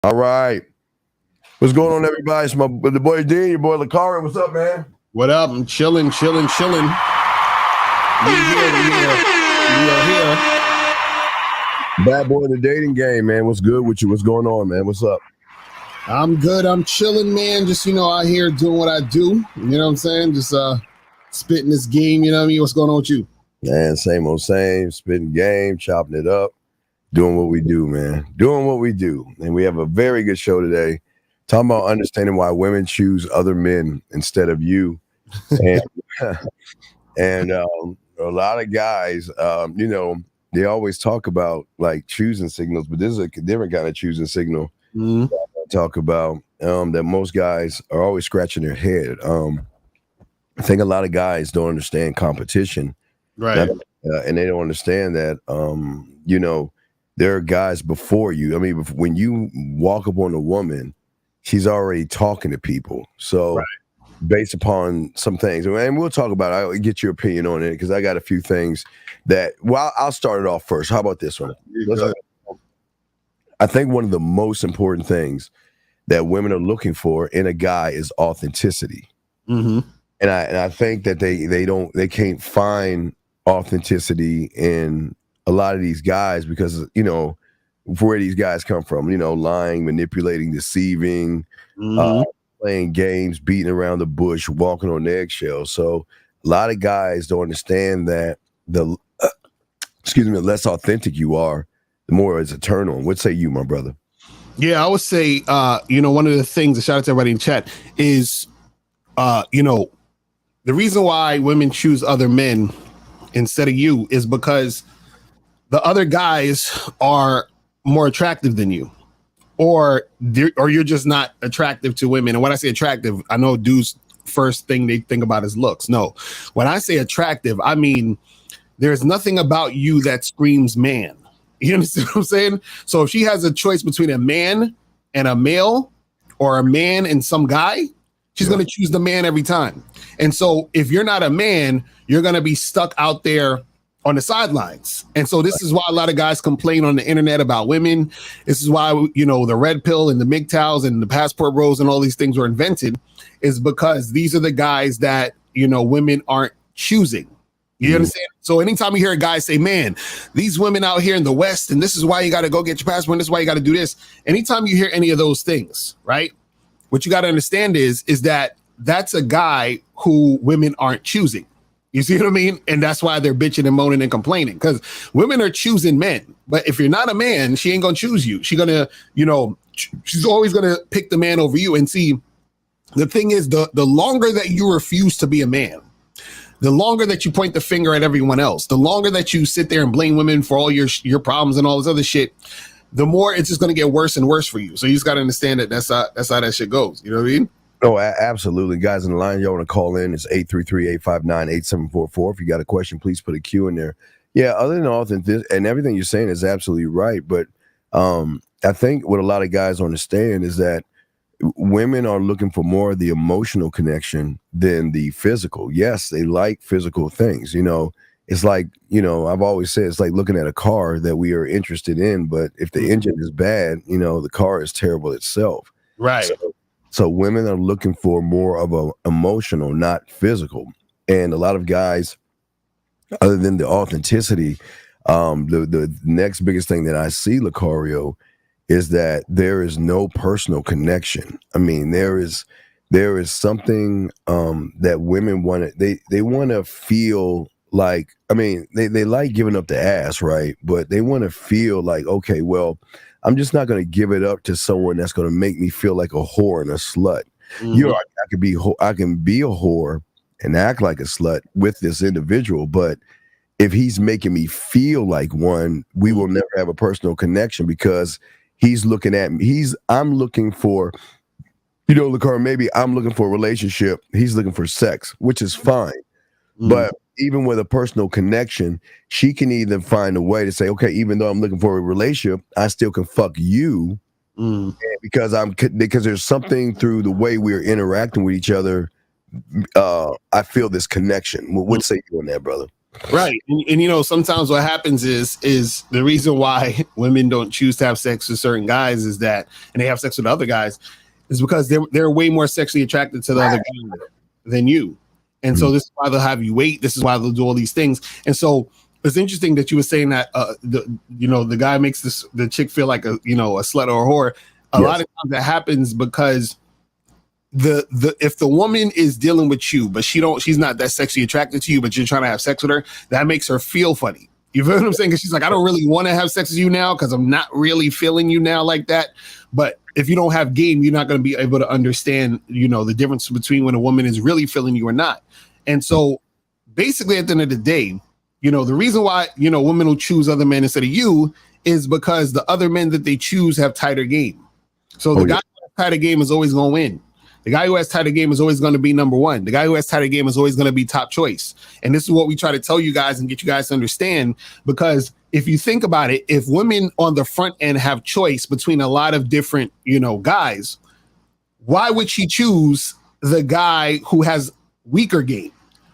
All right. What's going on, everybody? It's the boy D, your boy Lakari. What's up, man? What up? I'm chilling. We here. We are here. Bad boy in the dating game, man. What's good with you? What's going on, man? What's up? I'm good. I'm chilling, man. Just, out here doing what I do. You know what I'm saying? Just spitting this game, you know what I mean? What's going on with you? Man, same old same. Spitting game, chopping it up, doing what we do, man. Doing what we do. And we have a very good show today. Talking about understanding why women choose other men instead of you. And a lot of guys, they always talk about like choosing signals, but this is a different kind of choosing signal. Mm-hmm. Talk about that most guys are always scratching their head. I think a lot of guys don't understand competition. Right. And they don't understand that, there are guys before you. I mean, when you walk up on a woman, she's already talking to people. So based upon some things, and we'll talk about it. I'll get your opinion on it because I got a few things that, I'll start it off first. How about this one? I think one of the most important things that women are looking for in a guy is authenticity. Mm-hmm. And I think that they can't find authenticity in a lot of these guys because, where these guys come from, lying, manipulating, deceiving, playing games, beating around the bush, walking on eggshells. So a lot of guys don't understand that the less authentic you are, the more it's a turn on. What say you, my brother? Yeah, I would say, one of the things, a shout out to everybody in chat, is, the reason why women choose other men instead of you is because the other guys are more attractive than you, or you're just not attractive to women. And when I say attractive, I know dudes first thing they think about is looks. No, when I say attractive, I mean there's nothing about you that screams man. You understand what I'm saying? So if she has a choice between a man and a male, or a man and some guy, she's going to choose the man every time. And so if you're not a man, you're going to be stuck out there on the sidelines. And so this is why a lot of guys complain on the internet about women. This is why, the red pill and the MGTOWs and the passport bros and all these things were invented, is because these are the guys that, women aren't choosing. You understand? So anytime you hear a guy say, man, these women out here in the West, and this is why you got to go get your passport, and this is why you got to do this. Anytime you hear any of those things, right? What you got to understand is that that's a guy who women aren't choosing. You see what I mean? And that's why they're bitching and moaning and complaining, because women are choosing men. But if you're not a man, she ain't going to choose you. She's going to, she's always going to pick the man over you. And see, the thing is, the longer that you refuse to be a man, the longer that you point the finger at everyone else, the longer that you sit there and blame women for all your problems and all this other shit, the more it's just going to get worse and worse for you. So you just got to understand that that's how that shit goes. You know what I mean? No, absolutely. Guys in the line, y'all want to call in, it's 833-859-8744. If you got a question, please put a Q in there. Yeah, other than authentic, and everything you're saying is absolutely right. But I think what a lot of guys don't understand is that women are looking for more of the emotional connection than the physical. Yes, they like physical things. It's like, I've always said it's like looking at a car that we are interested in, but if the engine is bad, the car is terrible itself. Right. So women are looking for more of a emotional, not physical. And a lot of guys, other than the authenticity, the next biggest thing that I see, Lucario, is that there is no personal connection. I mean, there is something that women want to, they want to feel like, I mean, they like giving up the ass, right? But they want to feel like, okay, well, I'm just not going to give it up to someone that's going to make me feel like a whore and a slut. Mm-hmm. I can be a whore and act like a slut with this individual, but if he's making me feel like one, we will never have a personal connection because he's looking at me. I'm looking for, Lacar, maybe I'm looking for a relationship. He's looking for sex, which is fine. But even with a personal connection, she can either find a way to say, okay, even though I'm looking for a relationship, I still can fuck you because there's something through the way we're interacting with each other. I feel this connection. What say you on that, brother? Right. And you know, sometimes what happens is the reason why women don't choose to have sex with certain guys is that, and they have sex with other guys, is because they're way more sexually attracted to the other guy than you. And so this is why they'll have you wait. This is why they'll do all these things. And so it's interesting that you were saying that the guy makes the chick feel like a slut or a whore. A lot of times that happens because if the woman is dealing with you, but she's not that sexually attracted to you, but you're trying to have sex with her, that makes her feel funny. You feel what I'm saying? Because she's like, I don't really want to have sex with you now because I'm not really feeling you now like that. But if you don't have game, you're not going to be able to understand, the difference between when a woman is really feeling you or not. And so basically at the end of the day, the reason why, women will choose other men instead of you is because the other men that they choose have tighter game. So the guy who has tighter game is always going to win. The guy who has tighter game is always going to be number one. The guy who has tighter game is always going to be top choice. And this is what we try to tell you guys and get you guys to understand, because if you think about it, if women on the front end have choice between a lot of different, guys, why would she choose the guy who has weaker game?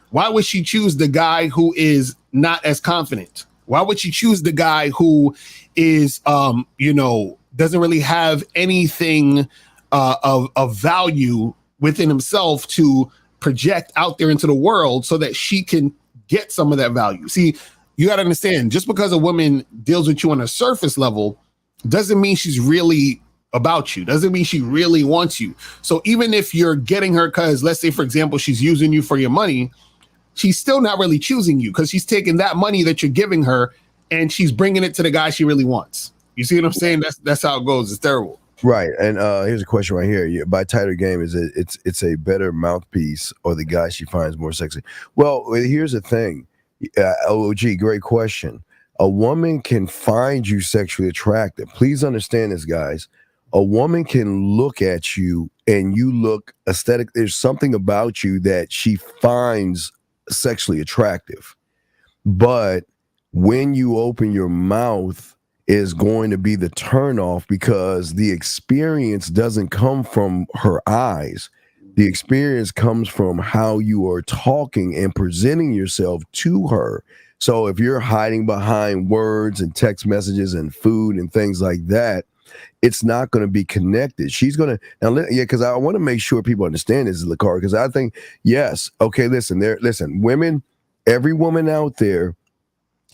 Why would she choose the guy who is not as confident? Why would she choose the guy who is, doesn't really have anything of value within himself to project out there into the world so that she can get some of that value? See, you got to understand, just because a woman deals with you on a surface level doesn't mean she's really about you, doesn't mean she really wants you. So even if you're getting her because, let's say, for example, she's using you for your money, she's still not really choosing you because she's taking that money that you're giving her and she's bringing it to the guy she really wants. You see what I'm saying? That's how it goes. It's terrible. Right. And here's a question right here. By tighter game, is it's a better mouthpiece or the guy she finds more sexy? Well, here's the thing. OG, great question. A woman can find you sexually attractive. Please understand this, guys. A woman can look at you and you look aesthetic. There's something about you that she finds sexually attractive. But when you open your mouth, is going to be the turnoff, because the experience doesn't come from her eyes. The experience comes from how you are talking and presenting yourself to her. So if you're hiding behind words and text messages and food and things like that, it's not going to be connected. She's going to, because I want to make sure people understand this, Lakari, because I think, yes, okay, listen, women, every woman out there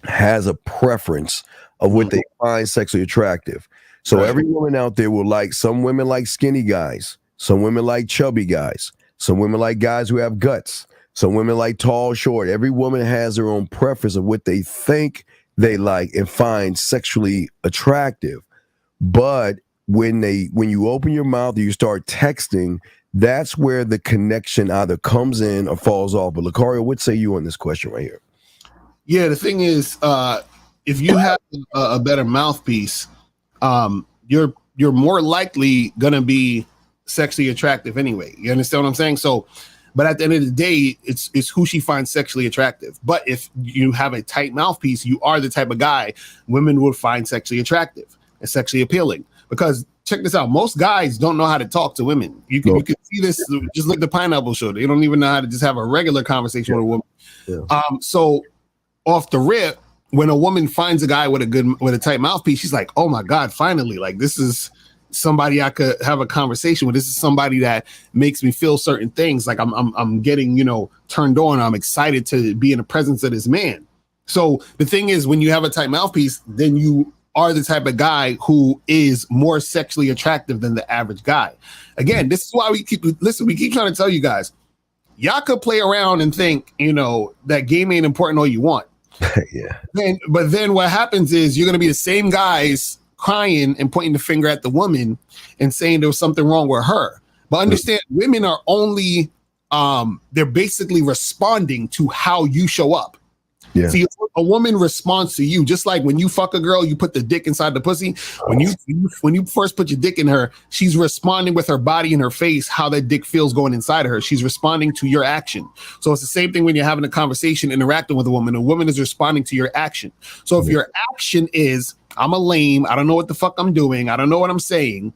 has a preference of what they find sexually attractive. So every woman out there will like, some women like skinny guys, some women like chubby guys, some women like guys who have guts, some women like tall, short. Every woman has their own preference of what they think they like and find sexually attractive. But when you open your mouth and you start texting, that's where the connection either comes in or falls off. But Lucario, what say you on this question right here? Yeah, the thing is, if you have a better mouthpiece, you're more likely gonna be sexually attractive anyway. You understand what I'm saying? So, but at the end of the day, it's who she finds sexually attractive. But if you have a tight mouthpiece, you are the type of guy women would find sexually attractive and sexually appealing. Because check this out, most guys don't know how to talk to women. You can see this, just like the Pineapple Show. They don't even know how to just have a regular conversation with a woman. Yeah. So off the rip, when a woman finds a guy with a tight mouthpiece, she's like, oh my God, finally, like this is somebody I could have a conversation with. This is somebody that makes me feel certain things. Like I'm getting, turned on. I'm excited to be in the presence of this man. So the thing is, when you have a tight mouthpiece, then you are the type of guy who is more sexually attractive than the average guy. Again, this is why we keep trying to tell you guys, y'all could play around and think, that game ain't important all you want. Yeah. But then what happens is you're going to be the same guys crying and pointing the finger at the woman and saying there was something wrong with her. But understand, women are only, they're basically responding to how you show up. Yeah. See, a woman responds to you, just like when you fuck a girl, you put the dick inside the pussy. When you first put your dick in her, she's responding with her body and her face, how that dick feels going inside of her. She's responding to your action. So it's the same thing when you're having a conversation, interacting with a woman is responding to your action. So if your action is, I'm a lame, I don't know what the fuck I'm doing, I don't know what I'm saying,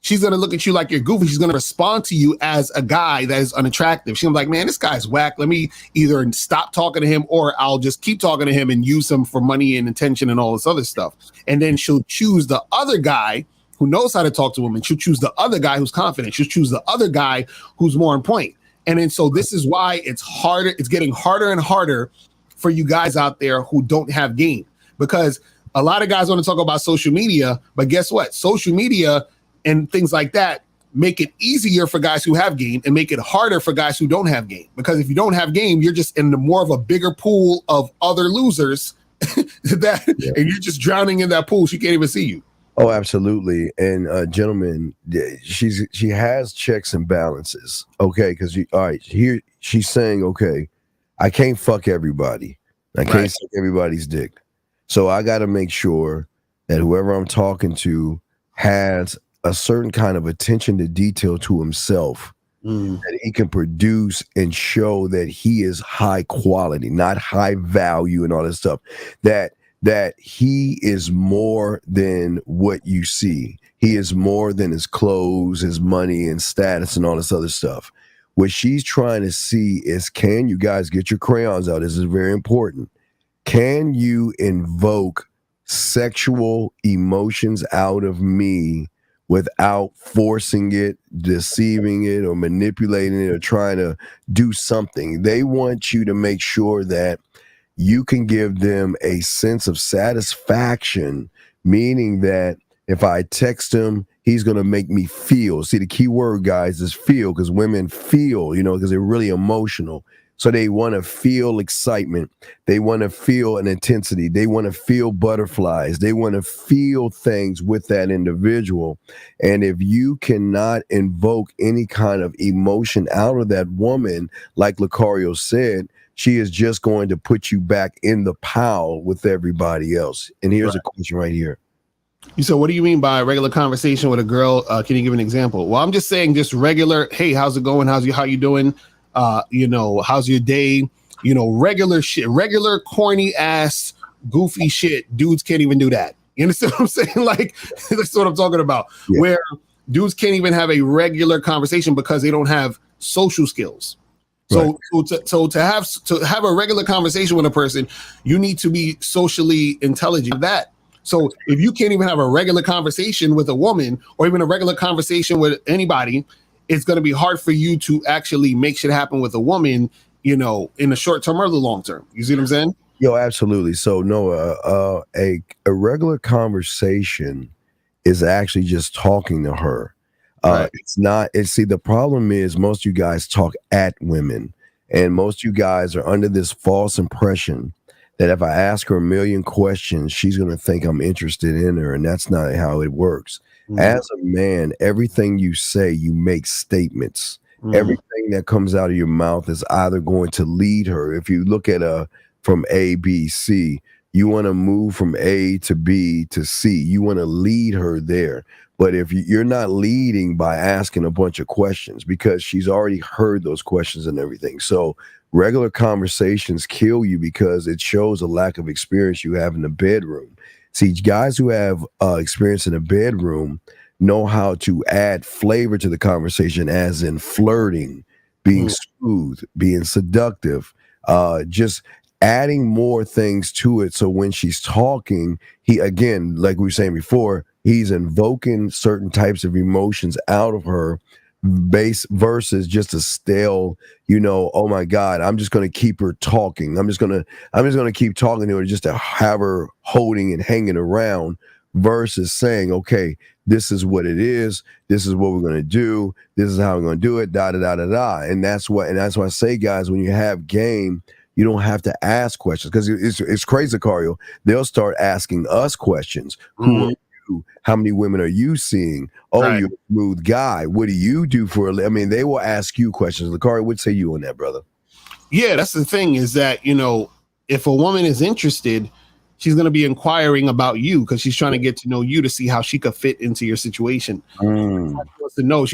she's going to look at you like you're goofy. She's going to respond to you as a guy that is unattractive. She's like, man, this guy's whack. Let me either stop talking to him or I'll just keep talking to him and use him for money and attention and all this other stuff. And then she'll choose the other guy who knows how to talk to women. She'll choose the other guy who's confident. She'll choose the other guy who's more on point. And then so this is why it's harder. It's getting harder and harder for you guys out there who don't have game, because a lot of guys want to talk about social media, but guess what? Social media and things like that make it easier for guys who have game and make it harder for guys who don't have game. Because if you don't have game, you're just in the more of a bigger pool of other losers and you're just drowning in that pool. She can't even see you. Oh, absolutely. And gentlemen, she has checks and balances. Okay, because all right, here she's saying, okay, I can't fuck everybody. I can't suck everybody's dick. So I got to make sure that whoever I'm talking to has a certain kind of attention to detail to himself that he can produce and show that he is high quality, not high value and all this stuff. That he is more than what you see. He is more than his clothes, his money, and status, and all this other stuff. What she's trying to see is, can you guys get your crayons out? This is very important. Can you invoke sexual emotions out of me without forcing it, deceiving it, or manipulating it, or trying to do something? They want you to make sure that you can give them a sense of satisfaction, meaning that if I text him, he's going to make me feel. See, the key word, guys, is feel, because women feel, because they're really emotional. So they want to feel excitement. They want to feel an intensity. They want to feel butterflies. They want to feel things with that individual. And if you cannot invoke any kind of emotion out of that woman, like Lucario said, she is just going to put you back in the pile with everybody else. And here's a question right here. So what do you mean by a regular conversation with a girl? Can you give an example? Well, I'm just saying just regular, hey, how's it going? How you doing? How's your day? Regular shit, regular corny ass, goofy shit. Dudes can't even do that. You understand what I'm saying? Like, that's what I'm talking about. Yeah. Where dudes can't even have a regular conversation because they don't have social skills. So, so to have a regular conversation with a person, you need to be socially intelligent. So if you can't even have a regular conversation with a woman or even a regular conversation with anybody, it's going to be hard for you to actually make shit happen with a woman, in the short term or the long term. You see what I'm saying? Yo, absolutely. So no, a regular conversation is actually just talking to her. It's not. See, the problem is most of you guys talk at women, and most of you guys are under this false impression that if I ask her a million questions, she's going to think I'm interested in her, and that's not how it works. As a man, everything you say, you make statements. Everything that comes out of your mouth is either going to lead her. If you look at from A, B, C, you want to move from A to B to C. You want to lead her there. But if you're not leading by asking a bunch of questions, because she's already heard those questions and everything. So regular conversations kill you because it shows a lack of experience you have in the bedroom. See, guys who have experience in the bedroom know how to add flavor to the conversation, as in flirting, being smooth, being seductive, just adding more things to it. So when she's talking, he, again, like we were saying before, he's invoking certain types of emotions out of her versus just a stale, oh my God, I'm just going to keep her talking. I'm just going to keep talking to her just to have her holding and hanging around, versus saying, okay, this is what it is. This is what we're going to do. This is how we're going to do it. Da, da, da, da, da. And that's why I say, guys, when you have game, you don't have to ask questions, because it's crazy, Cario. They'll start asking us questions. Who are you? How many women are you seeing? Oh, you're a smooth guy. What do you do for a living? I mean, they will ask you questions. Lucario, what say you on that, brother? Yeah, that's the thing, is that, if a woman is interested, she's going to be inquiring about you because she's trying to get to know you to see how she could fit into your situation. She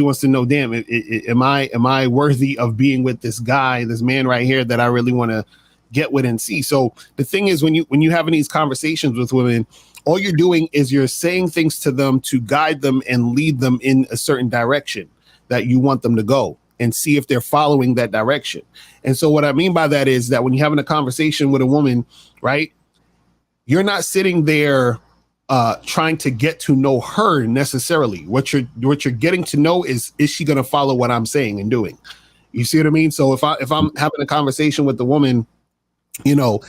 wants to know, damn, am I worthy of being with this guy, this man right here that I really want to get with and see? So the thing is, when you having these conversations with women, all you're doing is you're saying things to them to guide them and lead them in a certain direction that you want them to go, and see if they're following that direction. And so what I mean by that is that when you're having a conversation with a woman, right, you're not sitting there trying to get to know her necessarily. What you're getting to know is she going to follow what I'm saying and doing? You see what I mean? So if I'm having a conversation with the woman, you know,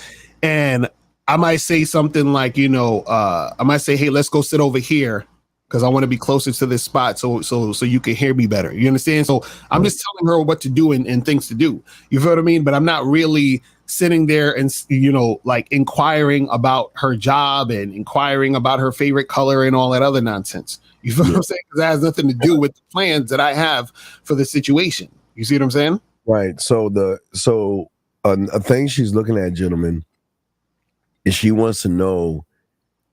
and I might say something like, you know, I might say, hey, let's go sit over here because I want to be closer to this spot so you can hear me better. You understand? So I'm just telling her what to do and things to do. You feel what I mean? But I'm not really sitting there and, you know, like inquiring about her job and inquiring about her favorite color and all that other nonsense. You feel what I'm saying? Because that has nothing to do with the plans that I have for the situation. You see what I'm saying? Right. So a thing she's looking at, gentlemen, is she wants to know,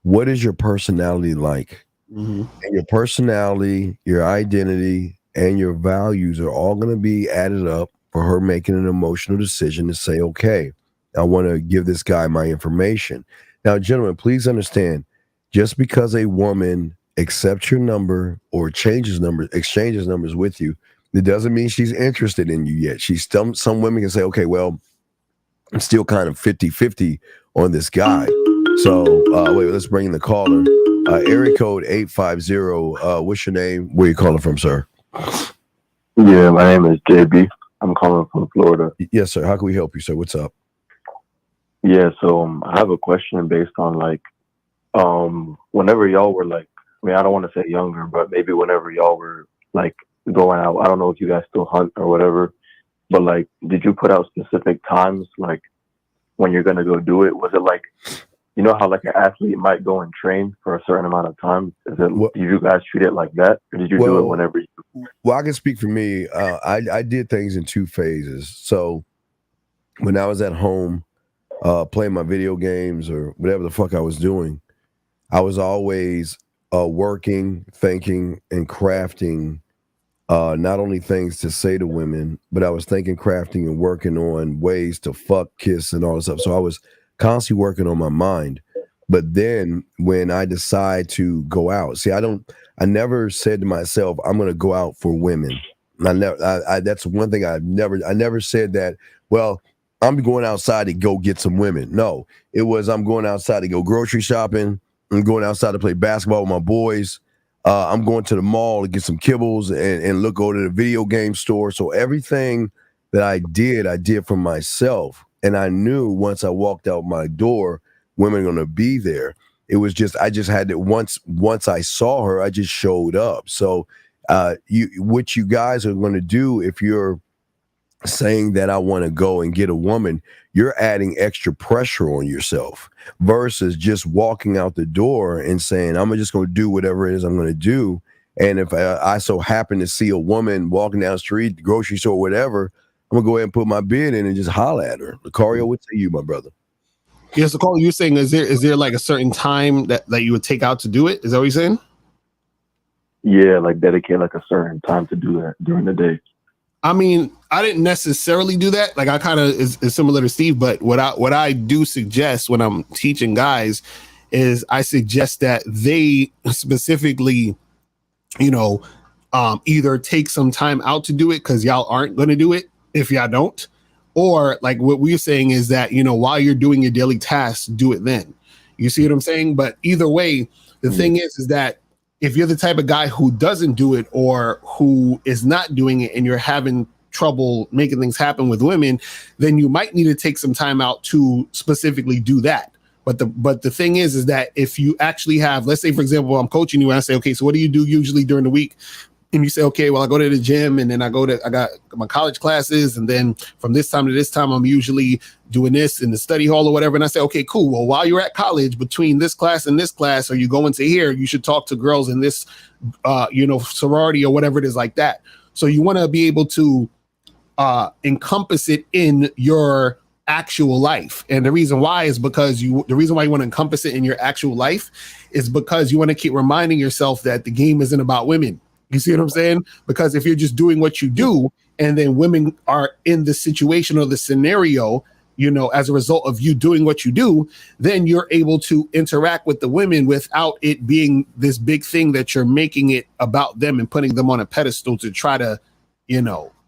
what is your personality like? Mm-hmm. And your personality, your identity, and your values are all going to be added up for her making an emotional decision to say, okay, I want to give this guy my information. Now, gentlemen, please understand, just because a woman accepts your number or exchanges numbers with you, it doesn't mean she's interested in you yet. Some women can say, okay, well, I'm still kind of 50-50 on this guy. So wait, let's bring in the caller. Area code 850. What's your name? Where you calling from, sir? Yeah, my name is JB. I'm calling from Florida. Yes, sir. How can we help you, sir? What's up? Yeah, so I have a question based on like, whenever y'all were like, I mean, I don't want to say younger, but maybe whenever y'all were like going out, I don't know if you guys still hunt or whatever, but like, did you put out specific times, like when you're going to go do it? Was it like, you know how like an athlete might go and train for a certain amount of time? Did you guys treat it like that, or did you do it whenever you? Well, I can speak for me. I did things in 2 phases. So when I was at home playing my video games or whatever the fuck I was doing, I was always working, thinking, and crafting not only things to say to women, but I was thinking, crafting, and working on ways to fuck, kiss, and all this stuff. So I was constantly working on my mind. But then when I decide to go out, see, I never said to myself, I'm going to go out for women. That's one thing I never said that, well, I'm going outside to go get some women. No, it was, I'm going outside to go grocery shopping. I'm going outside to play basketball with my boys. I'm going to the mall to get some kibbles and go to the video game store. So everything that I did for myself. And I knew once I walked out my door, women are going to be there. It was just, I just had to, once I saw her, I just showed up. So what you guys are going to do, if you're saying that I want to go and get a woman, you're adding extra pressure on yourself versus just walking out the door and saying, I'm just going to do whatever it is I'm going to do. And if I so happen to see a woman walking down the street, grocery store, whatever, I'm gonna go ahead and put my bid in and just holler at her. Lucario, what say you, my brother? Yes, so Carl, you're saying is there like a certain time that you would take out to do it? Is that what you're saying? Yeah, like dedicate like a certain time to do that during the day. I mean, I didn't necessarily do that. Like I kind of is similar to Steve, but what I do suggest when I'm teaching guys is I suggest that they specifically, you know, either take some time out to do it because y'all aren't going to do it if y'all don't, or like what we're saying is that, you know, while you're doing your daily tasks, do it then. You see what I'm saying? But either way, the thing is that if you're the type of guy who doesn't do it or who is not doing it and you're having trouble making things happen with women, then you might need to take some time out to specifically do that. But the thing is that if you actually have, let's say, for example, I'm coaching you and I say, okay, so what do you do usually during the week? And you say, okay, well, I go to the gym and then I got my college classes. And then from this time to this time, I'm usually doing this in the study hall or whatever. And I say, okay, cool. Well, while you're at college, between this class and this class, or you go into here, you should talk to girls in this, sorority or whatever it is like that. So you want to be able to encompass it in your actual life. And the reason why is because the reason why you want to encompass it in your actual life is because you want to keep reminding yourself that the game isn't about women. You see what I'm saying? Because if you're just doing what you do and then women are in the situation or the scenario as a result of you doing what you do, then you're able to interact with the women without it being this big thing that you're making it about them and putting them on a pedestal to try to,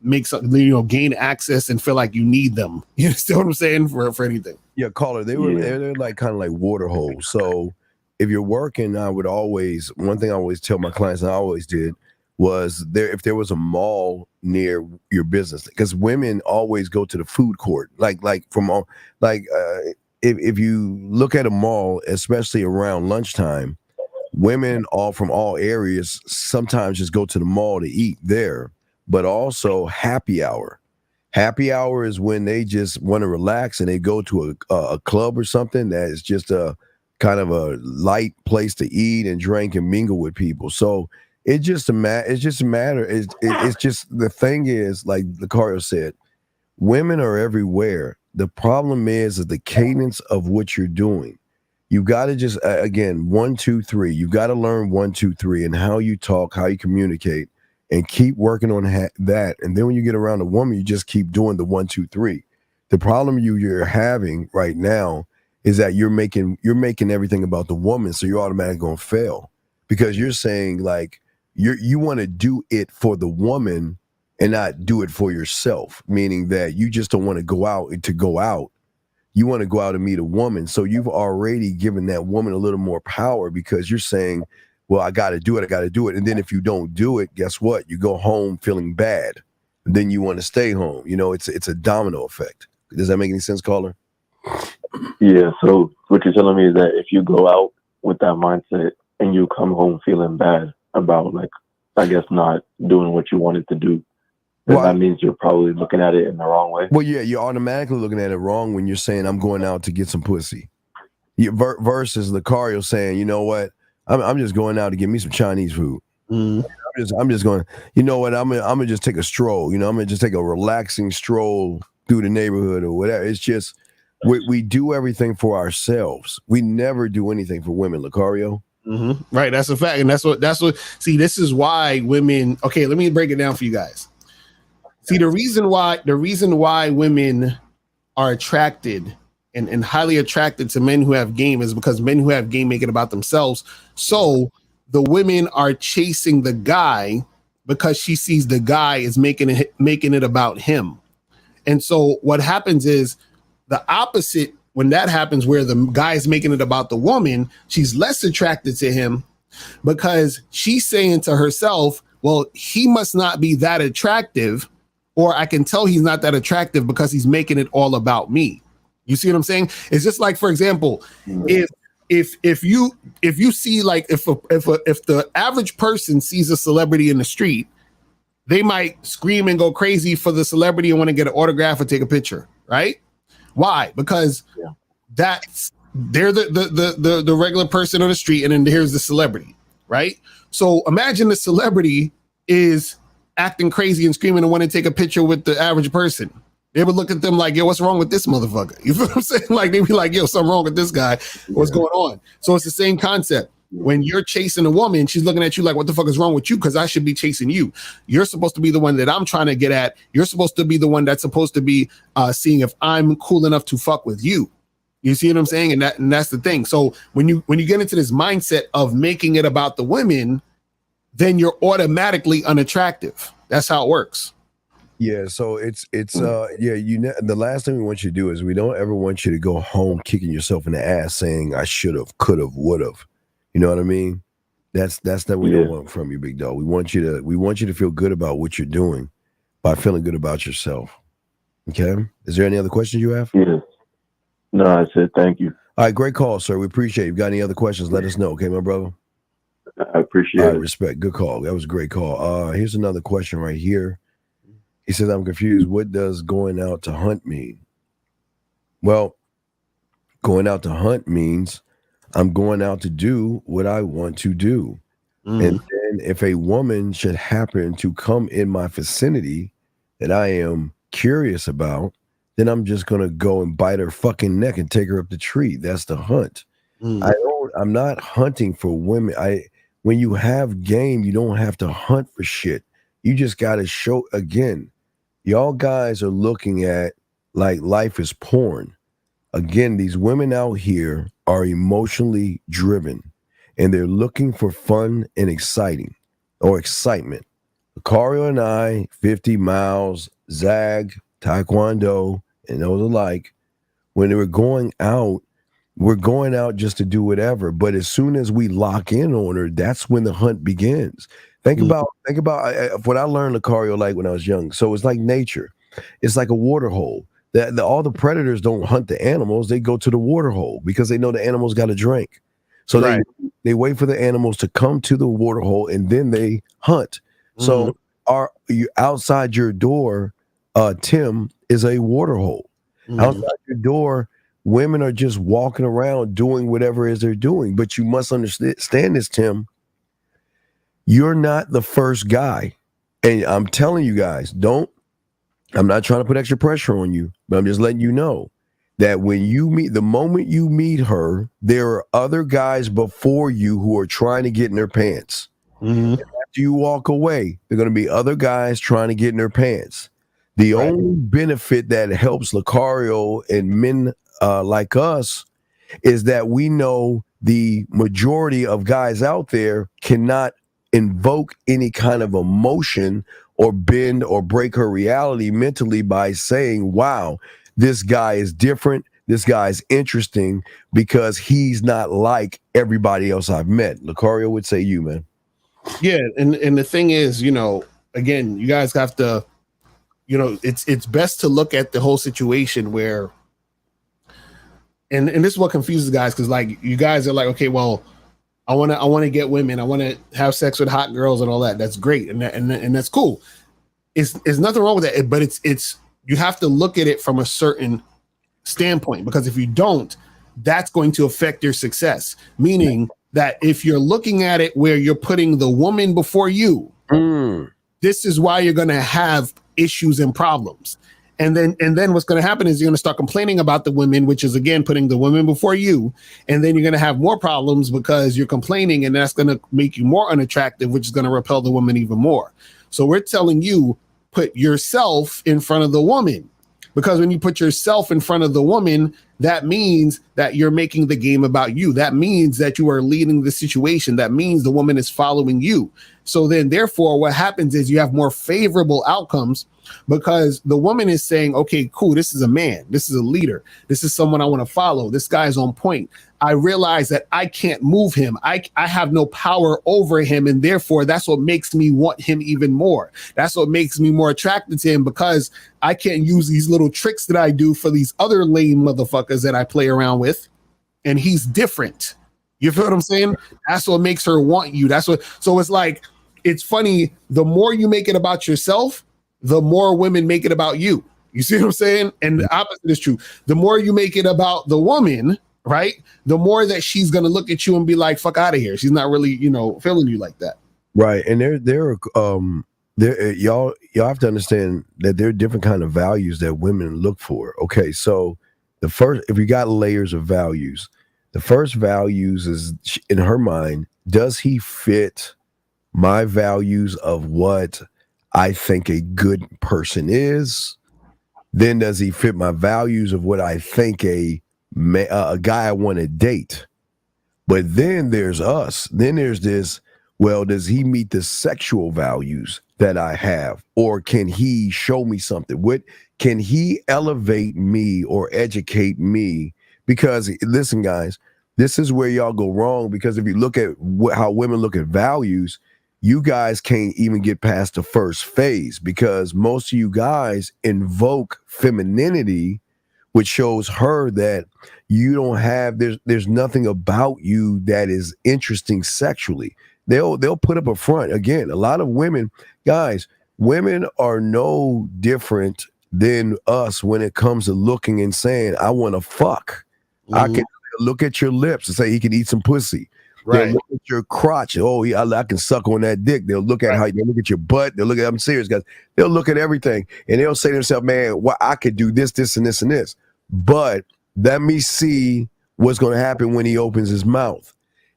make something, gain access and feel like you need them. You understand what I'm saying? For anything. Yeah, caller, they're like kind of like water holes. So if you're working, one thing I always tell my clients, and I always did, was if there was a mall near your business, because women always go to the food court, if you look at a mall, especially around lunchtime, women from all areas sometimes just go to the mall to eat there, but also happy hour. Happy hour is when they just want to relax and they go to a club or something that is just a kind of a light place to eat and drink and mingle with people. So it's just a matter. It's just the thing is, like Lucario said, women are everywhere. The problem is the cadence of what you're doing. You got to just again 1, 2, 3. You got to learn 1, 2, 3 and how you talk, how you communicate, and keep working on that. And then when you get around a woman, you just keep doing the 1, 2, 3. The problem you're having right now is that you're making everything about the woman, so you're automatically gonna fail because you're saying like you want to do it for the woman and not do it for yourself, meaning that you just don't want to go out to go out. You want to go out and meet a woman. So you've already given that woman a little more power because you're saying, well, I got to do it. And then if you don't do it, guess what? You go home feeling bad. And then you want to stay home. It's a domino effect. Does that make any sense, caller? Yeah. So what you're telling me is that if you go out with that mindset and you come home feeling bad about, like, I guess not doing what you wanted to do, then that means you're probably looking at it in the wrong way. Well, yeah, you're automatically looking at it wrong when you're saying I'm going out to get some pussy. Versus Lucario saying, you know what, I'm just going out to get me some Chinese food. I'm just going. You know what? I'm gonna just take a stroll. I'm gonna just take a relaxing stroll through the neighborhood or whatever. It's just we do everything for ourselves. We never do anything for women, Lucario. Mm-hmm. Right, that's a fact, and that's what. See, this is why women. Okay, let me break it down for you guys. See, the reason why women are attracted and highly attracted to men who have game is because men who have game make it about themselves. So the women are chasing the guy because she sees the guy is making it about him. And so what happens is the opposite. When that happens, where the guy is making it about the woman, she's less attracted to him because she's saying to herself, well, he must not be that attractive, or I can tell he's not that attractive because he's making it all about me. You see what I'm saying? It's just like, for example, if you see, like, if the average person sees a celebrity in the street, they might scream and go crazy for the celebrity and want to get an autograph or take a picture, right? Why? Because they're the regular person on the street, and then here's the celebrity, right? So imagine the celebrity is acting crazy and screaming and want to take a picture with the average person. They would look at them like, yo, what's wrong with this motherfucker? You feel what I'm saying? Like, they'd be like, yo, something wrong with this guy. What's going on? So it's the same concept. When you're chasing a woman, she's looking at you like, what the fuck is wrong with you? Because I should be chasing you. You're supposed to be the one that I'm trying to get at. You're supposed to be the one that's supposed to be seeing if I'm cool enough to fuck with you. You see what I'm saying? And that's the thing. So when you get into this mindset of making it about the women, then you're automatically unattractive. That's how it works. Yeah, so the last thing we want you to do is we don't ever want you to go home kicking yourself in the ass saying I should have, could have, would have. You know what I mean? That's what we don't want from you, big dog. We want you to feel good about what you're doing by feeling good about yourself. Okay? Is there any other questions you have? Yeah. No, I said thank you. All right, great call, sir. We appreciate it. If you got any other questions, let us know, okay, my brother? I appreciate it. Respect. Good call. That was a great call. Here's another question right here. He says, I'm confused. What does going out to hunt mean? Well, going out to hunt means I'm going out to do what I want to do. And then if a woman should happen to come in my vicinity that I am curious about, then I'm just going to go and bite her fucking neck and take her up the tree. That's the hunt. I'm not hunting for women. When you have game, you don't have to hunt for shit. You just got to show, again, y'all guys are looking at like life is porn. Again, these women out here are emotionally driven and they're looking for fun and excitement. Lucario and I, 50 miles, Zag, Taekwondo, and those alike, when they were going out, we're going out just to do whatever. But as soon as we lock in on her, that's when the hunt begins. Think about what I learned Lucario like when I was young. So it's like nature. It's like a water hole. All the predators don't hunt the animals; they go to the water hole because they know the animals got a drink. So Right. they wait for the animals to come to the water hole and then they hunt. So are you outside your door? Tim is a water hole. Outside your door, women are just walking around doing whatever it is they're doing. But you must understand this, Tim. You're not the first guy. And I'm telling you guys, I'm not trying to put extra pressure on you, but I'm just letting you know that the moment you meet her, there are other guys before you who are trying to get in their pants. After you walk away, there are going to be other guys trying to get in their pants. The only benefit that helps Lucario and men like us is that we know the majority of guys out there cannot invoke any kind of emotion or bend or break her reality mentally by saying, wow, this guy is different. This guy's interesting because he's not like everybody else I've met. Lucario would say you, man. Yeah. And the thing is, again, you guys have to, it's best to look at the whole situation where, and this is what confuses guys. Cause like you guys are like, okay, well, I want to get women. I want to have sex with hot girls and all that. That's great. And that's cool. It's nothing wrong with that. But it's, you have to look at it from a certain standpoint, because if you don't, that's going to affect your success. Meaning that if you're looking at it where you're putting the woman before you, this is why you're going to have issues and problems. And then what's going to happen is you're going to start complaining about the women, which is again putting the women before you. And then you're going to have more problems because you're complaining, and that's going to make you more unattractive, which is going to repel the woman even more. So we're telling you, put yourself in front of the woman, because when you put yourself in front of the woman, that means that you're making the game about you. That means that you are leading the situation. That means the woman is following you. So then, therefore, what happens is you have more favorable outcomes, because the woman is saying, okay, cool, this is a man. This is a leader. This is someone I want to follow. This guy's on point. I realize that I can't move him. I have no power over him. And therefore, that's what makes me want him even more. That's what makes me more attracted to him, because I can't use these little tricks that I do for these other lame motherfuckers that I play around with. And he's different. You feel what I'm saying? That's what makes her want you. So it's like, it's funny. The more you make it about yourself, the more women make it about you. You see what I'm saying? And the opposite is true. The more you make it about the woman, right, the more that she's going to look at you and be like, fuck out of here. She's not really, feeling you like that. Right. And y'all have to understand that there are different kind of values that women look for. Okay. So if you got layers of values, the first values is, in her mind, does he fit my values of what I think a good person is? Then does he fit my values of what I think a guy I want to date? But then there's us. Then there's this, well, does he meet the sexual values that I have? Or can he show me something? Can he elevate me or educate me? Because listen, guys, this is where y'all go wrong, because if you look at how women look at values, you guys can't even get past the first phase, because most of you guys invoke femininity, which shows her that you don't have, there's nothing about you that is interesting sexually. They'll put up a front. Again, a lot of women, guys, women are no different than us when it comes to looking and saying, I want to fuck. I can look at your lips and say he can eat some pussy. Right. They'll look at your crotch. Oh, yeah, I can suck on that dick. They'll look at how they look at your butt. They'll look at, I'm serious, guys. They'll look at everything and they'll say to themselves, man, well, I could do this, this, and this, and this. But let me see what's going to happen when he opens his mouth.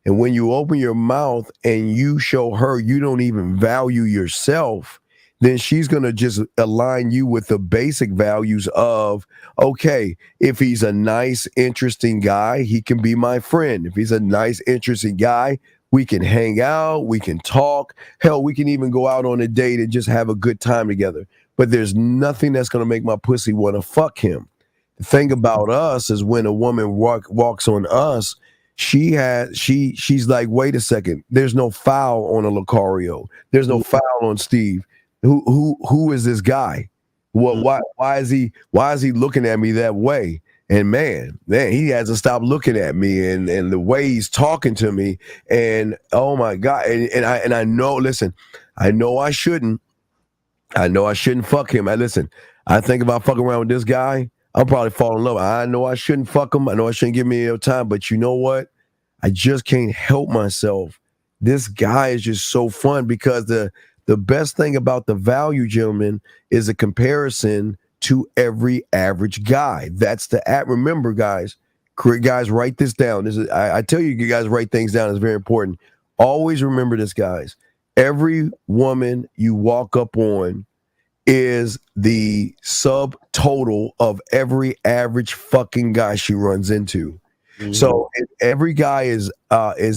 And when you open your mouth and you show her you don't even value yourself, then she's going to just align you with the basic values of, okay, if he's a nice, interesting guy, he can be my friend. If he's a nice, interesting guy, we can hang out, we can talk. Hell, we can even go out on a date and just have a good time together. But there's nothing that's going to make my pussy want to fuck him. The thing about us is when a woman walks on us, she's like, wait a second, there's no foul on a Lucario. There's no foul on Steve. Who is this guy? Why is he looking at me that way? And man, he hasn't stopped looking at me, and the way he's talking to me, and oh my God, and I know, listen, I know I shouldn't fuck him. I think if I fuck around with this guy, I'll probably fall in love. I know I shouldn't fuck him. I know I shouldn't give me no time, but you know what? I just can't help myself. This guy is just so fun because the best thing about the value, gentlemen, is a comparison to every average guy. That's the app. Remember, guys, write this down. I tell you guys write things down. It's very important. Always remember this, guys. Every woman you walk up on is the subtotal of every average fucking guy she runs into. Mm-hmm. So if every guy is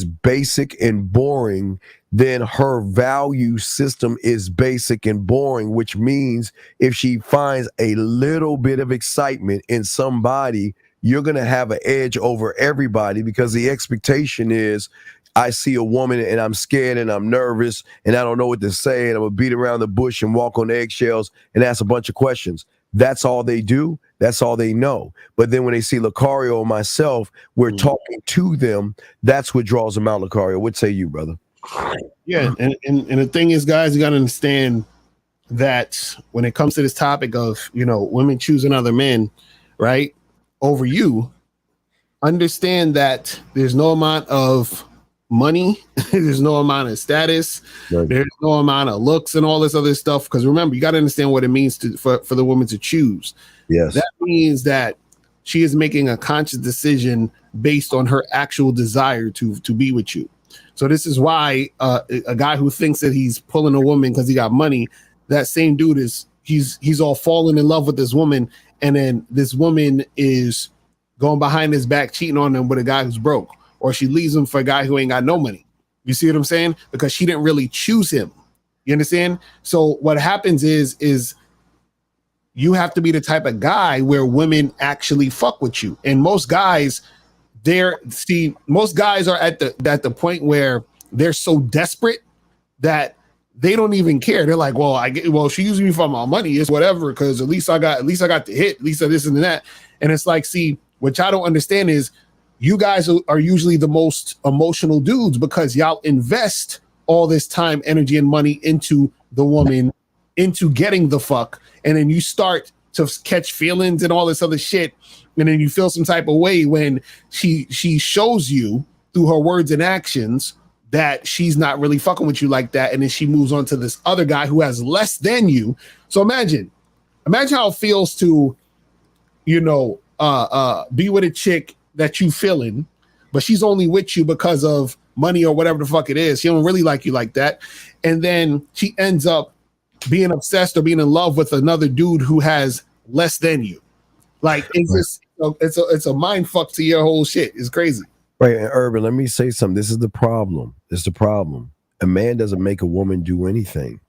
basic and boring, then her value system is basic and boring, which means if she finds a little bit of excitement in somebody, you're going to have an edge over everybody because the expectation is, I see a woman and I'm scared and I'm nervous and I don't know what to say and I'm going to beat around the bush and walk on eggshells and ask a bunch of questions. That's all they do. That's all they know. But then when they see Lucario or myself, we're talking to them. That's what draws them out, Lucario. What say you, brother? Yeah, and the thing is, guys, you got to understand that when it comes to this topic of, women choosing other men, right, over you, understand that there's no amount of money, there's no amount of status, right, there's no amount of looks and all this other stuff. Because remember, you got to understand what it means for the woman to choose. Yes, that means that she is making a conscious decision based on her actual desire to be with you. So this is why a guy who thinks that he's pulling a woman because he got money, that same dude he's all falling in love with this woman, and then this woman is going behind his back cheating on him with a guy who's broke. Or she leaves him for a guy who ain't got no money. You see what I'm saying? Because she didn't really choose him. You understand? So what happens is you have to be the type of guy where women actually fuck with you. And most guys, most guys are at the point where they're so desperate that they don't even care. They're like, well, she using me for my money. It's whatever, because at least I got the hit, at least I this and that. And it's like, see, what y'all don't understand is, you guys are usually the most emotional dudes because y'all invest all this time, energy, and money into the woman, into getting the fuck. And then you start to catch feelings and all this other shit. And then you feel some type of way when she shows you through her words and actions that she's not really fucking with you like that. And then she moves on to this other guy who has less than you. So imagine how it feels to, be with a chick that you feeling, but she's only with you because of money or whatever the fuck it is. She don't really like you like that. And then she ends up being obsessed or being in love with another dude who has less than you. Like, it's just, it's a mind fuck to your whole shit. It's crazy. Right. And Urban, let me say something. This is the problem. A man doesn't make a woman do anything.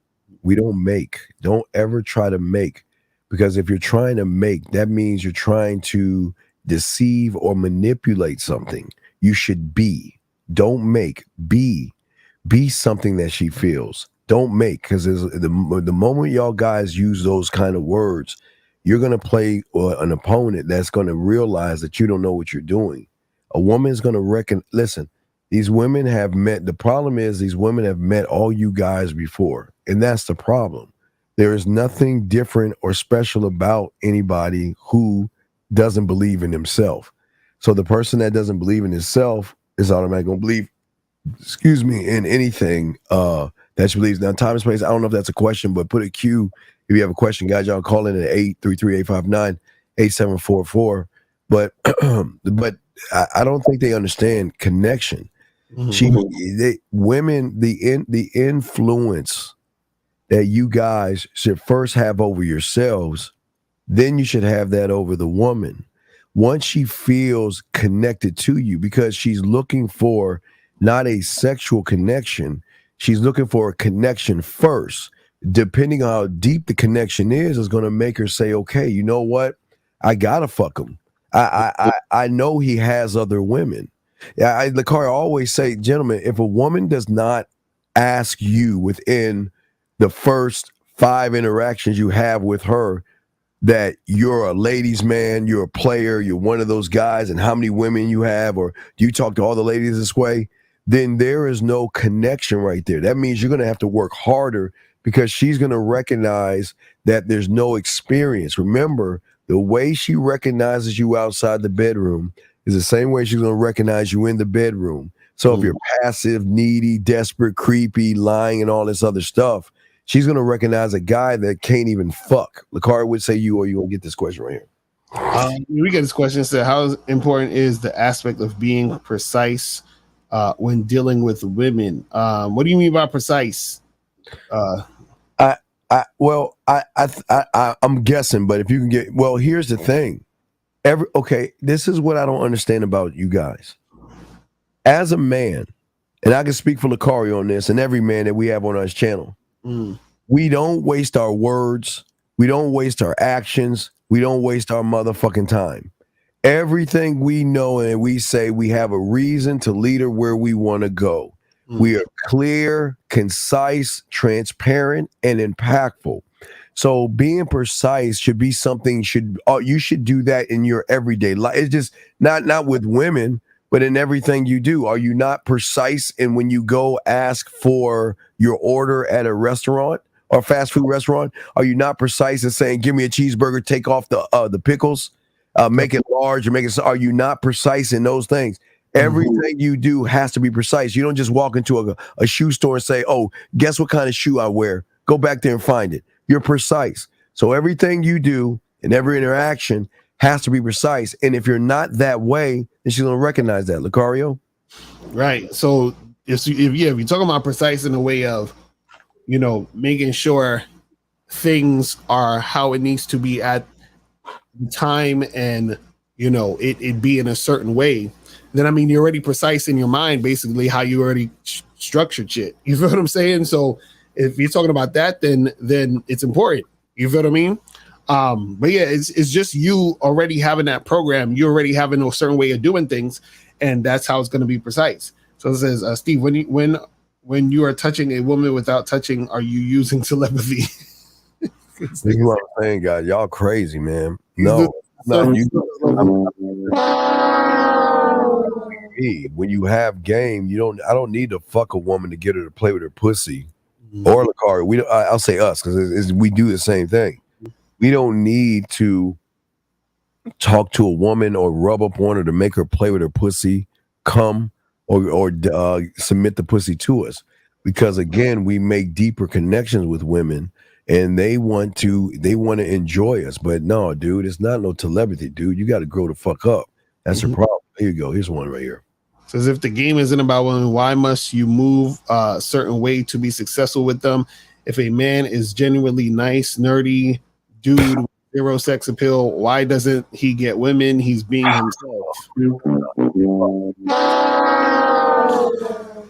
We don't make. Don't ever try to make. Because if you're trying to make, that means you're trying to deceive or manipulate something. You should be. Don't make. Be something that she feels. Don't make, because the moment y'all guys use those kind of words, you're going to play an opponent that's going to realize that you don't know what you're doing. A woman's going to listen, these women have met, the problem is these women have met all you guys before, and that's the problem. There is nothing different or special about anybody who doesn't believe in himself. So the person that doesn't believe in himself is automatically going to believe, in anything that she believes. Now, time and space, I don't know if that's a question, but put a Q if you have a question, guys. Y'all call in at 833-859-8744. But I don't think they understand connection. Mm-hmm. The influence that you guys should first have over yourselves, then you should have that over the woman. Once she feels connected to you, because she's looking for not a sexual connection, she's looking for a connection first. Depending on how deep the connection is going to make her say, okay, you know what? I gotta fuck him. I know he has other women. Yeah, Lakari always say, gentlemen, if a woman does not ask you within the first 5 interactions you have with her that you're a ladies' man, you're a player, you're one of those guys, and how many women you have, or do you talk to all the ladies this way, then there is no connection right there. That means you're going to have to work harder because she's going to recognize that there's no experience. Remember, the way she recognizes you outside the bedroom is the same way she's going to recognize you in the bedroom. So if you're passive, needy, desperate, creepy, lying, and all this other stuff, she's going to recognize a guy that can't even fuck. Lakari would say you, or you going to get this question right here. We get this question. Said, how important is the aspect of being precise when dealing with women? What do you mean by precise? I'm guessing, but if you can get, well, here's the thing. This is what I don't understand about you guys. As a man, and I can speak for Lakari on this and every man that we have on our channel, we don't waste our words. We don't waste our actions. We don't waste our motherfucking time. Everything we know and we say, we have a reason to lead her where we want to go. We are clear, concise, transparent, and impactful. So being precise should be something you should do that in your everyday life. It's just not with women, but in everything you do. Are you not precise in when you go ask for your order at a restaurant or fast food restaurant? Are you not precise in saying, give me a cheeseburger, take off the pickles, make it large, or make it? Are you not precise in those things? Everything you do has to be precise. You don't just walk into a shoe store and say, oh, guess what kind of shoe I wear? Go back there and find it. You're precise. So everything you do and every interaction has to be precise. And if you're not that way, then she's going to recognize that. Lucario? Right. So if you're talking about precise in the way of, making sure things are how it needs to be at the time and, it be in a certain way, then, you're already precise in your mind, basically how you already structured shit. You feel what I'm saying? So if you're talking about that, then it's important. You feel what I mean? But yeah, it's just you already having that program. You already having a certain way of doing things, and that's how it's going to be precise. So it says, Steve, when you are touching a woman without touching, are you using telepathy? This is what I'm saying, guys. Y'all crazy, man. No. When you have game, I don't need to fuck a woman to get her to play with her pussy. Or Lakari. I'll say us because we do the same thing. We don't need to talk to a woman or rub up on her to make her play with her pussy, come or submit the pussy to us. Because again, we make deeper connections with women, and they want to enjoy us. But no, dude, it's not no telepathy, dude. You got to grow the fuck up. That's the problem. Here you go. Here's one right here. Says, if the game isn't about women, why must you move a certain way to be successful with them? If a man is genuinely nice, nerdy dude with zero sex appeal, why doesn't he get women? He's being himself.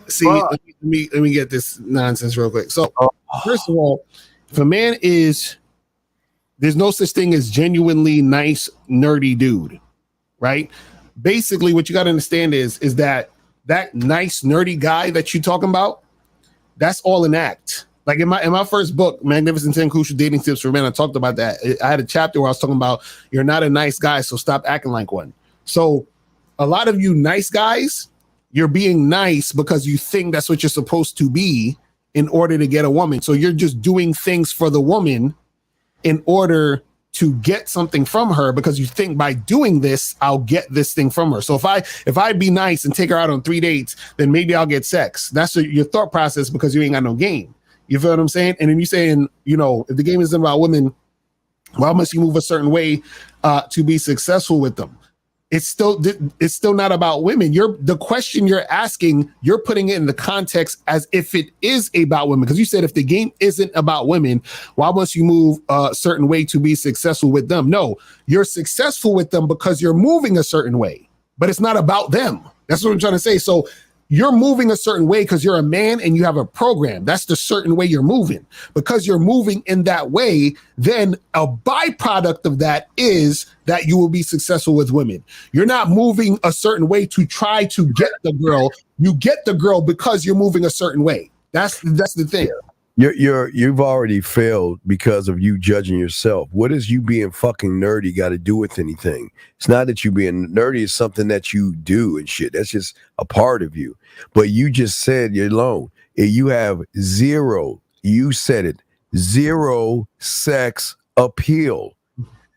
See, let me get this nonsense real quick. So, first of all, if a man there's no such thing as genuinely nice, nerdy dude, right? Basically, what you got to understand is that nice, nerdy guy that you're talking about, that's all an act. Like in my first book, Magnificent 10 Crucial Dating Tips for Men, I talked about that. I had a chapter where I was talking about you're not a nice guy, so stop acting like one. So a lot of you nice guys, you're being nice because you think that's what you're supposed to be in order to get a woman. So you're just doing things for the woman in order to get something from her because you think by doing this, I'll get this thing from her. So if I be nice and take her out on 3 dates, then maybe I'll get sex. That's your thought process because you ain't got no game. You feel what I'm saying? And then you saying, if the game isn't about women, why must you move a certain way to be successful with them? it's still not about women. The question you're asking, you're putting it in the context as if it is about women. Because you said if the game isn't about women, why must you move a certain way to be successful with them? No, you're successful with them because you're moving a certain way, but it's not about them. That's what I'm trying to say. So you're moving a certain way because you're a man and you have a program. That's the certain way you're moving. Because you're moving in that way, then a byproduct of that is that you will be successful with women. You're not moving a certain way to try to get the girl. You get the girl because you're moving a certain way. That's the thing. You've already failed because of you judging yourself. What does you being fucking nerdy got to do with anything? It's not that you being nerdy is something that you do and shit. That's just a part of you. But you just said you're alone. You have zero. You said it. Zero sex appeal.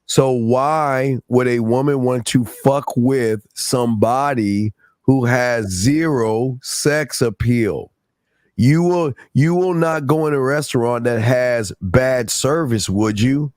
So why would a woman want to fuck with somebody who has zero sex appeal? You will not go in a restaurant that has bad service, would you?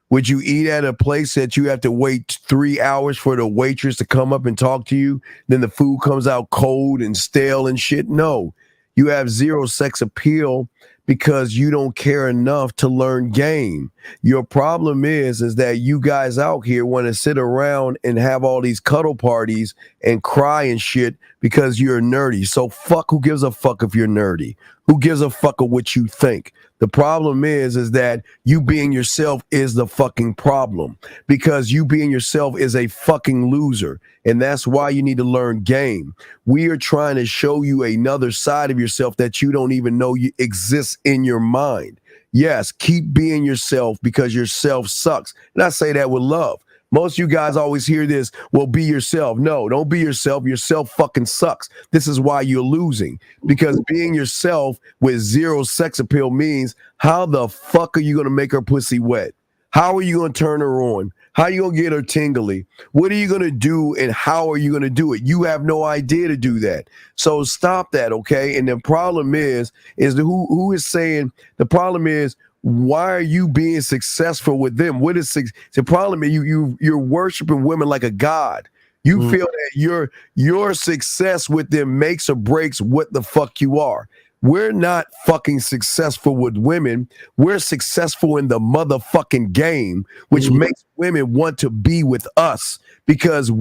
Would you eat at a place that you have to wait 3 hours for the waitress to come up and talk to you? Then the food comes out cold and stale and shit? No. You have zero sex appeal because you don't care enough to learn game. Your problem is that you guys out here want to sit around and have all these cuddle parties and cry and shit because you're nerdy. So fuck, who gives a fuck if you're nerdy? Who gives a fuck of what you think? The problem is that you being yourself is the fucking problem, because you being yourself is a fucking loser. And that's why you need to learn game. We are trying to show you another side of yourself that you don't even know exists in your mind. Yes, keep being yourself because yourself sucks. And I say that with love. Most of you guys always hear this, well, be yourself. No, don't be yourself. Yourself fucking sucks. This is why you're losing. Because being yourself with zero sex appeal means, how the fuck are you going to make her pussy wet? How are you going to turn her on? How are you going to get her tingly? What are you going to do and how are you going to do it? You have no idea to do that. So stop that, okay? And the problem is who is saying, the problem is, why are you being successful with them? What is the problem? You're worshiping women like a god. You feel that your success with them makes or breaks what the fuck you are. We're not fucking successful with women. We're successful in the motherfucking game, which makes women want to be with us. Because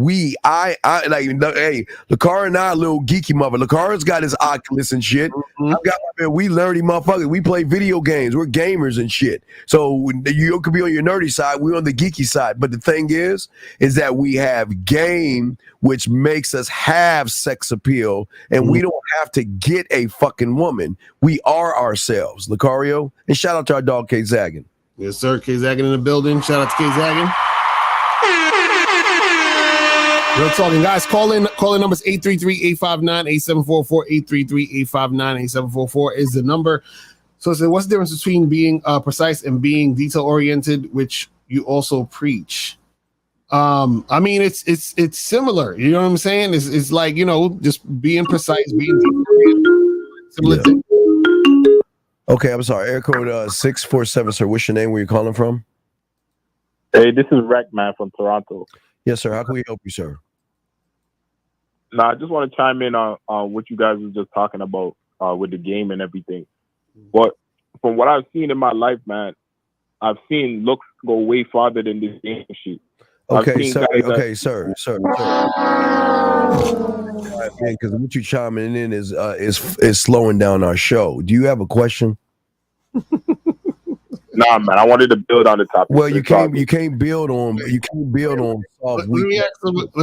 I like, hey, Lakara and I are a little geeky mother. Lakara's got his Oculus and shit. I've got my man, we nerdy motherfuckers. We play video games. We're gamers and shit. So you could be on your nerdy side. We're on the geeky side. But the thing is that we have game, which makes us have sex appeal, and we don't have to get a fucking woman. We are ourselves, Lucario. And shout out to our dog, K Zaggin. Yes, sir. K Zaggin in the building. Shout out to K Zaggin. Real talking, guys. Call in numbers 833-859-8744. 833-859-8744 is the number. So what's the difference between being precise and being detail oriented, which you also preach? I mean, it's similar. You know what I'm saying? It's like, you know, just being precise, being detail oriented. Similar thing. Okay, I'm sorry. Air code 647, sir. What's your name? Where you calling from? Hey, this is Rackman from Toronto. Yes, sir. How can we help you, sir? Now, I just want to chime in on what you guys were just talking about with the game and everything. But from what I've seen in my life, man, I've seen looks go way farther than this game shit. Okay, sir. Okay, sir. Because what you chiming in is slowing down our show. Do you have a question? Nah, man. I wanted to build on the topic. Well, you can't build on. Let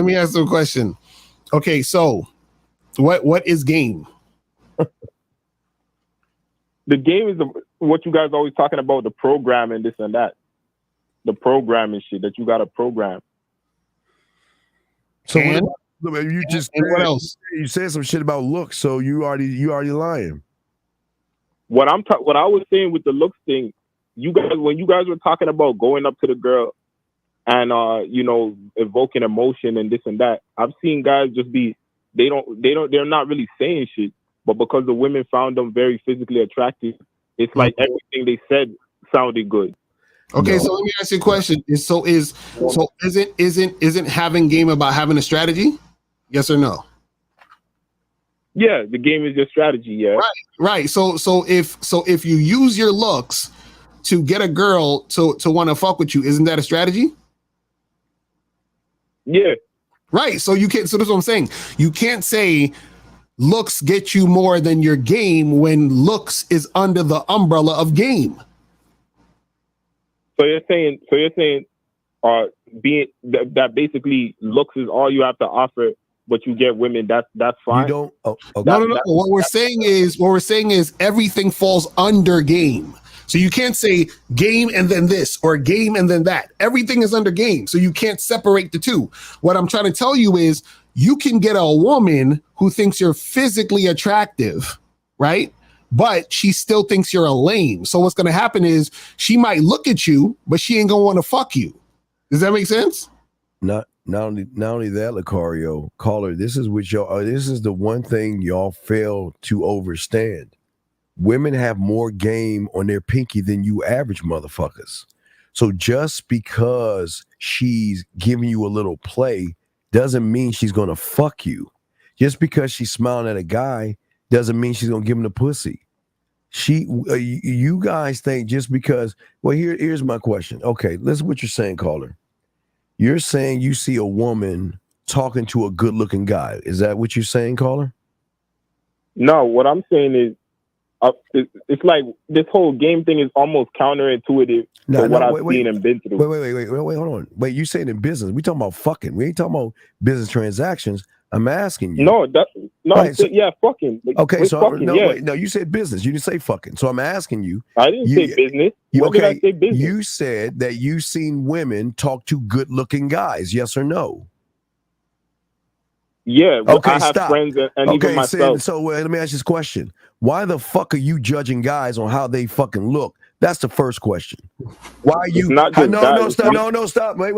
me ask you a question. Okay, so what is game? The game is what you guys always talking about, the program and this and that. The programming shit that you got to program. So you just what else? You said some shit about looks, so you already lying. What I was saying with the looks thing, you guys, when you guys were talking about going up to the girl and you know, evoking emotion and this and that, I've seen guys just be they're not really saying shit, but because the women found them very physically attractive, it's like everything they said sounded good. Okay, No. so let me ask you a question. Isn't having game about having a strategy? Yes or no? Yeah, the game is your strategy. Yeah. Right. So if you use your looks to get a girl to want to fuck with you, isn't that a strategy? Yeah. Right. So you can't. So that's what I'm saying. You can't say looks get you more than your game when looks is under the umbrella of game. So you're saying being that basically looks is all you have to offer, but you get women. That's fine. You don't. Oh, okay. No. What we're saying is everything falls under game. So you can't say game and then this or game and then that. Everything is under game. So you can't separate the two. What I'm trying to tell you is you can get a woman who thinks you're physically attractive, right? But she still thinks you're a lame. So what's going to happen is she might look at you, but she ain't going to want to fuck you. Does that make sense? Not only that, Lucario, caller, this is what y'all. This is the one thing y'all fail to understand. Women have more game on their pinky than you average motherfuckers. So just because she's giving you a little play doesn't mean she's gonna fuck you. Just because she's smiling at a guy doesn't mean she's gonna give him the pussy. You guys think just because. Well, here's my question. Okay, listen what you're saying, caller. You're saying you see a woman talking to a good-looking guy. Is that what you're saying, caller? No, what I'm saying is, it's like this whole game thing is almost counterintuitive to what I've seen and been through. Wait, hold on. Wait, you saying in business? We talking about fucking. We ain't talking about business transactions. I'm asking you. Yeah, fucking. Okay, so fucking, no, you said business. You didn't say fucking. So I'm asking you. I didn't say business. When did I say business? You said that you've seen women talk to good-looking guys. Yes or no? Yeah. Okay, I have friends and even myself. So let me ask you this question. Why the fuck are you judging guys on how they fucking look? That's the first question. Why are you? Stop. Wait.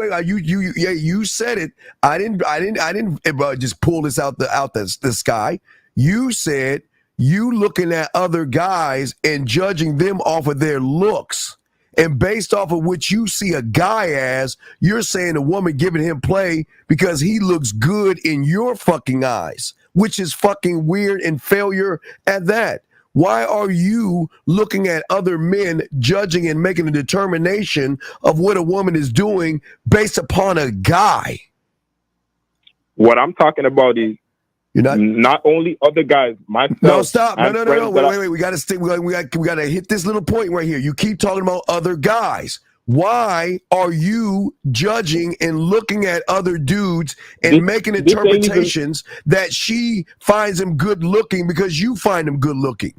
You said it. I didn't just pull this out the sky. You said you looking at other guys and judging them off of their looks. And based off of what you see a guy as, you're saying a woman giving him play because he looks good in your fucking eyes, which is fucking weird and failure at that. Why are you looking at other men, judging and making a determination of what a woman is doing based upon a guy? What I'm talking about is not only other guys, myself. No, stop. No. Wait. We got to stick. We got to hit this little point right here. You keep talking about other guys. Why are you judging and looking at other dudes and making interpretations that she finds him good looking because you find him good looking?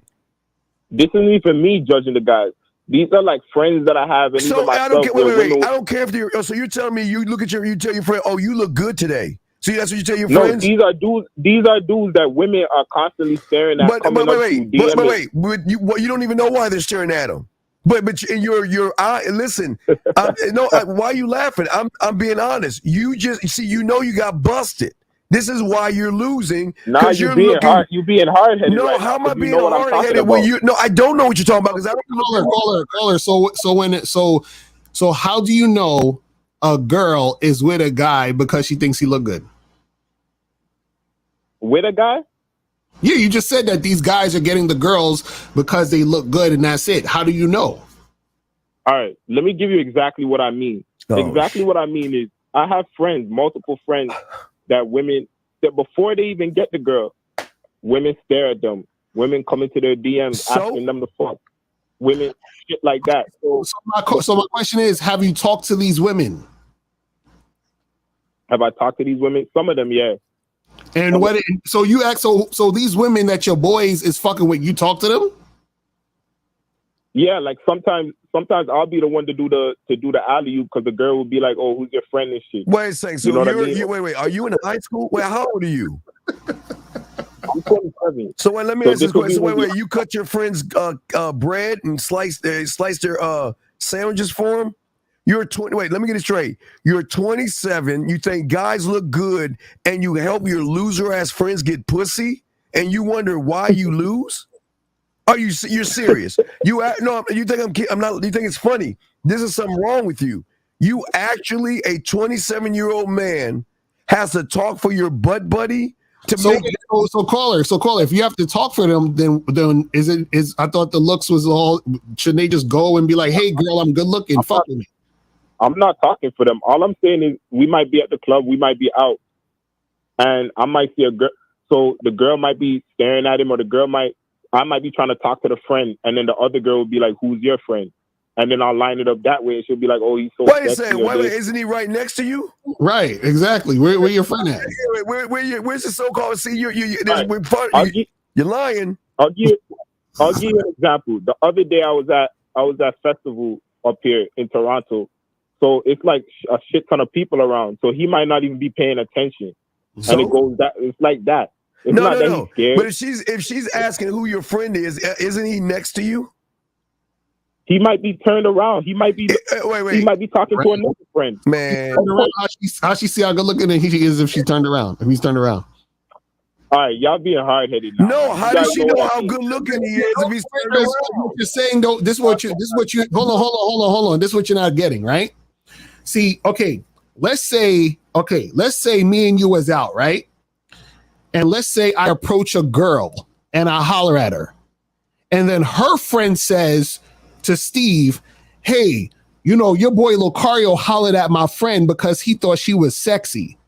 This isn't even me judging the guys. These are like friends that I have. And so I don't care. Wait. I don't care if you're. So you're telling me you tell your friend, oh, you look good today. See, that's what you tell your friends? No, these are dudes that women are constantly staring at. But you don't even know why they're staring at them. But in your eye, listen. Why are you laughing? I'm being honest. You just see, you got busted. This is why you're losing. Nah, you being hard-headed. No, right how am I being hard-headed? No, I don't know what you're talking about because I don't. Caller. So how do you know a girl is with a guy because she thinks he look good? With a guy? Yeah, you just said that these guys are getting the girls because they look good and that's it. How do you know? All right, let me give you exactly what I mean. What I mean is I have friends, multiple friends, that before they even get the girl, women stare at them. Women come into their DMs asking them to fuck. Women, shit like that. So my question is, have you talked to these women? Have I talked to these women? Some of them, yeah. And so these women that your boys is fucking with, you talk to them? Yeah, like sometimes I'll be the one to do the alley-oop because the girl will be like, "Oh, who's your friend and shit." Wait a second. So you know what I mean? Wait. Are you in high school? Wait, how old are you? I'm 27. So let me ask this question. Wait. You cut your friends' bread and slice their sandwiches for them? You're 20. Wait, let me get it straight. You're 27. You think guys look good, and you help your loser ass friends get pussy, and you wonder why you lose? You're serious? No? You think I'm not? You think it's funny? This is something wrong with you. You actually, a 27-year-old man, has to talk for your butt buddy to make. So caller. If you have to talk for them, then is I thought the looks was all. Shouldn't they just go and be like, "Hey, girl, I'm good looking. Fuck with me." I'm not talking for them. All I'm saying is we might be at the club, we might be out, and I might see a girl. So the girl might be staring at him, or I might be trying to talk to the friend, and then the other girl would be like, "Who's your friend?" And then I'll line it up that way. She'll be like, "Oh, he's so." Wait a second. Wait, isn't he right next to you? Right, exactly. Where your friend at? Where's the so-called? See, you're lying. I'll give you an example. The other day I was at festival up here in Toronto, so it's like a shit ton of people around. So he might not even be paying attention, and it's like that. It's no. He's scared. But if she's asking who your friend is, isn't he next to you? He might be turned around. He might be. Wait. He might be talking to another friend. Man, how she see how good looking he is if she turned around? If he's turned around. All right, y'all being hard headed now. No, how does she know how good looking he is if he's turned around? What you're saying though, this is what you hold on. This is what you're not getting, right? See, okay, let's say me and you was out, right? And let's say I approach a girl and I holler at her, and then her friend says to Steve, "Hey, your boy Locario hollered at my friend because he thought she was sexy,"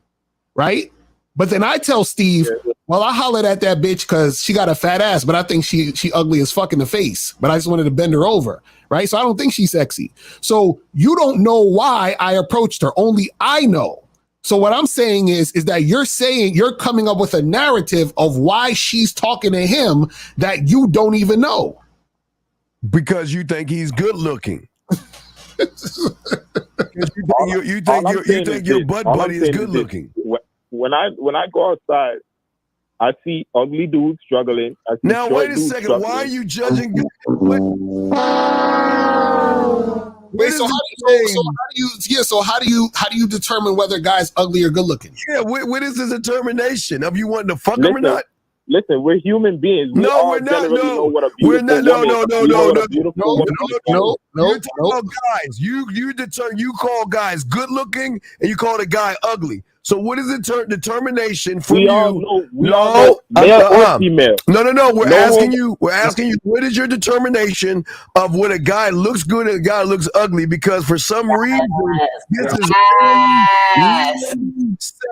right? But then I tell Steve, "Well, I hollered at that bitch because she got a fat ass, but I think she ugly as fuck in the face. But I just wanted to bend her over, right? So I don't think she's sexy." So you don't know why I approached her. Only I know. So what I'm saying is that you're coming up with a narrative of why she's talking to him that you don't even know. Because you think he's good looking. you think your butt buddy is good looking. When I go outside, I see ugly dudes struggling. Now wait a second. Struggling. Why are you judging? So how do you determine whether a guy's ugly or good looking? Yeah, what is the determination of you wanting to fuck him or not? Listen, we're human beings. We're not. No. You're talking about guys. You call guys good looking and you call the guy ugly. So what is the determination from you? We all know, male or female. No. We're asking you. What is your determination of when a guy looks good and a guy looks ugly? Because for some reason, this is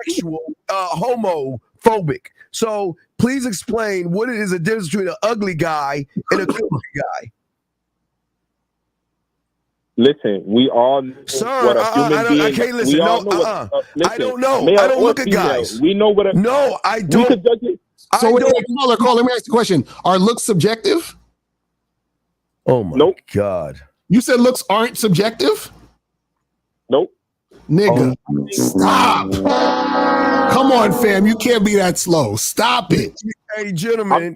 sexual, homophobic. So please explain what it is the difference between an ugly guy and a good guy. Listen, we all know what a human being. I can't listen. I don't know. I don't look at guys. We know what. No, I don't. So caller, let me ask you a question. Are looks subjective? Oh my God! You said looks aren't subjective? Nope. Nigga, stop. Come on, fam. You can't be that slow. Stop it. Hey, gentlemen,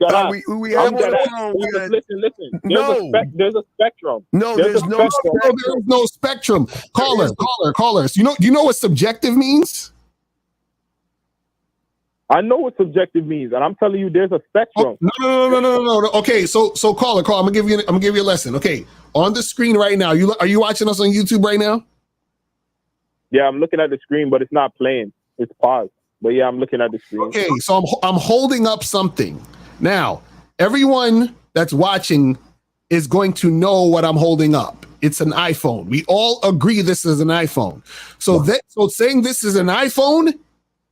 we have on the phone. Listen. There's a spectrum. No, there's no spectrum. There's no spectrum. Callers. You know what subjective means? I know what subjective means, and I'm telling you, there's a spectrum. No. Okay, so caller. I'm gonna give you a lesson. Okay, on the screen right now. Are you watching us on YouTube right now? Yeah, I'm looking at the screen, but it's not playing. It's paused. But yeah, I'm looking at the screen. Okay, so I'm holding up something. Now, everyone that's watching is going to know what I'm holding up. It's an iPhone. We all agree this is an iPhone. So saying this is an iPhone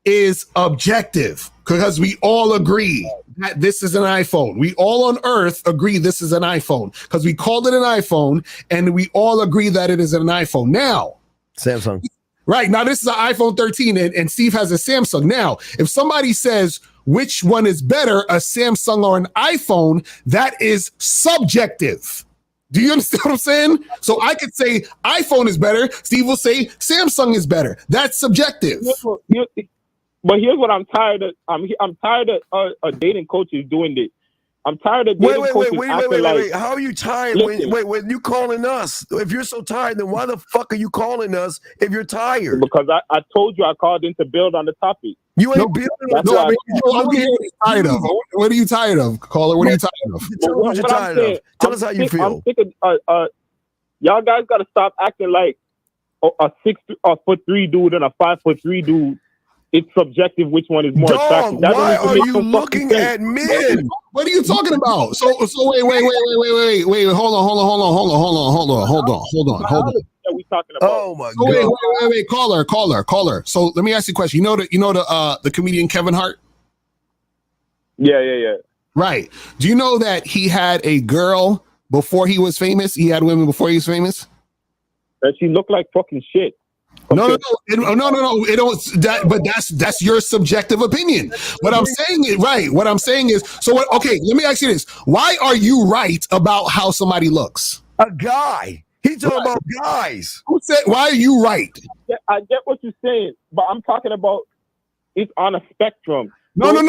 is objective because we all agree that this is an iPhone. We all on earth agree this is an iPhone because we called it an iPhone and we all agree that it is an iPhone. Now, Samsung. Right. Now, this is an iPhone 13 and Steve has a Samsung. Now, if somebody says which one is better, a Samsung or an iPhone, that is subjective. Do you understand what I'm saying? So I could say iPhone is better. Steve will say Samsung is better. That's subjective. But here's what I'm tired of. I'm tired of dating coaches doing this. I'm tired of dating coaches acting like. Wait. How are you tired? When you calling us? If you're so tired, then why the fuck are you calling us if you're tired? Because I told you I called in to build on the topic. You ain't building on the topic. What are you tired of, caller? What are you tired of? Tell us what you're tired of. Tell us how you feel. I'm sick of, y'all guys got to stop acting like a 6'3" dude and a 5'3" dude. It's subjective which one is more attractive. Why are you looking at men? What are you talking about? So wait. Hold on. That we talking about? Oh my god! Wait, caller. So let me ask you a question. You know the comedian Kevin Hart? Yeah. Right. Do you know that he had a girl before he was famous? He had women before he was famous? That she looked like fucking shit. No. It don't. But that's your subjective opinion. What I'm saying is right. What I'm saying is so. Okay, let me ask you this: why are you right about how somebody looks? A guy. He's talking about guys. Who said? Why are you right? I get what you're saying, but I'm talking about it's on a spectrum. No. Fuck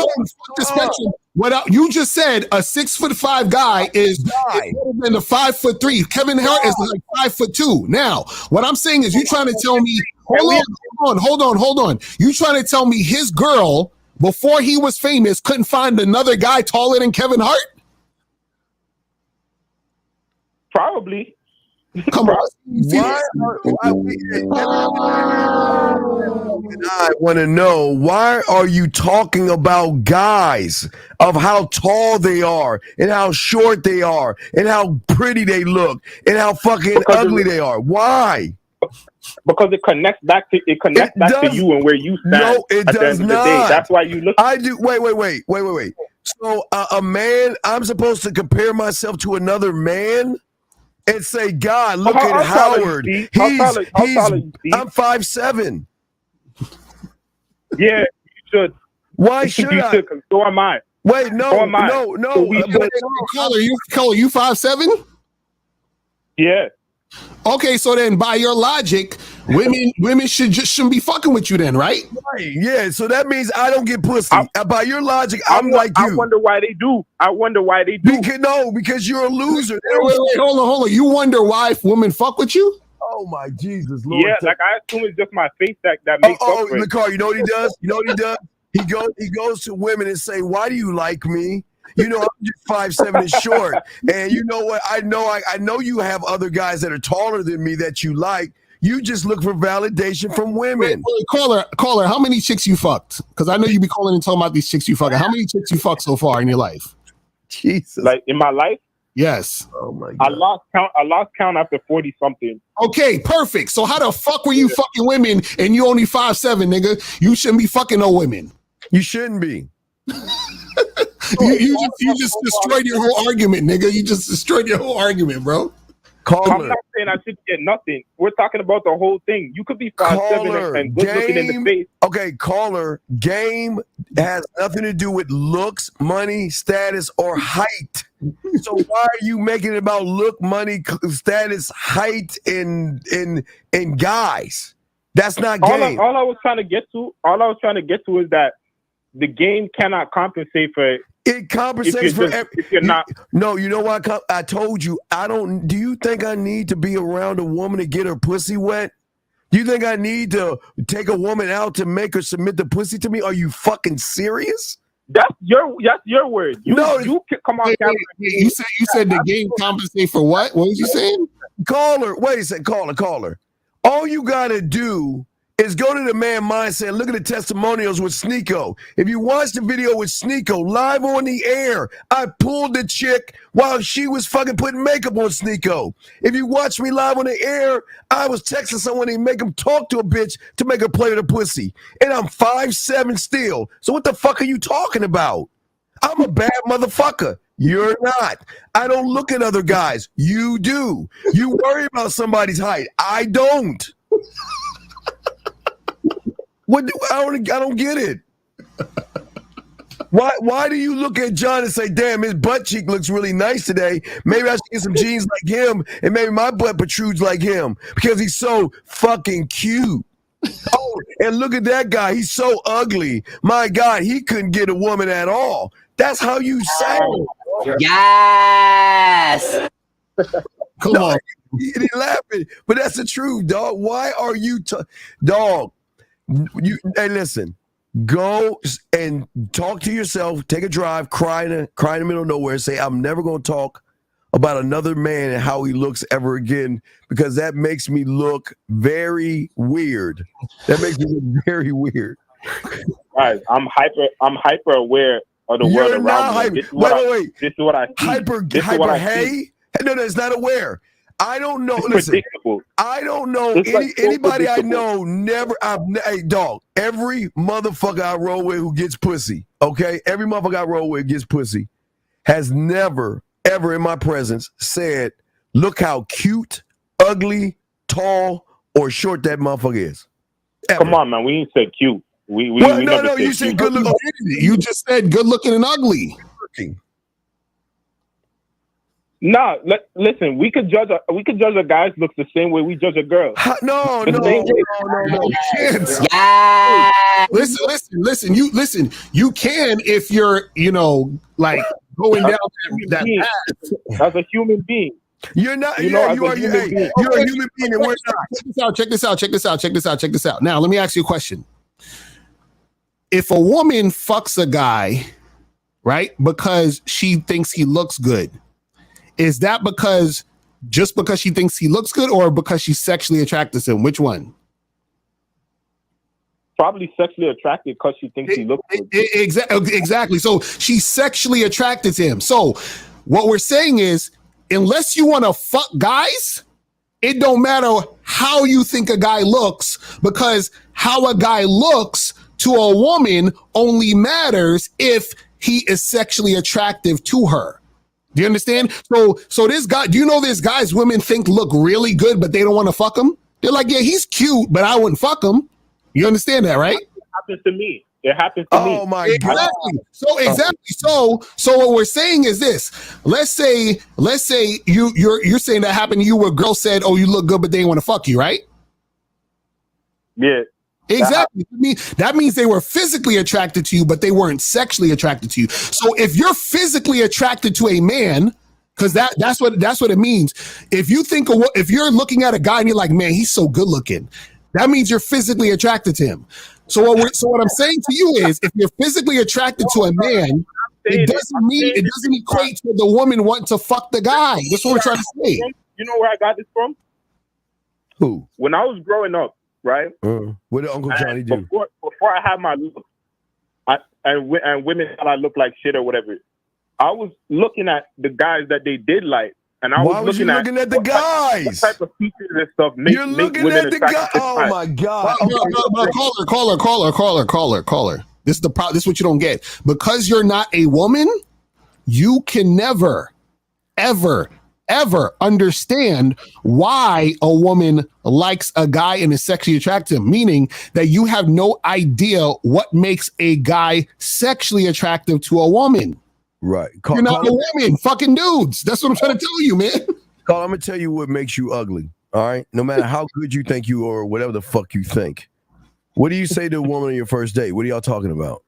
the spectrum. What you just said? A 6'5" guy is better than a 5'3". Kevin Hart is like 5'2". Now, what I'm saying is, you trying to tell me? Hold on. You trying to tell me his girl before he was famous couldn't find another guy taller than Kevin Hart? Probably. Come on. I want to know, why are you talking about guys, of how tall they are and how short they are and how pretty they look and how fucking ugly they are? Why? Because it connects back to you and where you stand. No, it does not. That's why you look. I do. Wait. So a man, I'm supposed to compare myself to another man and say, God, look at Howard. I'm 5'7". Yeah, you should. Why should I? Because so am I. Wait, no. Caller, you 5'7"? Yeah. Okay, so then by your logic, women shouldn't be fucking with you then, right? Right. Yeah. So that means I don't get pussy. By your logic, I'm like you. I wonder why they do. Because you're a loser. Wait, hold on. You wonder why women fuck with you? Oh my Jesus, Lord. Yeah, like I assume it's just my face that makes up for it. Nicole, you know what he does? He goes to women and say, "Why do you like me? You know, I'm just 5'7" and short. And you know what? I know you have other guys that are taller than me that you like. You just look for validation from women." Wait, caller, how many chicks you fucked? Because I know you be calling and talking about these chicks you fucking. How many chicks you fucked so far in your life? Jesus. Like in my life? Yes. Oh my God. I lost count after 40 something. Okay, perfect. So how the fuck were you fucking women and you only 5'7", nigga? You shouldn't be fucking no women. You shouldn't be. You just destroyed your whole argument, nigga. You just destroyed your whole argument, bro. I'm not saying I should get nothing. We're talking about the whole thing. You could be 5'7" and good looking in the face. Okay, caller, game has nothing to do with looks, money, status, or height. So why are you making it about look, money, status, height, and guys? That's not game. All I was trying to get to is that the game cannot compensate for it. It compensates if you're not. No, you know what? I told you, I don't. Do you think I need to be around a woman to get her pussy wet? Do you think I need to take a woman out to make her submit the pussy to me? Are you fucking serious? That's your word. You come on. Wait, you said the game compensate for what? What was you saying? Caller, wait a second, caller. All you gotta do is go to the man mindset. Look at the testimonials with Sneeko. If you watch the video with Sneeko live on the air, I pulled the chick while she was fucking putting makeup on Sneeko. If you watch me live on the air, I was texting someone and make them talk to a bitch to make her play with a pussy. And I'm 5'7" still. So what the fuck are you talking about? I'm a bad motherfucker. You're not. I don't look at other guys. You do. You worry about somebody's height. I don't. I don't get it. Why do you look at John and say, damn, his butt cheek looks really nice today. Maybe I should get some jeans like him and maybe my butt protrudes like him because he's so fucking cute. Oh, and look at that guy. He's so ugly. My God, he couldn't get a woman at all. That's how you sound. Yes. Come No, on. he laughing, but that's the truth, dog. Why are you, dog? Hey, listen. Go and talk to yourself. Take a drive. Cry in the middle of nowhere. Say, I'm never going to talk about another man and how he looks ever again, because that makes me look very weird. That makes me look very weird. Guys, I'm hyper aware of the world You're around not me. hyper. This is what Wait. This is what I see. Hyper. See. No, it's not aware. I don't know. It's Listen, predictable. I don't know It's like so anybody I predictable. know. Hey, dog. Every motherfucker I roll with who gets pussy, okay? Every motherfucker I roll with gets pussy, has never, ever in my presence said, "Look how cute, ugly, tall, or short that motherfucker is." Ever. Come on, man. We ain't said cute. We no, never said you said cute. good looking. You just said good looking and ugly. Nah, listen. We could judge a guy's looks the same way we judge a girl. No. Yes. Yes. Listen. You can if you're, like going down that path. As a human being. You're not. You You're a human being. a human being, and we're not. Check this out. Now, let me ask you a question. If a woman fucks a guy, right, because she thinks he looks good, is that just because she thinks he looks good, or because she's sexually attracted to him? Which one? Probably sexually attracted because she thinks he looks good. Exactly. So she's sexually attracted to him. So what we're saying is, unless you want to fuck guys, it don't matter how you think a guy looks, because how a guy looks to a woman only matters if he is sexually attractive to her. Do you understand? So this guy, do you know there's guys women think look really good, but they don't want to fuck him? They're like, yeah, he's cute, but I wouldn't fuck him. You understand that, right? It happens to me. It happens to me. Oh my Exactly. God. So exactly. So what we're saying is this. Let's say you're saying that happened to you where girls said, "Oh, you look good," but they didn't want to fuck you, right? Yeah. Exactly. That means they were physically attracted to you, but they weren't sexually attracted to you. So if you're physically attracted to a man, because that's what it means. If you're looking at a guy and you're like, man, he's so good looking, that means you're physically attracted to him. So what I'm saying to you is, if you're physically attracted to a man, it doesn't equate to the woman wanting to fuck the guy. That's what we're trying to say. You know where I got this from? Who? When I was growing up, right? What did Uncle Johnny do? Before I had my look, and women thought I looked like shit or whatever, I was looking at the guys that they did like, and I Why was you looking at the guys? What type of features and stuff You're looking at the guy. Oh my God! Caller. This is what you don't get. Because you're not a woman, you can never, ever understand why a woman likes a guy and is sexually attracted to him, meaning that you have no idea what makes a guy sexually attractive to a woman. Right. You're not a woman, fucking dudes. That's what I'm trying to tell you, man. Carl, I'm gonna tell you what makes you ugly. All right. No matter how good you think you are, or whatever the fuck you think. What do you say to a woman on your first date? What are y'all talking about?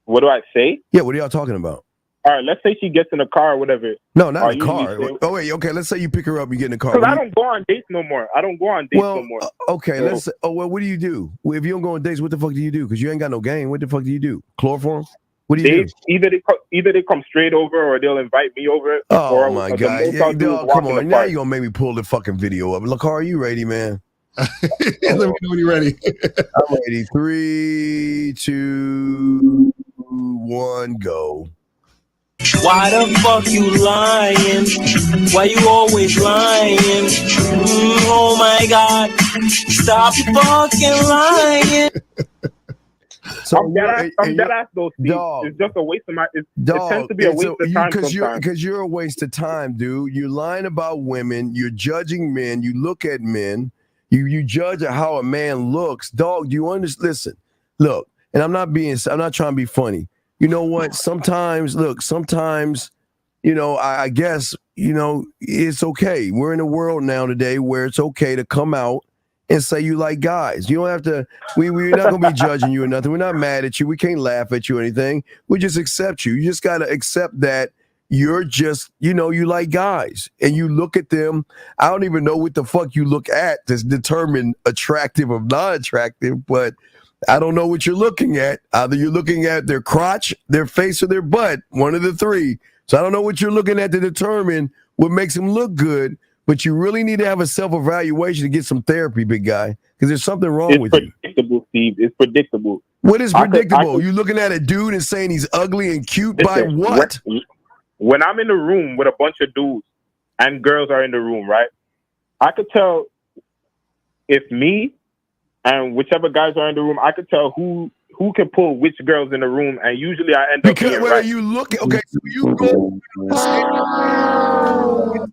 What do I say? Yeah, what are y'all talking about? All right, let's say she gets in a car or whatever. No, not in a car. Oh, wait, okay. Let's say you pick her up, you get in the car. Because I don't go on dates no more. Okay, let's say, what do you do? Well, if you don't go on dates, what the fuck do you do? Because you ain't got no game. What the fuck do you do? Chloroform? What do you do? Either they come straight over or they'll invite me over. Oh, my God. Yeah, dog, come on. Now you're going to make me pull the fucking video up. Look, are you ready, man? Let me know when you're ready. I'm ready. 3, 2, 1, go. Why the fuck you lying? Why you always lying? Oh my God, stop fucking lying. So I'm dead ass though, Steve. It's just a waste of my. It tends to be a waste of time sometimes. Because you're a waste of time, dude. You're lying about women. You're judging men. You look at men. You judge how a man looks, dog. Do you understand? Listen, look, and I'm not trying to be funny. You know what? Sometimes, I guess, it's okay. We're in a world now today where it's okay to come out and say you like guys. You don't have to, we're not going to be judging you or nothing. We're not mad at you. We can't laugh at you or anything. We just accept you. You just got to accept that you're just, you like guys and you look at them. I don't even know what the fuck you look at to determine attractive or not attractive, but I don't know what you're looking at. Either you're looking at their crotch, their face, or their butt, one of the three. So I don't know what you're looking at to determine what makes them look good, but you really need to have a self-evaluation to get some therapy, big guy, because there's something wrong with you. It's predictable, Steve. It's predictable. What is predictable? You looking at a dude and saying he's ugly and cute by what? When I'm in the room with a bunch of dudes and girls are in the room, right? I could tell if me and whichever guys are in the room, I could tell who can pull which girls in the room, and usually I end up being right. You look at, okay, so you go to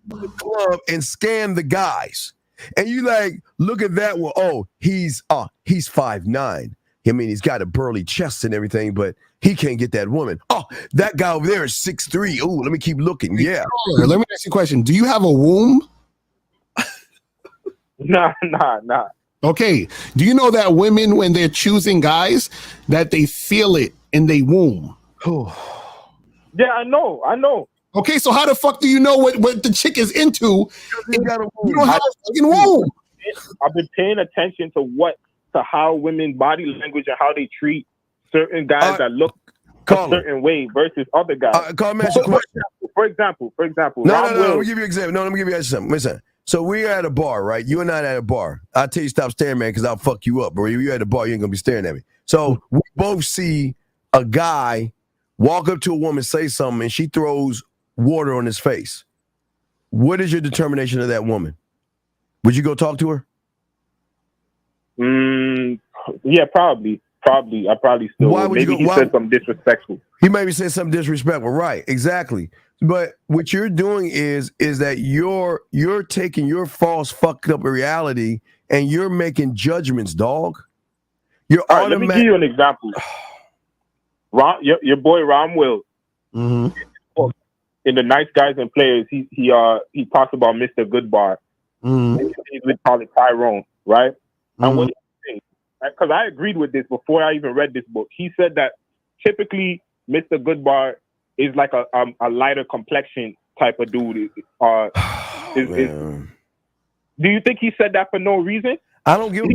the club and scan the guys, and you like look at that one. Oh, he's 5'9". I mean, he's got a burly chest and everything, but he can't get that woman. Oh, that guy over there is 6'3". Oh, let me keep looking. Yeah. Let me ask you a question. Do you have a womb? Nah. Okay. Do you know that women, when they're choosing guys, that they feel it in their womb? Yeah, I know. Okay, so how the fuck do you know what the chick is into? You don't have a fucking womb. I've been paying attention to how women's body language and how they treat certain guys that look a certain way versus other guys. For example. No, let me give you an example. No, let me give you something. Listen. So we're at a bar, right? You and I at a bar. I'll tell you stop staring, man, because I'll fuck you up. Bro, you're at a bar, you ain't gonna be staring at me. So we both see a guy walk up to a woman, say something, and she throws water on his face. What is your determination of that woman? Would you go talk to her? Yeah, probably. I probably still would. Maybe he said something disrespectful. He maybe said something disrespectful, right? Exactly. But what you're doing is that you're taking your false fucked up reality and you're making judgments, dog. Let me give you an example. Your boy Ron Will, in the Nice Guys and Players, he talks about Mr. Goodbar. He would call it Tyrone, right? And what because I agreed with this before I even read this book. He said that typically Mr. Goodbar is like a lighter complexion type of dude. Do you think he said that for no reason? I don't give a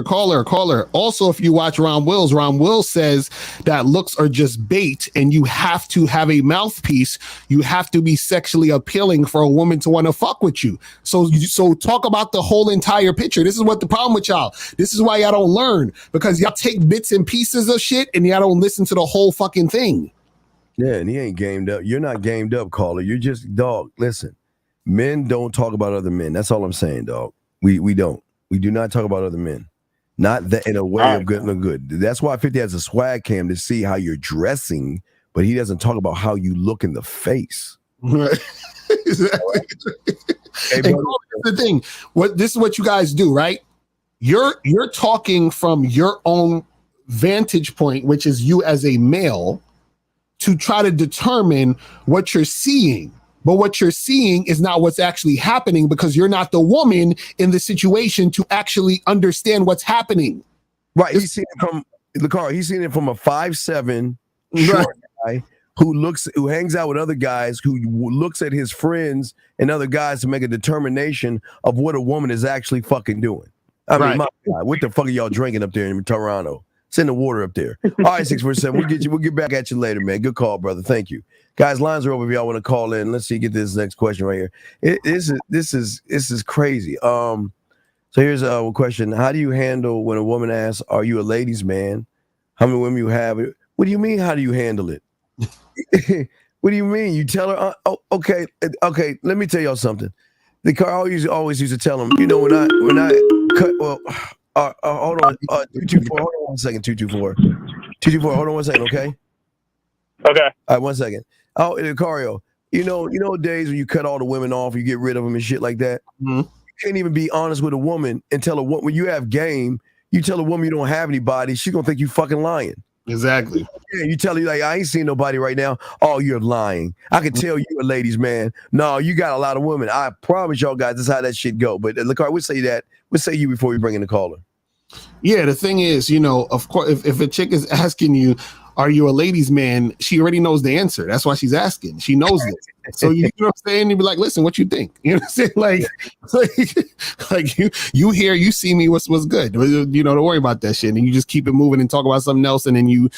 caller. Also, if you watch Ron Will says that looks are just bait, and you have to have a mouthpiece. You have to be sexually appealing for a woman to want to fuck with you. So talk about the whole entire picture. This is what the problem with y'all. This is why y'all don't learn, because y'all take bits and pieces of shit and y'all don't listen to the whole fucking thing. Yeah, and he ain't gamed up. You're not gamed up, caller. You're just dog. Listen. Men don't talk about other men. That's all I'm saying, dog. We don't. We do not talk about other men. Not that in a way of good and good. That's why 50 has a swag cam to see how you're dressing, but he doesn't talk about how you look in the face. Right. Exactly. Hey, and the thing. This is what you guys do, right? You're talking from your own vantage point, which is you as a male, to try to determine what you're seeing. But what you're seeing is not what's actually happening, because you're not the woman in the situation to actually understand what's happening. Right. He's seen it from the car. He's seen it from a 5'7" short guy who hangs out with other guys, who looks at his friends and other guys to make a determination of what a woman is actually fucking doing. I mean, my God, what the fuck are y'all drinking up there in Toronto? Send the water up there. All right, 647. We'll get back at you later, man. Good call, brother. Thank you. Guys, lines are open if y'all want to call in. Let's see, get this next question right here. This is crazy. So here's a question. How do you handle when a woman asks, "Are you a ladies' man?" How many women you have? What do you mean? How do you handle it? What do you mean? You tell her, okay. Let me tell y'all something. The car always used to tell them, when I cut. Well, hold on, 224. Hold on 1 second, 224. 224. Hold on 1 second, okay? Okay. All right, 1 second. Oh, Cario, you know days when you cut all the women off, you get rid of them and shit like that. Mm-hmm. You can't even be honest with a woman and tell her when you have game. You tell a woman you don't have anybody, she's gonna think you fucking lying. Exactly. Yeah, you tell her like, I ain't seen nobody right now. Oh, you're lying. I can tell you're a ladies' man. No, you got a lot of women. I promise y'all guys, this is how that shit go. But Lakar, we'll say that. We'll say you before we bring in the caller. Yeah, the thing is, of course, if a chick is asking you, are you a ladies' man? She already knows the answer. That's why she's asking. She knows this. So you know what I'm saying? You'd be like, listen, what you think? You know what I'm saying? Like you hear, you see me, what's good. You know, don't worry about that shit. And you just keep it moving and talk about something else, and then you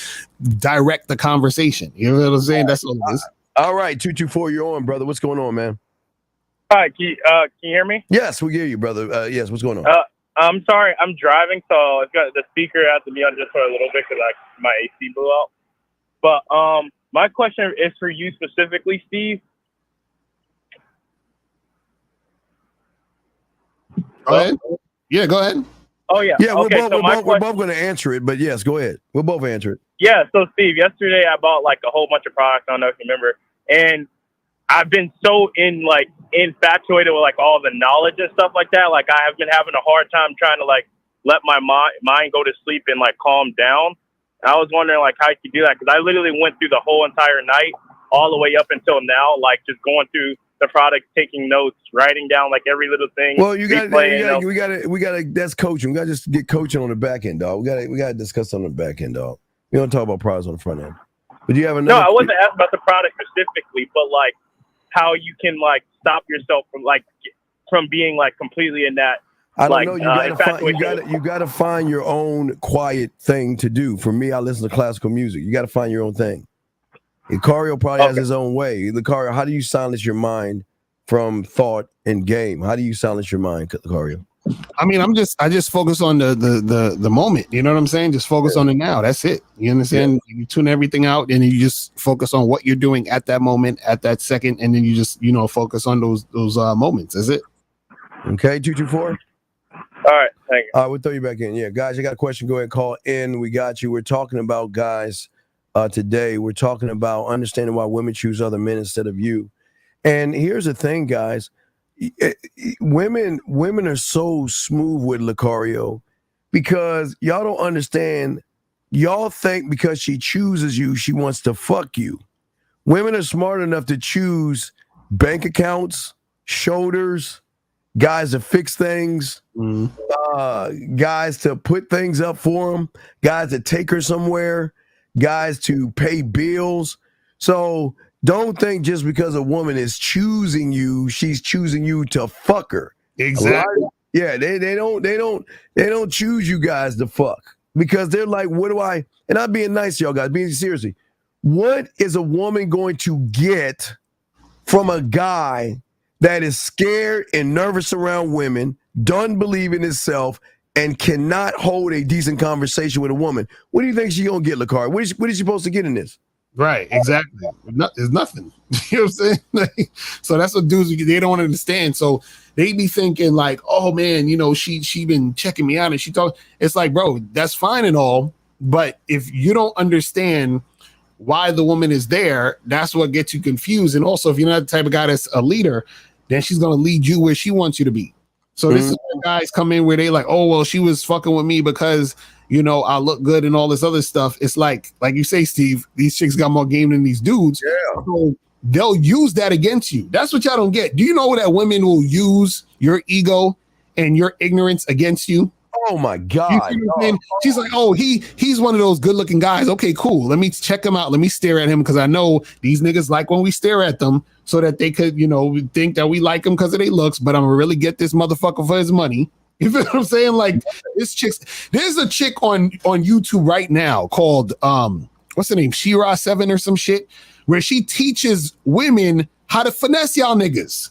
direct the conversation. You know what I'm saying? That's all it is. All right, 224, you're on, brother. What's going on, man? Hi, can you hear me? Yes, we hear you, brother. Yes, what's going on? I'm sorry, I'm driving, so I've got the speaker has to be on just for a little bit because my AC blew out. But my question is for you specifically, Steve. Go ahead. Yeah, go ahead. Oh yeah. Yeah, okay, we're both going to answer it, but yes, go ahead. We'll both answer it. Yeah. So Steve, yesterday I bought like a whole bunch of products. I don't know if you remember, and I've been so infatuated with like all the knowledge and stuff like that. Like I have been having a hard time trying to like let my mind go to sleep and like calm down. And I was wondering like how you could do that, because I literally went through the whole entire night all the way up until now, like just going through the product, taking notes, writing down like every little thing. Well, we got to. That's coaching. We got to just get coaching on the back end, dog. We got to discuss on the back end, dog. We don't talk about products on the front end. But you have another. No, I wasn't asking about the product specifically, but like how you can like stop yourself from being like completely in that. I don't know. You gotta find your own quiet thing to do. For me, I listen to classical music. You got to find your own thing. Lucario probably has his own way. Lucario, how do you silence your mind from thought and game? How do you silence your mind, Lucario? I mean, I just focus on the moment. You know what I'm saying? Just focus on it now. That's it. You understand? Yeah. You tune everything out, and you just focus on what you're doing at that moment, at that second, and then you just focus on those moments. Is it? Okay, 224. All right, thank you. All right, we'll throw you back in. Yeah, guys, you got a question? Go ahead, call in. We got you. We're talking about guys. Today we're talking about understanding why women choose other men instead of you. And here's the thing, guys. Women are so smooth with Lucario because y'all don't understand. Y'all think because she chooses you, she wants to fuck you. Women are smart enough to choose bank accounts, shoulders, guys to fix things, guys to put things up for them, guys to take her somewhere, guys to pay bills. So don't think just because a woman is choosing you, she's choosing you to fuck her. Exactly. Yeah, they don't choose you guys to fuck because they're like, what do I? And I'm being nice to y'all guys, being seriously. What is a woman going to get from a guy that is scared and nervous around women, doesn't believe in himself, and cannot hold a decent conversation with a woman? What do you think she's going to get, Lucario? What is she supposed to get in this? Right, exactly. There's nothing. You know what I'm saying? Like, so that's what dudes, they don't understand. So they be thinking like, oh man, she been checking me out and she talk. It's like, bro, that's fine and all, but if you don't understand why the woman is there, that's what gets you confused. And also, if you're not the type of guy that's a leader, then she's gonna lead you where she wants you to be. So this is where guys come in where they like, oh well, she was fucking with me because I look good and all this other stuff. It's like you say, Steve, these chicks got more game than these dudes. Yeah. So they'll use that against you. That's what y'all don't get. Do you know that women will use your ego and your ignorance against you? Oh my God. She's like, oh, he's one of those good looking guys. Okay, cool. Let me check him out. Let me stare at him because I know these niggas like when we stare at them so that they could, think that we like him because of their looks, but I'm gonna really get this motherfucker for his money. You feel what I'm saying? Like there's a chick on YouTube right now called what's her name? Shira7 or some shit, where she teaches women how to finesse y'all niggas.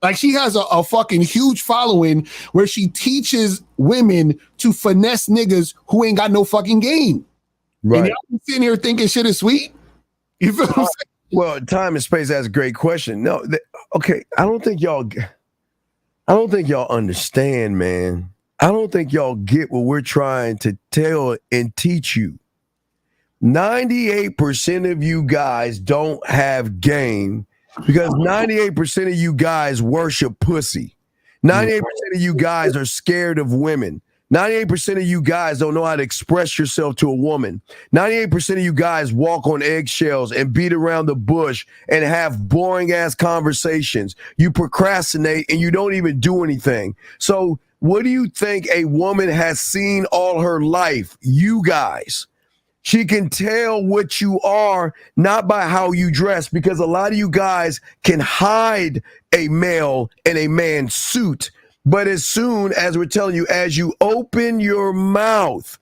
Like she has a fucking huge following where she teaches women to finesse niggas who ain't got no fucking game. Right. And y'all sitting here thinking shit is sweet. You feel what I'm saying? Well, time and space, that's a great question. No, okay. I don't think y'all understand, man. I don't think y'all get what we're trying to tell and teach you. 98% of you guys don't have game because 98% of you guys worship pussy. 98% of you guys are scared of women. 98% of you guys don't know how to express yourself to a woman. 98% of you guys walk on eggshells and beat around the bush and have boring ass conversations. You procrastinate and you don't even do anything. So what do you think a woman has seen all her life? You guys. She can tell what you are, not by how you dress, because a lot of you guys can hide a male in a man's suit. But as soon as we're telling you, as you open your mouth,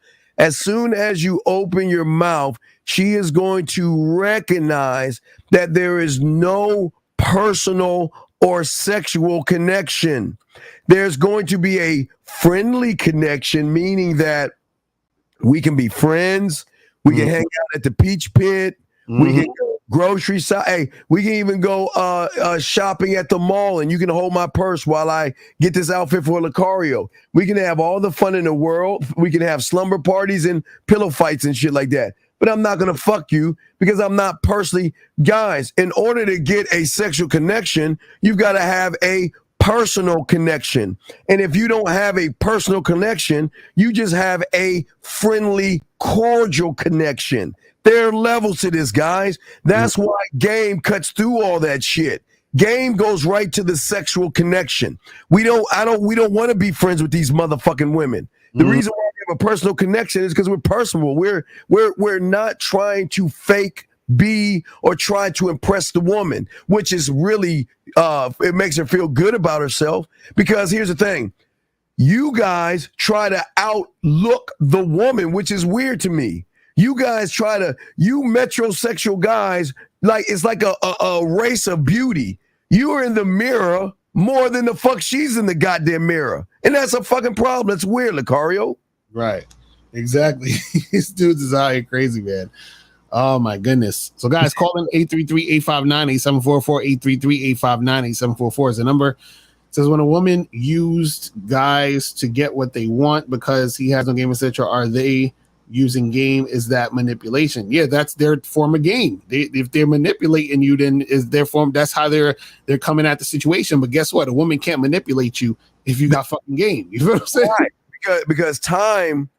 she is going to recognize that there is no personal or sexual connection. There's going to be a friendly connection, meaning that we can be friends. We can hang out at the Peach Pit. We can go grocery side. Hey, we can even go shopping at the mall, and you can hold my purse while I get this outfit for Lucario. We can have all the fun in the world. We can have slumber parties and pillow fights and shit like that. But I'm not going to fuck you because I'm not personally. Guys, in order to get a sexual connection, you've got to have a personal connection. And if you don't have a personal connection, you just have a friendly, cordial connection. There are levels to this, guys. That's why game cuts through all that shit. Game goes right to the sexual connection. We don't want to be friends with these motherfucking women. The reason why we have a personal connection is because we're personal. We're not trying to fake be or try to impress the woman, which is really it makes her feel good about herself. Because here's the thing, you guys try to outlook the woman, which is weird to me. You guys you metrosexual guys, like it's like a race of beauty. You are in the mirror more than the fuck she's in the goddamn mirror, and that's a fucking problem. That's weird, Lucario. Right, exactly. These dudes is out here crazy, man. Oh my goodness. So guys, call in 833-859-8744, 833-859-8744 is the number. It says, when a woman used guys to get what they want because he has no game, etc., are they using game? Is that manipulation? Yeah, that's their form of game. If they're manipulating you, then is their form. That's how they're coming at the situation. But guess what? A woman can't manipulate you if you got fucking game. You know what I'm saying? Right. Because time,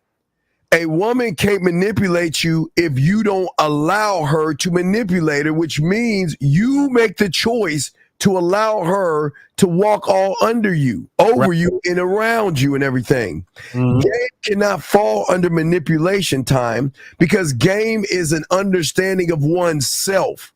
a woman can't manipulate you if you don't allow her to manipulate her, which means you make the choice to allow her to walk all under you, over you, and around you and everything. Game cannot fall under manipulation time because game is an understanding of oneself.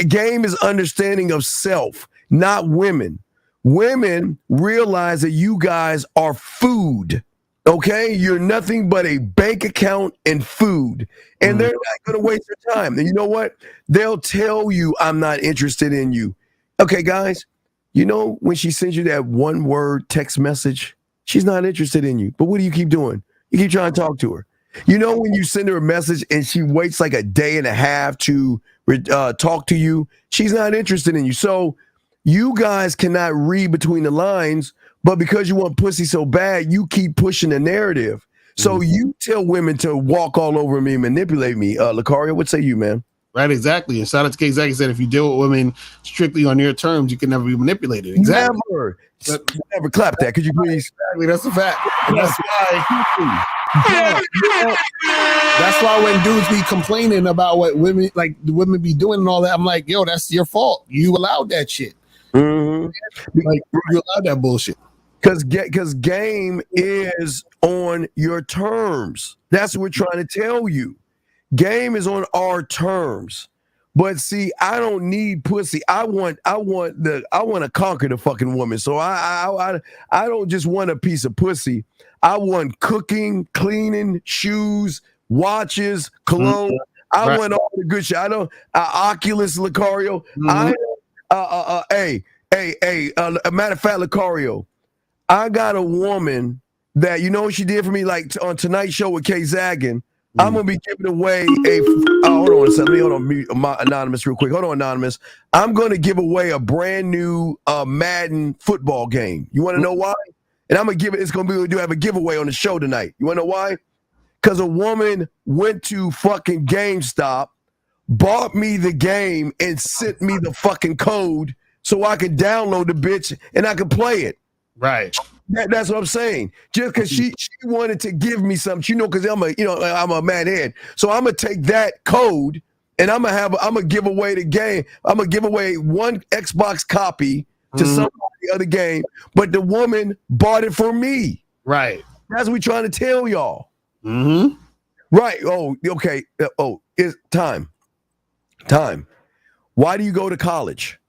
Game is understanding of self, not women. Women realize that you guys are food. Okay, you're nothing but a bank account and food, and they're not going to waste their time. And you know what? They'll tell you, I'm not interested in you. Okay, guys, you know, when she sends you that one word text message, she's not interested in you. But what do you keep doing? You keep trying to talk to her. You know, when you send her a message and she waits like a day and a half to talk to you, she's not interested in you. So you guys cannot read between the lines. But because you want pussy so bad, you keep pushing the narrative. So you tell women to walk all over me and manipulate me. Lucario, what say you, man? Right, exactly. And shout out to K. Zach, said if you deal with women strictly on your terms, you can never be manipulated. Exactly. Never clap that. Could you please? Exactly. That's a fact. And that's why when dudes be complaining about what women, like the women be doing and all that, I'm like, yo, that's your fault. You allowed that shit. Like you allowed that bullshit. Because game is on your terms. That's what we're trying to tell you. Game is on our terms. But see, I don't need pussy. I want to conquer the fucking woman. So I don't just want a piece of pussy. I want cooking, cleaning, shoes, watches, cologne. I want all the good shit. I don't Oculus, Lucario. A matter of fact, Lucario, I got a woman that, you know what she did for me, like on Tonight Show with Kay Zaggin. I'm gonna be giving away hold on a second. Let me hold on, mute my Anonymous real quick. Hold on, Anonymous. I'm gonna give away a brand new Madden football game. You want to know why? And I'm gonna give it. It's gonna be do have a giveaway on the show tonight. You want to know why? Because a woman went to fucking GameStop, bought me the game, and sent me the fucking code so I could download the bitch and I could play it. Right. That's what I'm saying. Just because she wanted to give me something, because I'm a mad head. So I'm gonna take that code and I'm gonna give away the game. I'm gonna give away one Xbox copy to somebody other game, but the woman bought it for me. Right. That's what we're trying to tell y'all. Right. Oh, okay. Oh, it's time. Time. Why do you go to college?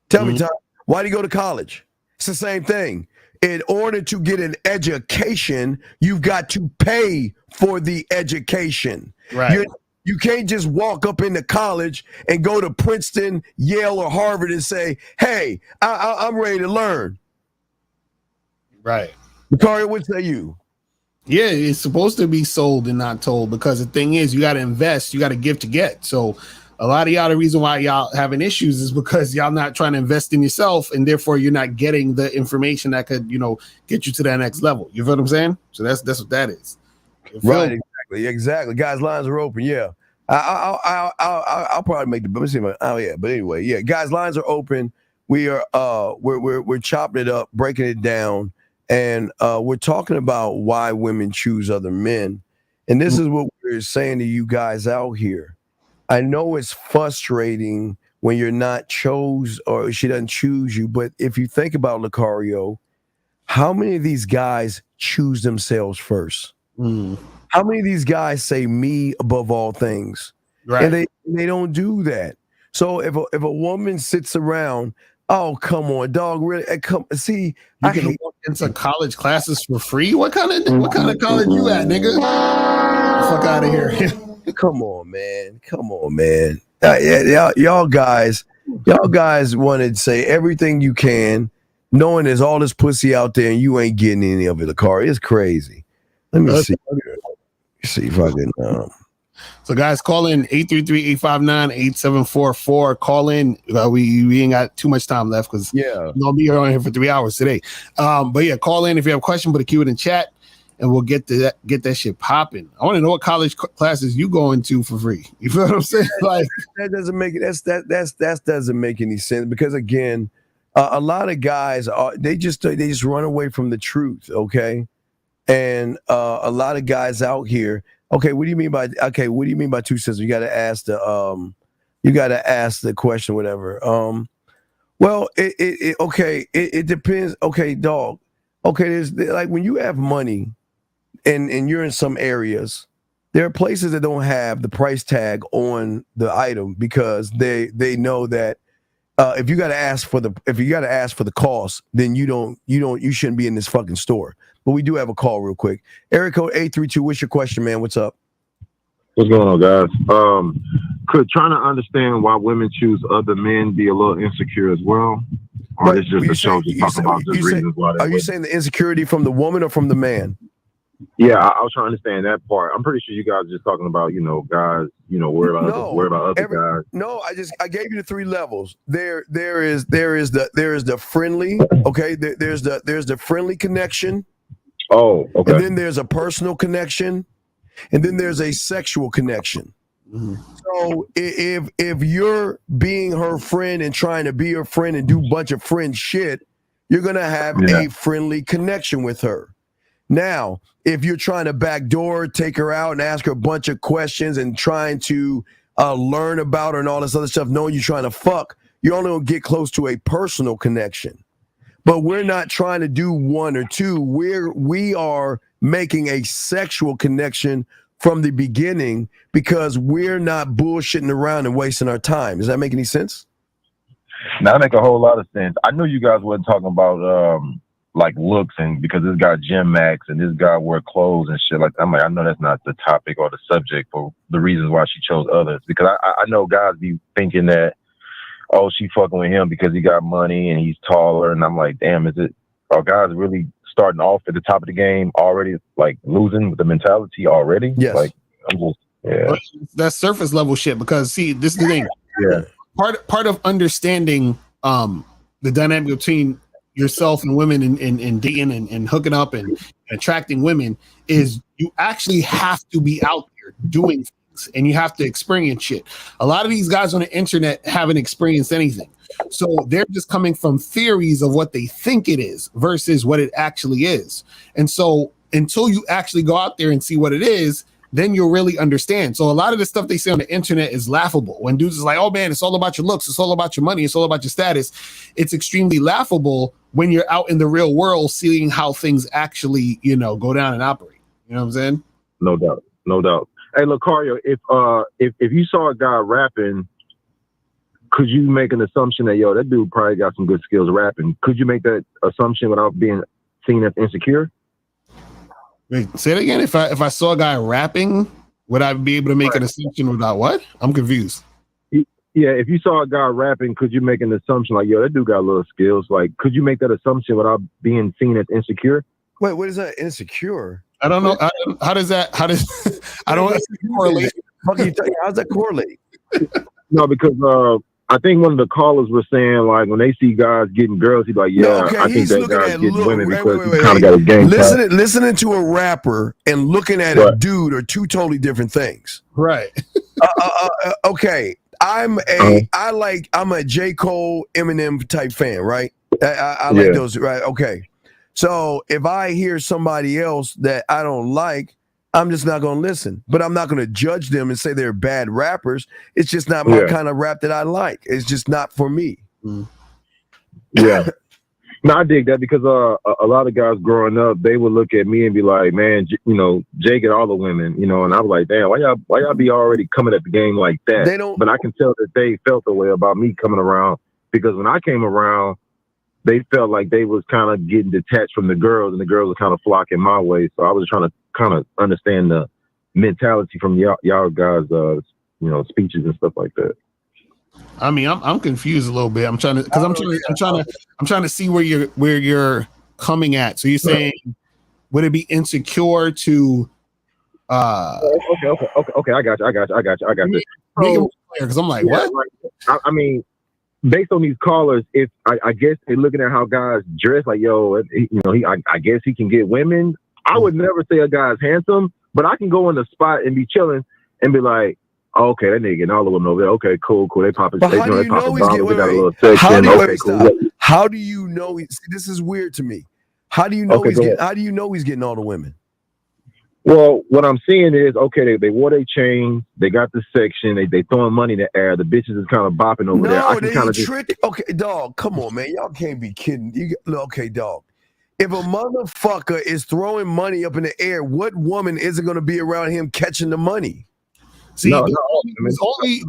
Tell me, Tom, why do you go to college? It's the same thing. In order to get an education, you've got to pay for the education. Right. You can't just walk up into college and go to Princeton, Yale, or Harvard and say, hey, I'm ready to learn. Right. Victoria, what say you? Yeah, it's supposed to be sold and not told, because the thing is, you got to invest, you got to give to get. So a lot of y'all, the reason why y'all having issues is because y'all not trying to invest in yourself, and therefore you're not getting the information that could, get you to that next level. You feel what I'm saying? So that's what that is. Right, exactly. Guys, lines are open. Yeah, I'll probably make the. Let me see. But anyway, yeah, guys, lines are open. We are we're chopping it up, breaking it down, and we're talking about why women choose other men. And this is what we're saying to you guys out here. I know it's frustrating when you're not chose or she doesn't choose you, but if you think about Lucario, how many of these guys choose themselves first? How many of these guys say me above all things? Right. And they don't do that. So if a woman sits around, oh, come on, dog, really? Come see, you can walk into college classes for free. What kind of college you at, nigga? Fuck out of here. Come on, man. Y'all guys want to say everything you can, knowing there's all this pussy out there and you ain't getting any of it. The car is crazy. Let me see. See if I can. So, guys, call in 833-859-8744. Call in. We ain't got too much time left because we're gonna be on here for 3 hours today. But yeah, call in if you have a question. Put a Q in chat. And we'll get that shit popping. I want to know what college classes you going to for free. You feel what I'm saying? Like that doesn't make it. That doesn't make any sense because again, a lot of guys they just run away from the truth. Okay, and a lot of guys out here. Okay, what do you mean by 2 cents? You got to ask the question, whatever. Well, it depends. Okay, dog. Okay, there's like when you have money. And you're in some areas, there are places that don't have the price tag on the item because they know that if you got to ask for the cost, then you shouldn't be in this fucking store. But we do have a call real quick. Area code 832. What's your question, man? What's up? What's going on, guys? Trying to understand why women choose other men be a little insecure as well, or it's just a show to talk about just reasons why. Are you saying the insecurity from the woman or from the man? Yeah, I was trying to understand that part. I'm pretty sure you guys are just talking about, guys, worry about other guys. No, I gave you the 3 levels. There is the friendly, okay? There's the friendly connection. Oh, okay. And then there's a personal connection, and then there's a sexual connection. Mm-hmm. So if you're being her friend and trying to be her friend and do a bunch of friend shit, you're gonna have a friendly connection with her. Now, if you're trying to backdoor, take her out and ask her a bunch of questions and trying to learn about her and all this other stuff, knowing you're trying to fuck, you're only going to get close to a personal connection. But we're not trying to do 1 or 2. We are making a sexual connection from the beginning because we're not bullshitting around and wasting our time. Does that make any sense? Now, that make a whole lot of sense. I knew you guys weren't talking about like looks and because this guy Gym Max and this guy wear clothes and shit like that. I'm like, I know that's not the topic or the subject for the reasons why she chose others, because I know guys be thinking that, oh, she fucking with him because he got money and he's taller, and I'm like, damn, are guys really starting off at the top of the game already, like losing the mentality already? Yes. Like I'm just that's surface level shit, because see, this is the thing. Yeah. Part of understanding the dynamic between yourself and women and dating and hooking up and attracting women is you actually have to be out there doing things and you have to experience shit. A lot of these guys on the internet haven't experienced anything. So they're just coming from theories of what they think it is versus what it actually is. And so until you actually go out there and see what it is, then you'll really understand. So a lot of the stuff they say on the internet is laughable. When dudes is like, oh man, it's all about your looks, it's all about your money, it's all about your status. It's extremely laughable when you're out in the real world seeing how things actually, go down and operate. You know what I'm saying? No doubt. no doubt. Hey, Lucario, if you saw a guy rapping, could you make an assumption that that dude probably got some good skills rapping? Could you make that assumption without being seen as insecure? Wait, say it again. If I saw a guy rapping, would I be able to make an assumption without what? I'm confused. Yeah, if you saw a guy rapping, could you make an assumption like, that dude got a little skills? Like, could you make that assumption without being seen as insecure? Wait, what is that? Insecure? I don't know. How does I don't correlate. How's that correlate? No, because I think one of the callers was saying, like, when they see guys getting girls, he's like, I think that guy's getting women because he kind of got a game. Listening to a rapper and looking at a dude are two totally different things. Right. Okay. I'm a J. Cole, Eminem type fan, right? I like those, right? Okay. So if I hear somebody else that I don't like, I'm just not going to listen. But I'm not going to judge them and say they're bad rappers. It's just not my kind of rap that I like. It's just not for me. Yeah. No, I dig that because a lot of guys growing up, they would look at me and be like, man, Jay get all the women, and I was like, damn, why y'all be already coming at the game like that? They don't. But I can tell that they felt the way about me coming around because when I came around, they felt like they was kind of getting detached from the girls and the girls were kind of flocking my way. So I was trying to kind of understand the mentality from y'all guys, speeches and stuff like that. I mean, I'm confused a little bit. I'm trying to see where you're coming at. So you're saying, would it be insecure to? Okay. I got you. Because I'm like, what? Like, I mean, based on these callers, if I guess they're looking at how guys dress, like, I guess he can get women. I would never say a guy's handsome, but I can go in the spot and be chilling and be like, oh, okay, that nigga getting all the women over there. Okay, cool. They popping. But how do you know he's getting women? How do you know? See, this is weird to me. How do you know How do you know he's getting all the women? Well, what I'm seeing is, they wore their chain, they got the section, they throwing money in the air, the bitches is kind of bopping over there. No, they ain't trick. Okay, dog, come on, man, y'all can't be kidding. Okay, dog. If a motherfucker is throwing money up in the air, what woman isn't going to be around him catching the money? See,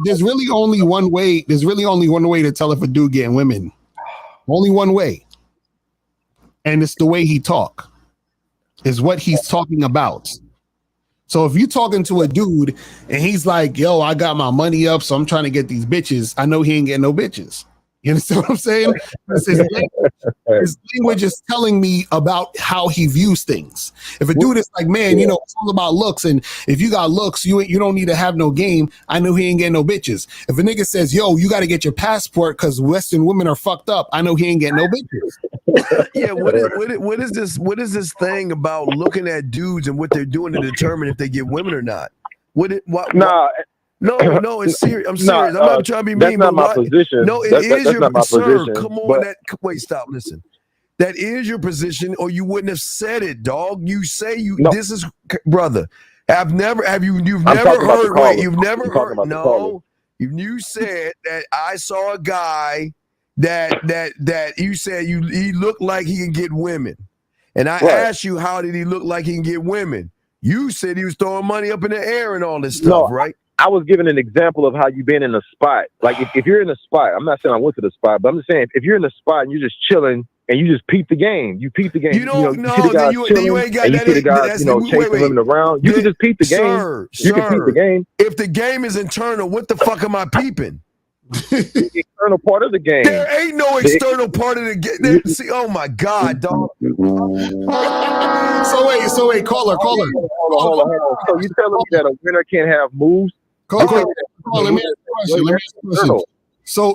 there's really only one way. There's really only one way to tell if a dude getting women. Only one way, and it's the way he talk. Is what he's talking about. So if you're talking to a dude and he's like, yo, I got my money up, so I'm trying to get these bitches, I know he ain't getting no bitches. You understand what I'm saying? His language is telling me about how he views things. If a dude is like, man, it's all about looks, and if you got looks, you don't need to have no game, I know he ain't getting no bitches. If a nigga says, yo, you got to get your passport because Western women are fucked up, I know he ain't getting no bitches. Yeah, what is this thing about looking at dudes and what they're doing to determine if they get women or not? No, it's serious. I'm serious. I'm not trying to be mean. That's not my position. No, it is your position. Come on, wait, stop, listen. That is your position, or you wouldn't have said it, dog. You say this is, brother. You've never heard. No, you said that I saw a guy that you said he looked like he can get women, and I asked you how did he look like he can get women. You said he was throwing money up in the air and all this stuff, right? I was giving an example of how you've been in a spot. Like if you're in a spot, I'm not saying I went to the spot, but I'm just saying if you're in a spot and you're just chilling and you just peep the game, you see the guys chasing women around. You can just peep the game. You can peep the game. If the game is internal, what the fuck am I peeping? The external part of the game. There ain't no external part of the game. See, oh my God, dog. So wait, caller. Hold on. So you telling me that a winner can't have moves? Let me ask you a question. So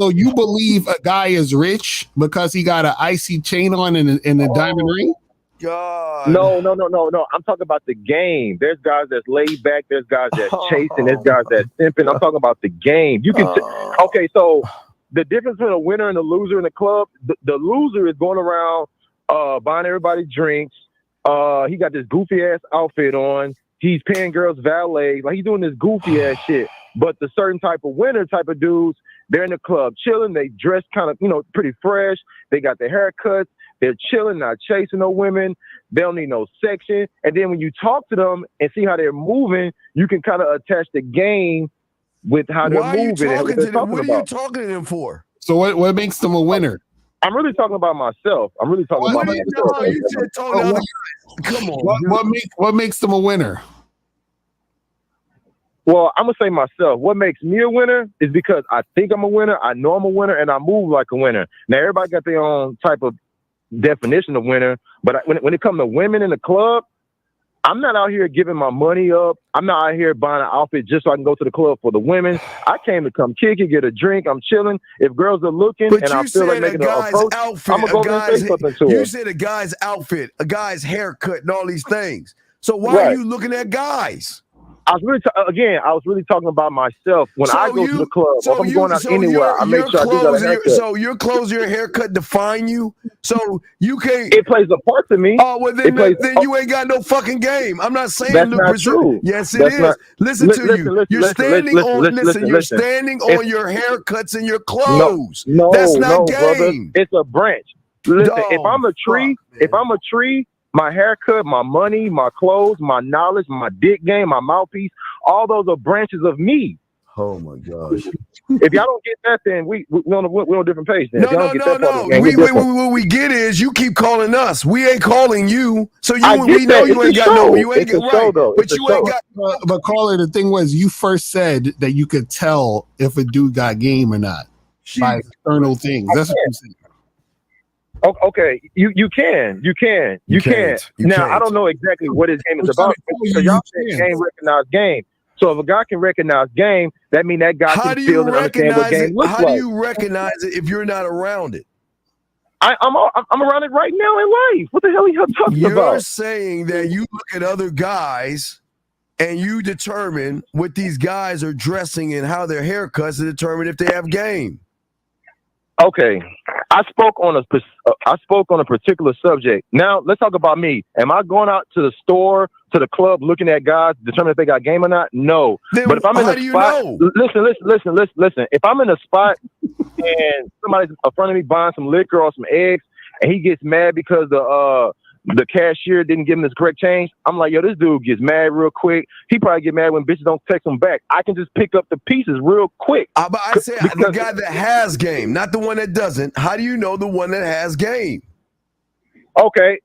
you believe a guy is rich because he got an icy chain on and a diamond ring? God. No. I'm talking about the game. There's guys that's laid back. There's guys that's chasing. There's guys that's simping. I'm talking about the game. You can. Okay, so the difference between a winner and a loser in the club, the loser is going around buying everybody drinks. He got this goofy ass outfit on. He's paying girls valet. Like he's doing this goofy ass shit. But the certain type of winner type of dudes, they're in the club chilling. They dress kind of, pretty fresh. They got their haircuts. They're chilling, not chasing no women. They don't need no section. And then when you talk to them and see how they're moving, you can kind of attach the game with how they're Why are you moving and what talking they're to them? talking What are you about. talking to them for? So what makes them a winner? I'm really talking about myself. I'm really talking What about do you myself. No, you said talking to other guys. Come on. What makes them a winner? Well, I'm gonna say myself. What makes me a winner is because I think I'm a winner, I know I'm a winner, and I move like a winner. Now, everybody got their own type of definition of winner, but when it comes to women in the club, I'm not out here giving my money up. I'm not out here buying an outfit just so I can go to the club for the women. I came to come kick it, get a drink. I'm chilling. If girls are looking But and you I feel like said a making an guy's approach, outfit, I'm gonna go there and say something to you her. said a guy's outfit, a guy's haircut, and all these things. So why Right. are you looking at guys? I was really talking about myself. When I go to the club, or if I'm going out anywhere, I make sure I do got a haircut. So your clothes, your haircut define you. So you can't. It plays a part to me. Oh well, then you ain't got no fucking game. I'm not saying That's not true. Yes, it That's is. not- Listen to you. You're standing listen. on your haircuts and your clothes. No, that's not game. brother. It's a branch. Listen, Dog, if I'm a tree, my haircut, my money, my clothes, my knowledge, my dick game, my mouthpiece, all those are branches of me. Oh my gosh. If y'all don't get that, then we're on a different page. Then. No. What we get is you keep calling us. We ain't calling you. So we know you ain't got no. You ain't got right. But you ain't got. But caller, the thing was, you first said that you could tell if a dude got game or not by external things. That's what you said. Okay, you can. Now, I don't know exactly what his game is about. So y'all say game recognize game. So if a guy can recognize game, that means that guy can feel and understand what game looks like. How do you recognize it if you're not around it? I'm around it right now in life. What the hell are you talking about? You're saying that you look at other guys and you determine what these guys are dressing and how their haircuts to determine if they have game. Okay, I spoke on a particular subject. Now let's talk about me. Am I going out to the store, to the club, looking at guys, determine if they got game or not? No. Then but if I'm in a spot, listen. If I'm in a spot and somebody's in front of me buying some liquor or some eggs, and he gets mad because the cashier didn't give him his correct change, I'm like, yo, this dude gets mad real quick. He probably get mad when bitches don't text him back. I can just pick up the pieces real quick. But I say the guy that has game, not the one that doesn't. How do you know the one that has game? Okay.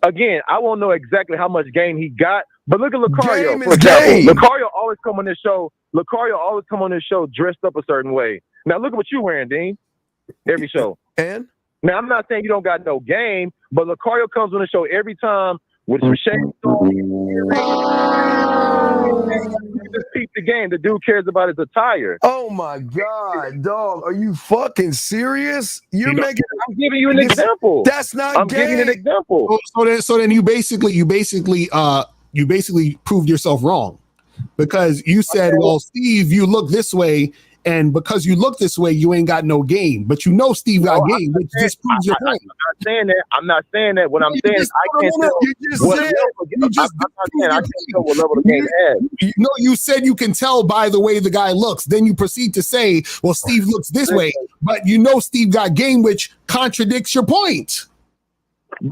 Again, I won't know exactly how much game he got, but look at Lucario. Game is game. Lucario always come on this show dressed up a certain way. Now look at what you wearing, Dean. Every show. And? Now, I'm not saying you don't got no game, but Lucario comes on the show every time with some shades on. You just peep the game. The dude cares about his attire. Oh, my God, dog. Are you fucking serious? I'm giving you an example. That's not I'm game. giving you an example. So then you basically proved yourself wrong, because you said, well, Steve, you look this way, and because you look this way, you ain't got no game. But you know Steve got game, which just proves your point. I'm not saying that. What I'm saying is I can't tell what level the game has. No, you said you can tell by the way the guy looks. Then you proceed to say, well, Steve looks this way. But you know Steve got game, which contradicts your point.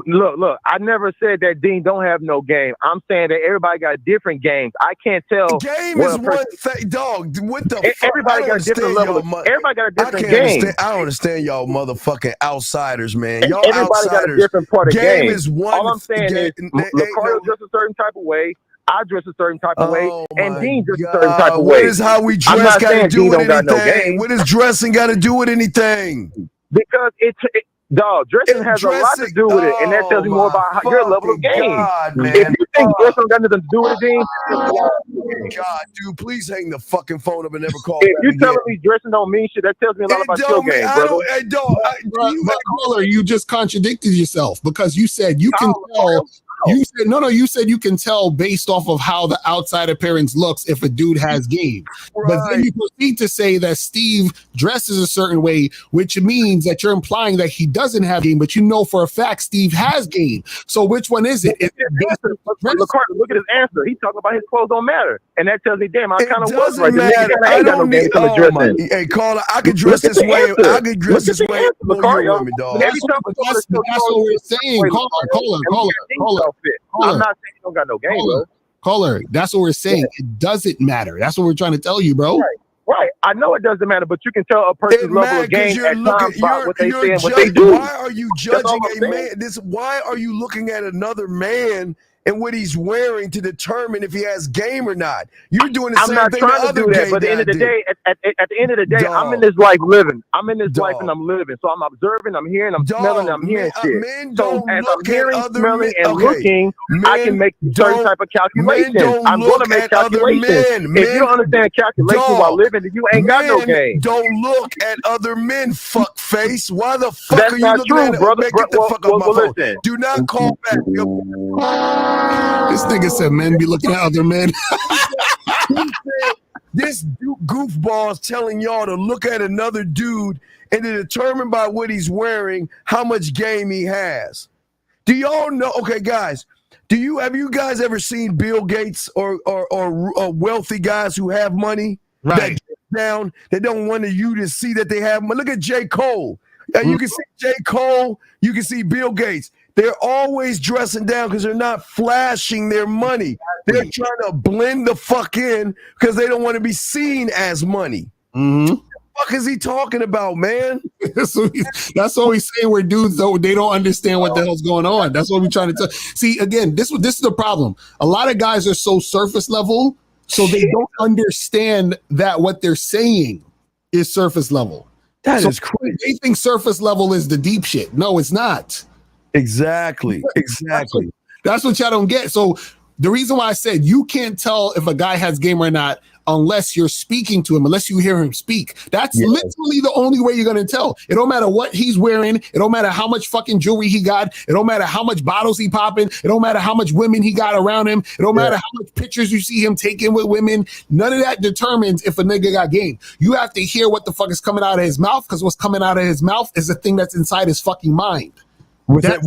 Look, I never said that Dean don't have no game. I'm saying that everybody got different games. I can't tell. Game is one thing, dog. What the fuck? Everybody got a different level. Everybody got a different game. I don't understand y'all motherfucking outsiders, man. Y'all everybody outsiders. Got a different part of game. Is one. All I'm saying is Lucario dress a certain type of way. I dress a certain type of way, and Dean dress a certain type of way. What is how we dress got to do with anything? What is dressing got to do with anything? Because dog, dressing has a lot to do with it, and that tells you more about your level of game. If you think dressing got nothing to do with it, Dean, God, dude, please hang the fucking phone up and never call. If you telling me dressing don't mean shit, that tells me a lot about your game, brother. You just contradicted yourself, because you said you can tell You said no. You said you can tell based off of how the outside appearance looks if a dude has game. But then you proceed to say that Steve dresses a certain way, which means that you're implying that he doesn't have game, but you know for a fact Steve has game. So which one is it? Look at his answer. He's talking about his clothes don't matter, and that tells me, damn, I kind of was right. Matter. I don't need. Hey, Carla, I could dress this way. I could dress this way. That's what we're saying. Caller. I'm not saying you don't got no game, bro. Caller, that's what we're saying. It doesn't matter. That's what we're trying to tell you, bro. Right. I know it doesn't matter, but you can tell a person's level of game at times by what they say and what they do. Why are you judging a man? Why are you looking at another man and what he's wearing to determine if he has game or not? You're doing the same thing. I'm not trying to do that, but at the end of the day, at the end of the day, I'm in this life living. I'm in this life and I'm living. So I'm observing, I'm hearing, I'm smelling, I'm hearing shit. So as I'm hearing, smelling, and looking, I can make certain type of calculations. I'm going to make calculations. If you don't understand calculation while living, then you ain't got no game. Don't look at other men, fuck face. Why the fuck That's are you not looking true, at brother. Get the fuck off my phone. Listen. Do not call back. This nigga said men be looking at other men. This goofball's telling y'all to look at another dude and to determine by what he's wearing how much game he has. Do y'all know? Okay, guys, have you guys ever seen Bill Gates or wealthy guys who have money that down? They don't want you to see that they have money. Look at J. Cole. You can see J. Cole. You can see Bill Gates. They're always dressing down because they're not flashing their money. They're trying to blend the fuck in because they don't want to be seen as money. What the fuck is he talking about, man? That's what we say. We're dudes, though. They don't understand what the hell's going on. That's what we're trying to tell. See, again, this is the problem. A lot of guys are so surface level, so they don't understand that what they're saying is surface level. That is crazy. They think surface level is the deep shit. No, it's not. Exactly. That's what y'all don't get. So the reason why I said you can't tell if a guy has game or not unless you're speaking to him, unless you hear him speak. That's literally the only way you're going to tell. It don't matter what he's wearing. It don't matter how much fucking jewelry he got. It don't matter how much bottles he popping. It don't matter how much women he got around him. It don't matter how much pictures you see him taking with women. None of that determines if a nigga got game. You have to hear what the fuck is coming out of his mouth, because what's coming out of his mouth is the thing that's inside his fucking mind. Without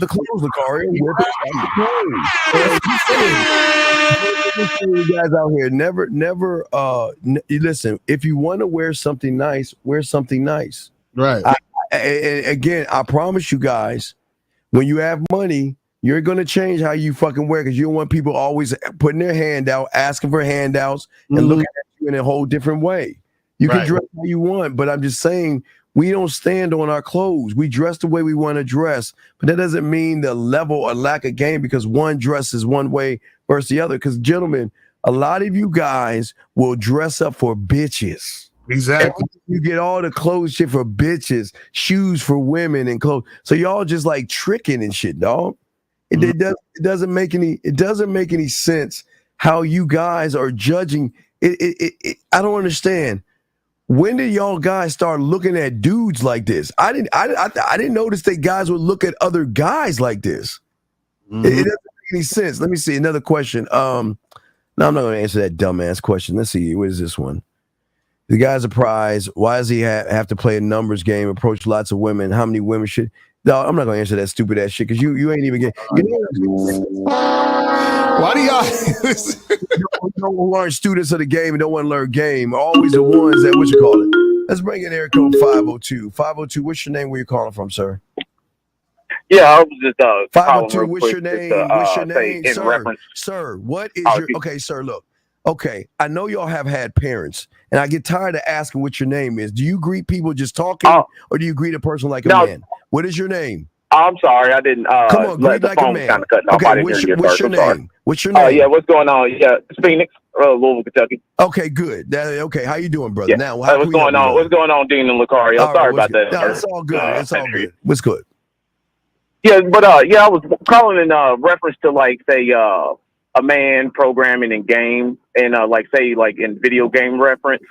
the clothes, Lucari. You guys out here, never. Listen, if you want to wear something nice, wear something nice. Right. Again, I promise you guys, when you have money, you're gonna change how you fucking wear, because you don't want people always putting their hand out, asking for handouts, and looking at you in a whole different way. You can dress how you want, but I'm just saying, we don't stand on our clothes. We dress the way we want to dress, but that doesn't mean the level or lack of game because one dresses one way versus the other. Because, gentlemen, a lot of you guys will dress up for bitches. Exactly. You get all the clothes shit for bitches, shoes for women, and clothes. So y'all just like tricking and shit, dog. It doesn't make any sense how you guys are judging. I don't understand. When did y'all guys start looking at dudes like this? I didn't notice that guys would look at other guys like this. It doesn't make any sense. Let me see another question. No, I'm not going to answer that dumbass question. Let's see. What is this one? The guy's a prize. Why does he have to play a numbers game? Approach lots of women. How many women should? No, I'm not going to answer that stupid ass shit because you ain't even getting. Why do y'all don't learn students of the game and don't want to learn game? Always the ones that, what you call it? Let's bring in area code 502. 502, what's your name? Where you calling from, sir? Yeah, I was just 502, what's your name? What's your name? Sir, what is your okay, sir, look. Okay, I know y'all have had parents, and I get tired of asking what your name is. Do you greet people just talking, or do you greet a person like a man? What is your name? I'm sorry, I didn't. Come on, greet like a man. Okay, what's your name? What's your name? Yeah, what's going on? Yeah, it's Phoenix, Louisville, Kentucky. Okay, good. Okay, how you doing, brother? Yeah. Now, what's going on? What's going on, Dean and Lucario? Sorry about that. No, it's all good. It's all good. What's good? Yeah, but I was calling in reference to like say a man programming in game and like in video game reference.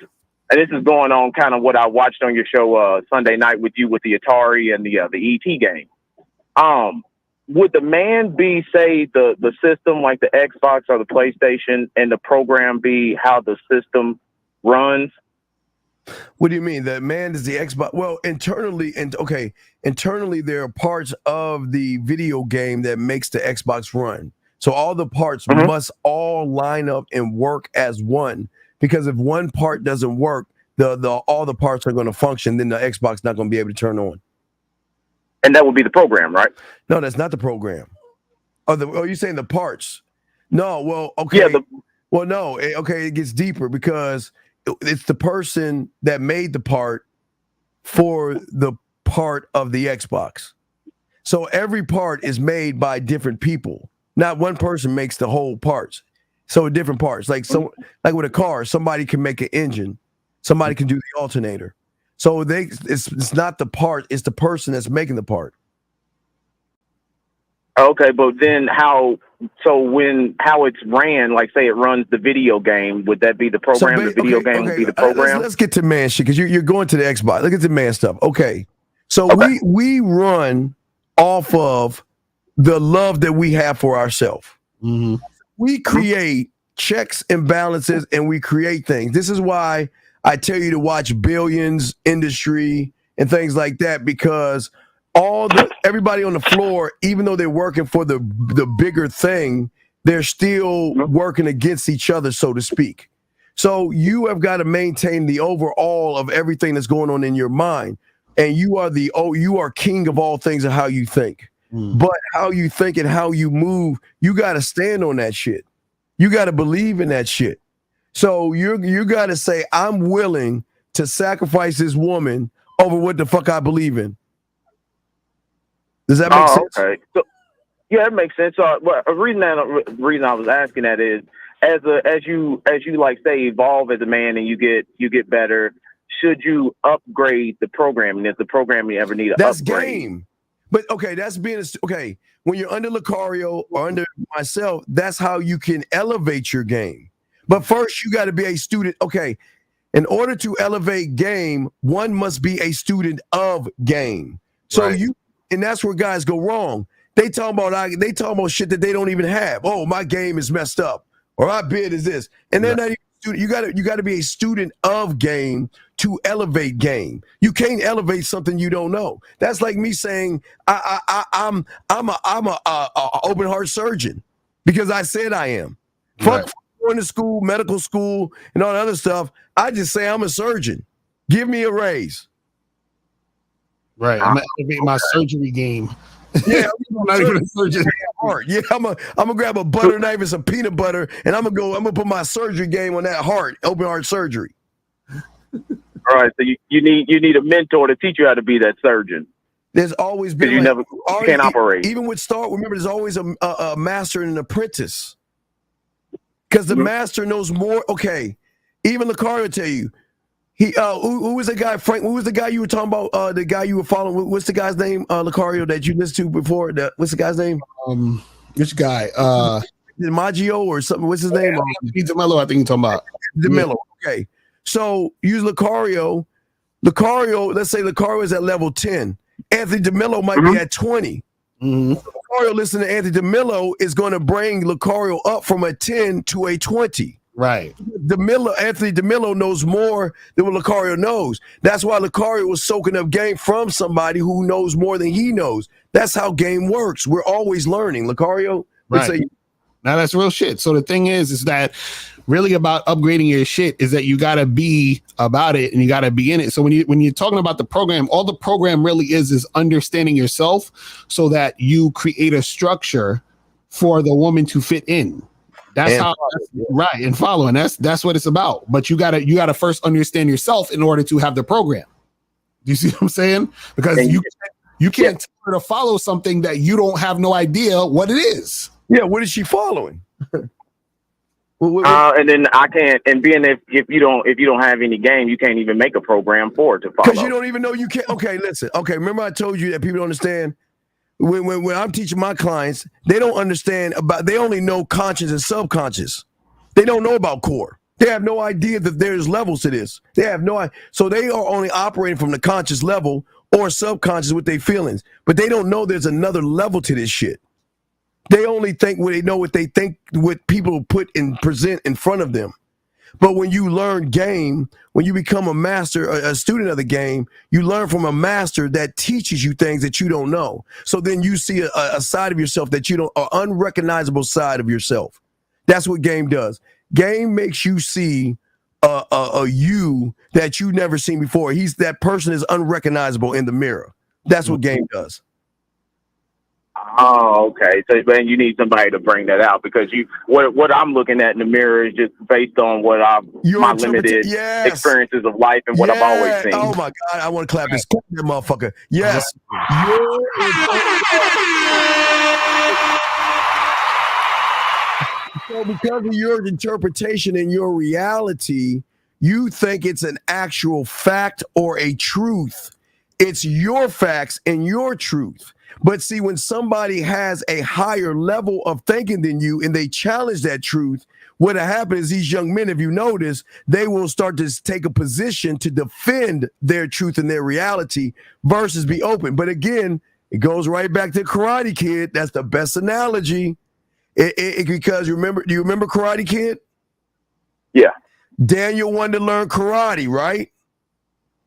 And this is going on kind of what I watched on your show Sunday night with you with the Atari and the ET game. would the man be, say, the system like the Xbox or the PlayStation, and the program be how the system runs? What do you mean? The man is the Xbox? Well, internally, internally there are parts of the video game that makes the Xbox run. So all the parts must all line up and work as one. Because if one part doesn't work, all the parts are going to function. Then the Xbox not going to be able to turn on. And that would be the program, right? No, that's not the program. Oh, you're saying the parts? No, well, okay. Yeah, well, no, okay, it gets deeper because it's the person that made the part for the part of the Xbox. So every part is made by different people. Not one person makes the whole parts. So different parts. Like with a car, somebody can make an engine, somebody can do the alternator. So it's not the part, it's the person that's making the part. Okay, but then how it's ran, like say it runs the video game, would that be the program? The video game would be the program? Let's get to man shit, because you're going to the Xbox. Look at the man stuff. Okay. So we run off of the love that we have for ourselves. Mm-hmm. We create checks and balances, and we create things. This is why I tell you to watch Billions, Industry, and things like that, because everybody on the floor, even though they're working for the bigger thing, they're still working against each other, so to speak. So you have got to maintain the overall of everything that's going on in your mind, and you are king of all things of how you think. But how you think and how you move, you got to stand on that shit. You got to believe in that shit. So you got to say, I'm willing to sacrifice this woman over what the fuck I believe in. Does that make sense? Okay. So, yeah, it makes sense. Well, the reason I was asking that is, as you like say evolve as a man and you get better, should you upgrade the programming? Is the programming ever need an That's upgrade? game. But okay, that's being okay. When you're under Lucario or under myself, that's how you can elevate your game. But first, you got to be a student. Okay, in order to elevate game, one must be a student of game. So and that's where guys go wrong. They talk about shit that they don't even have. Oh, my game is messed up, or my bid is this, and they're not even student. You got to be a student of game to elevate game. You can't elevate something you don't know. That's like me saying I'm a open heart surgeon because I said I am. Fuck going to school, medical school, and all that other stuff. I just say I'm a surgeon. Give me a raise. Right. I'm gonna elevate my surgery game. Yeah, I'm not even a surgeon. Yeah, I'm gonna grab a butter knife and some peanut butter, and I'm gonna put my surgery game on that heart, open heart surgery. All right, so you need a mentor to teach you how to be that surgeon. There's always been you can't operate. Even with Star, remember, there's always a master and an apprentice. Because the master knows more. Okay, even Lucario will tell you. He who was the guy, Frank? Who was the guy you were talking about? The guy you were following. What's the guy's name, Lucario, that you listened to before? What's the guy's name? Which guy? Maggio or something. What's his name? DeMello, I think you're talking about. DeMello. Okay. So use Lucario. Lucario, let's say Lucario is at level 10. Anthony DeMello might be at 20. Lucario, listen to Anthony DeMello is going to bring Lucario up from a 10 to a 20. Right. Anthony DeMello knows more than what Lucario knows. That's why Lucario was soaking up game from somebody who knows more than he knows. That's how game works. We're always learning. Lucario, right. Now that's real shit. So the thing is that really about upgrading your shit is that you got to be about it and you got to be in it. So when you're talking about the program, all the program really is understanding yourself so that you create a structure for the woman to fit in. That's and how right and following. That's what it's about. But you gotta first understand yourself in order to have the program. Do you see what I'm saying? Because you can't tell her to follow something that you don't have no idea what it is. Yeah, what is she following? And then I can't. And being if you don't have any game, you can't even make a program for it to follow. Because you don't even know you can't. Okay, listen. Okay, remember I told you that people don't understand. When I'm teaching my clients, they don't understand about. They only know conscious and subconscious. They don't know about core. They have no idea that there's levels to this. They have no idea. So they are only operating from the conscious level or subconscious with their feelings, but they don't know there's another level to this shit. They only think what they know, what they think, what people put and present in front of them. But when you learn game, when you become a master, a student of the game, you learn from a master that teaches you things that you don't know. So then you see a side of yourself that you don't, an unrecognizable side of yourself. That's what game does. Game makes you see a you that you never seen before. That person is unrecognizable in the mirror. That's what game does. Oh, okay. So then you need somebody to bring that out, because what I'm looking at in the mirror is just based on what my limited experiences of life and what I've always seen. Oh my God, I want to clap this motherfucker. Yes. So because of your interpretation and your reality, you think it's an actual fact or a truth. It's your facts and your truth. But see, when somebody has a higher level of thinking than you and they challenge that truth, what happens is these young men, if you notice, they will start to take a position to defend their truth and their reality versus be open. But again, it goes right back to Karate Kid. That's the best analogy. Because do you remember Karate Kid? Yeah. Daniel wanted to learn karate, right?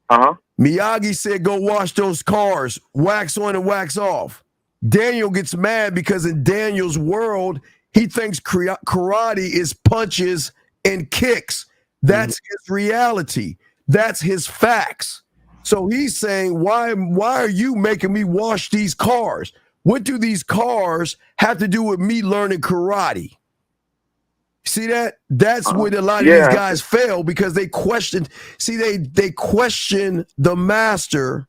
Uh-huh. Miyagi said, go wash those cars, wax on and wax off. Daniel gets mad because in Daniel's world, he thinks karate is punches and kicks. That's his reality. That's his facts. So he's saying, why are you making me wash these cars? What do these cars have to do with me learning karate? See that? That's where a lot of these guys fail, because they question. See, they question the master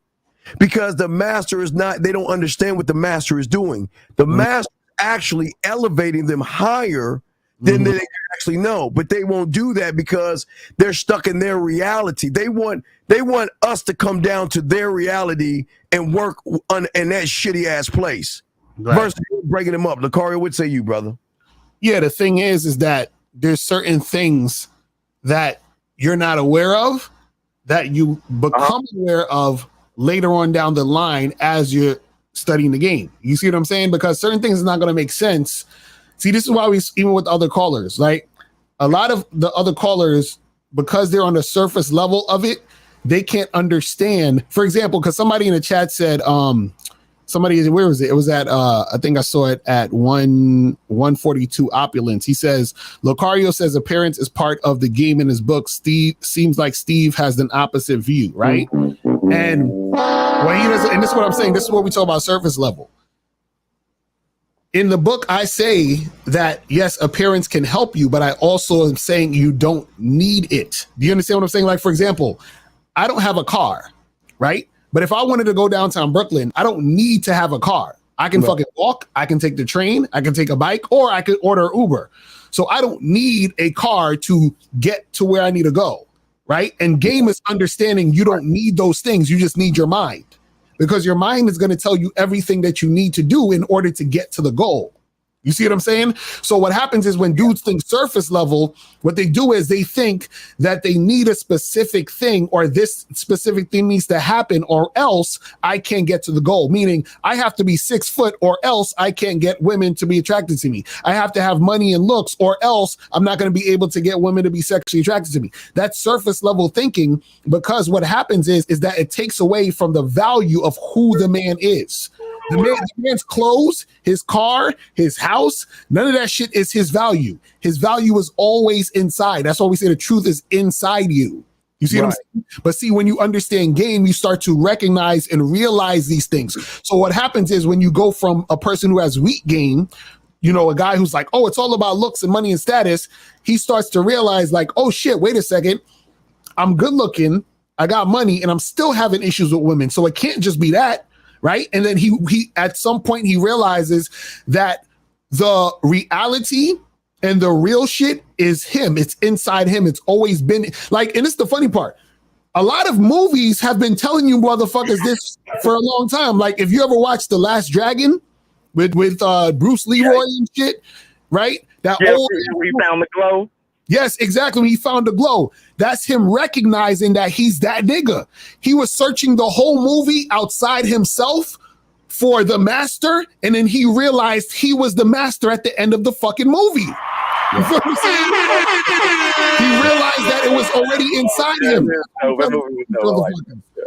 because the master is not. They don't understand what the master is doing. The master is actually elevating them higher than they actually know, but they won't do that because they're stuck in their reality. They want us to come down to their reality and work in that shitty ass place versus breaking them up. Lucario, what say you, brother? Yeah, the thing is that there's certain things that you're not aware of that you become aware of later on down the line as you're studying the game. You see what I'm saying? Because certain things are not going to make sense. See, this is why even with other callers, like a lot of the other callers, because they're on the surface level of it, they can't understand. For example, because somebody in the chat said, where was it? It was at I think I saw it at 142 Opulence. He says, Lucario says appearance is part of the game in his book. Steve seems like Steve has an opposite view, right? And when he doesn't, and this is what I'm saying, this is what we talk about surface level. In the book, I say that yes, appearance can help you, but I also am saying you don't need it. Do you understand what I'm saying? Like, for example, I don't have a car, right? But if I wanted to go downtown Brooklyn, I don't need to have a car. I can fucking walk, I can take the train, I can take a bike, or I could order Uber. So I don't need a car to get to where I need to go, right? And game is understanding you don't need those things. You just need your mind, because your mind is going to tell you everything that you need to do in order to get to the goal. You see what I'm saying? So what happens is when dudes think surface level, what they do is they think that they need a specific thing, or this specific thing needs to happen, or else I can't get to the goal. Meaning I have to be 6 foot, or else I can't get women to be attracted to me. I have to have money and looks, or else I'm not going to be able to get women to be sexually attracted to me. That's surface level thinking, because what happens is that it takes away from the value of who the man is. The man's clothes, his car, his house, none of that shit is his value. His value is always inside. That's why we say the truth is inside you. You see what I'm saying? But see, when you understand game, you start to recognize and realize these things. So what happens is when you go from a person who has weak game, you know, a guy who's like, oh, it's all about looks and money and status, he starts to realize like, oh shit, wait a second. I'm good looking, I got money, and I'm still having issues with women. So it can't just be that. Right. And then he at some point he realizes that the reality and the real shit is him. It's inside him. It's always been like, and it's the funny part. A lot of movies have been telling you motherfuckers this for a long time. Like if you ever watched The Last Dragon with Bruce Leroy and shit, right? That we found the glow. Yes, exactly. When he found the glow, that's him recognizing that he's that nigga. He was searching the whole movie outside himself for the master, and then he realized he was the master at the end of the fucking movie. You feel what I'm saying? He realized that it was already inside him.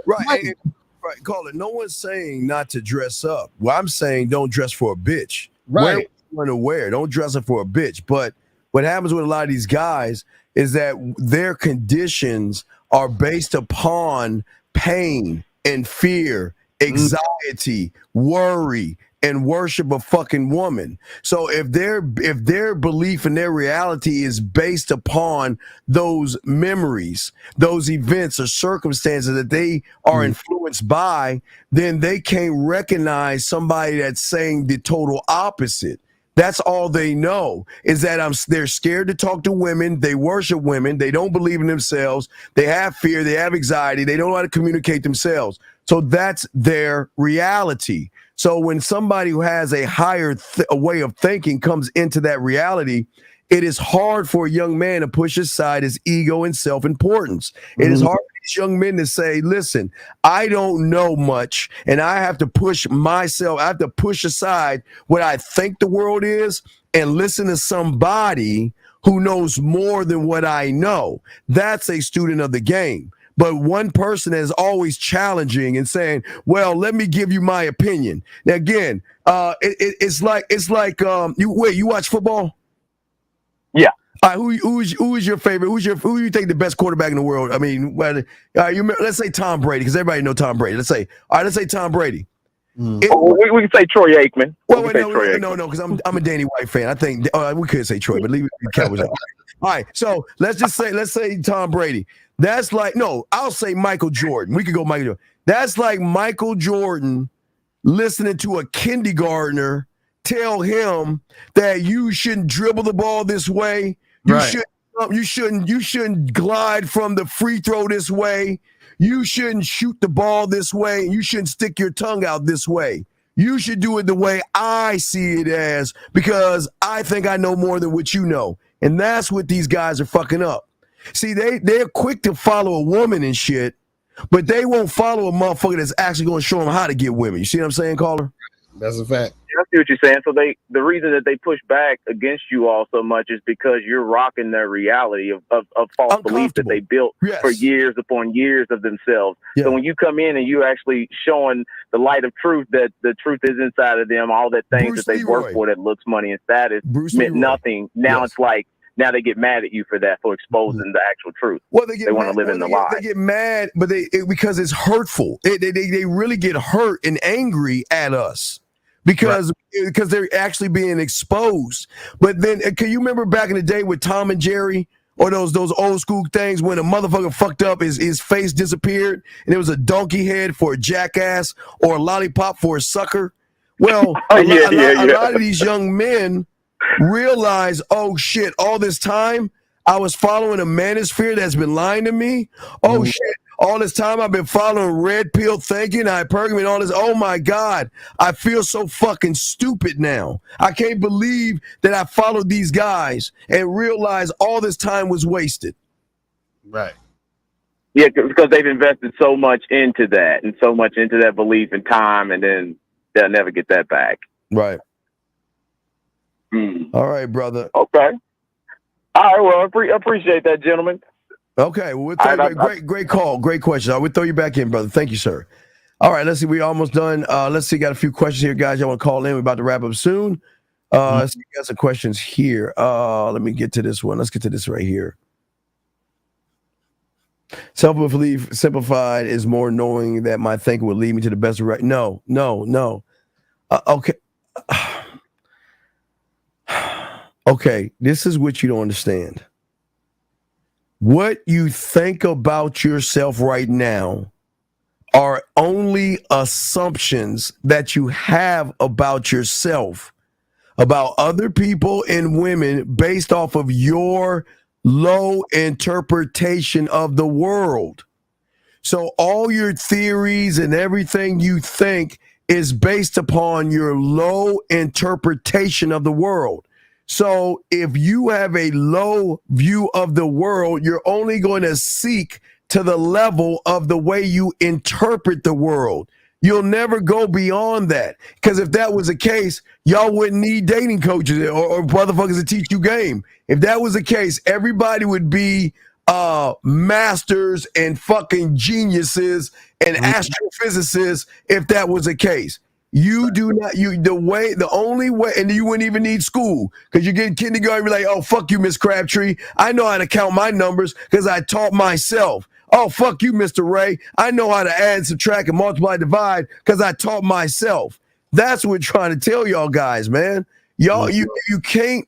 Right. Right, Caller, no one's saying not to dress up. Well, I'm saying don't dress for a bitch. Right. Wear what you want to wear. Don't dress up for a bitch. But what happens with a lot of these guys is that their conditions are based upon pain and fear, anxiety, worry, and worship a fucking woman. So if their belief and their reality is based upon those memories, those events or circumstances that they are influenced by, then they can't recognize somebody that's saying the total opposite. That's all they know is that they're scared to talk to women. They worship women. They don't believe in themselves. They have fear. They have anxiety. They don't know how to communicate themselves. So that's their reality. So when somebody who has a higher way of thinking comes into that reality, it is hard for a young man to push aside his ego and self-importance. It is hard for these young men to say, listen, I don't know much, and I have to push myself. I have to push aside what I think the world is and listen to somebody who knows more than what I know. That's a student of the game. But one person is always challenging and saying, well, let me give you my opinion. Now, again, it's like you watch football? Yeah. All right, who is your favorite? Who you think the best quarterback in the world? I mean, let's say Tom Brady, because everybody know Tom Brady. Let's say Tom Brady. We can say Troy Aikman. No, because I'm a Danny White fan. I think we could say Troy, but leave the Cowboys out. All right, so let's say Tom Brady. That's like, no, I'll say Michael Jordan. We could go Michael Jordan. That's like Michael Jordan listening to a kindergartner tell him that you shouldn't dribble the ball this way. You shouldn't glide from the free throw this way. You shouldn't shoot the ball this way. You shouldn't stick your tongue out this way. You should do it the way I see it as, because I think I know more than what you know. And that's what these guys are fucking up. See, they're quick to follow a woman and shit, but they won't follow a motherfucker that's actually going to show them how to get women. You see what I'm saying, caller? That's a fact. I see what you're saying. So the reason that they push back against you all so much is because you're rocking their reality of false beliefs that they built for years upon years of themselves. Yeah. So when you come in and you actually showing the light of truth, that the truth is inside of them, all that things that they work for that looks, money, and status meant nothing. Now it's like, now they get mad at you for that, for exposing the actual truth. Well, they want to live in the lie. They get mad, but because it's hurtful. They really get hurt and angry at us because they're actually being exposed. But then, can you remember back in the day with Tom and Jerry, or those old school things when a motherfucker fucked up, his face disappeared, and it was a donkey head for a jackass or a lollipop for a sucker? Well, a lot of these young men realize, oh shit, all this time I was following a manosphere that's been lying to me. Oh shit, all this time I've been following red pill thinking, hypergamy, all this. Oh my God, I feel so fucking stupid now. I can't believe that I followed these guys and realized all this time was wasted. Right. Yeah, because they've invested so much into that and so much into that belief and time, and then they'll never get that back. Right. All right, brother. Okay. All right. Well, I appreciate that, gentlemen. Okay. Well, great call. Great question. I would throw you back in, brother. Thank you, sir. All right. Let's see. We're almost done. Let's see. Got a few questions here, guys. Y'all want to call in? We're about to wrap up soon. Let's see. Got some questions here. Let me get to this one. Let's get to this right here. Self-belief simplified is more knowing that my thinking will lead me to the best direction. No. Okay. Okay, this is what you don't understand. What you think about yourself right now are only assumptions that you have about yourself, about other people and women based off of your low interpretation of the world. So all your theories and everything you think is based upon your low interpretation of the world. So if you have a low view of the world, you're only going to seek to the level of the way you interpret the world. You'll never go beyond that. Because if that was the case, y'all wouldn't need dating coaches or motherfuckers to teach you game. If that was the case, everybody would be masters and fucking geniuses and astrophysicists if that was the case. You do not, the only way, and you wouldn't even need school because you get in kindergarten, you're like, oh, fuck you, Miss Crabtree. I know how to count my numbers because I taught myself. Oh, fuck you, Mr. Ray. I know how to add, subtract, and multiply, divide because I taught myself. That's what we're trying to tell y'all guys, man. Y'all, you can't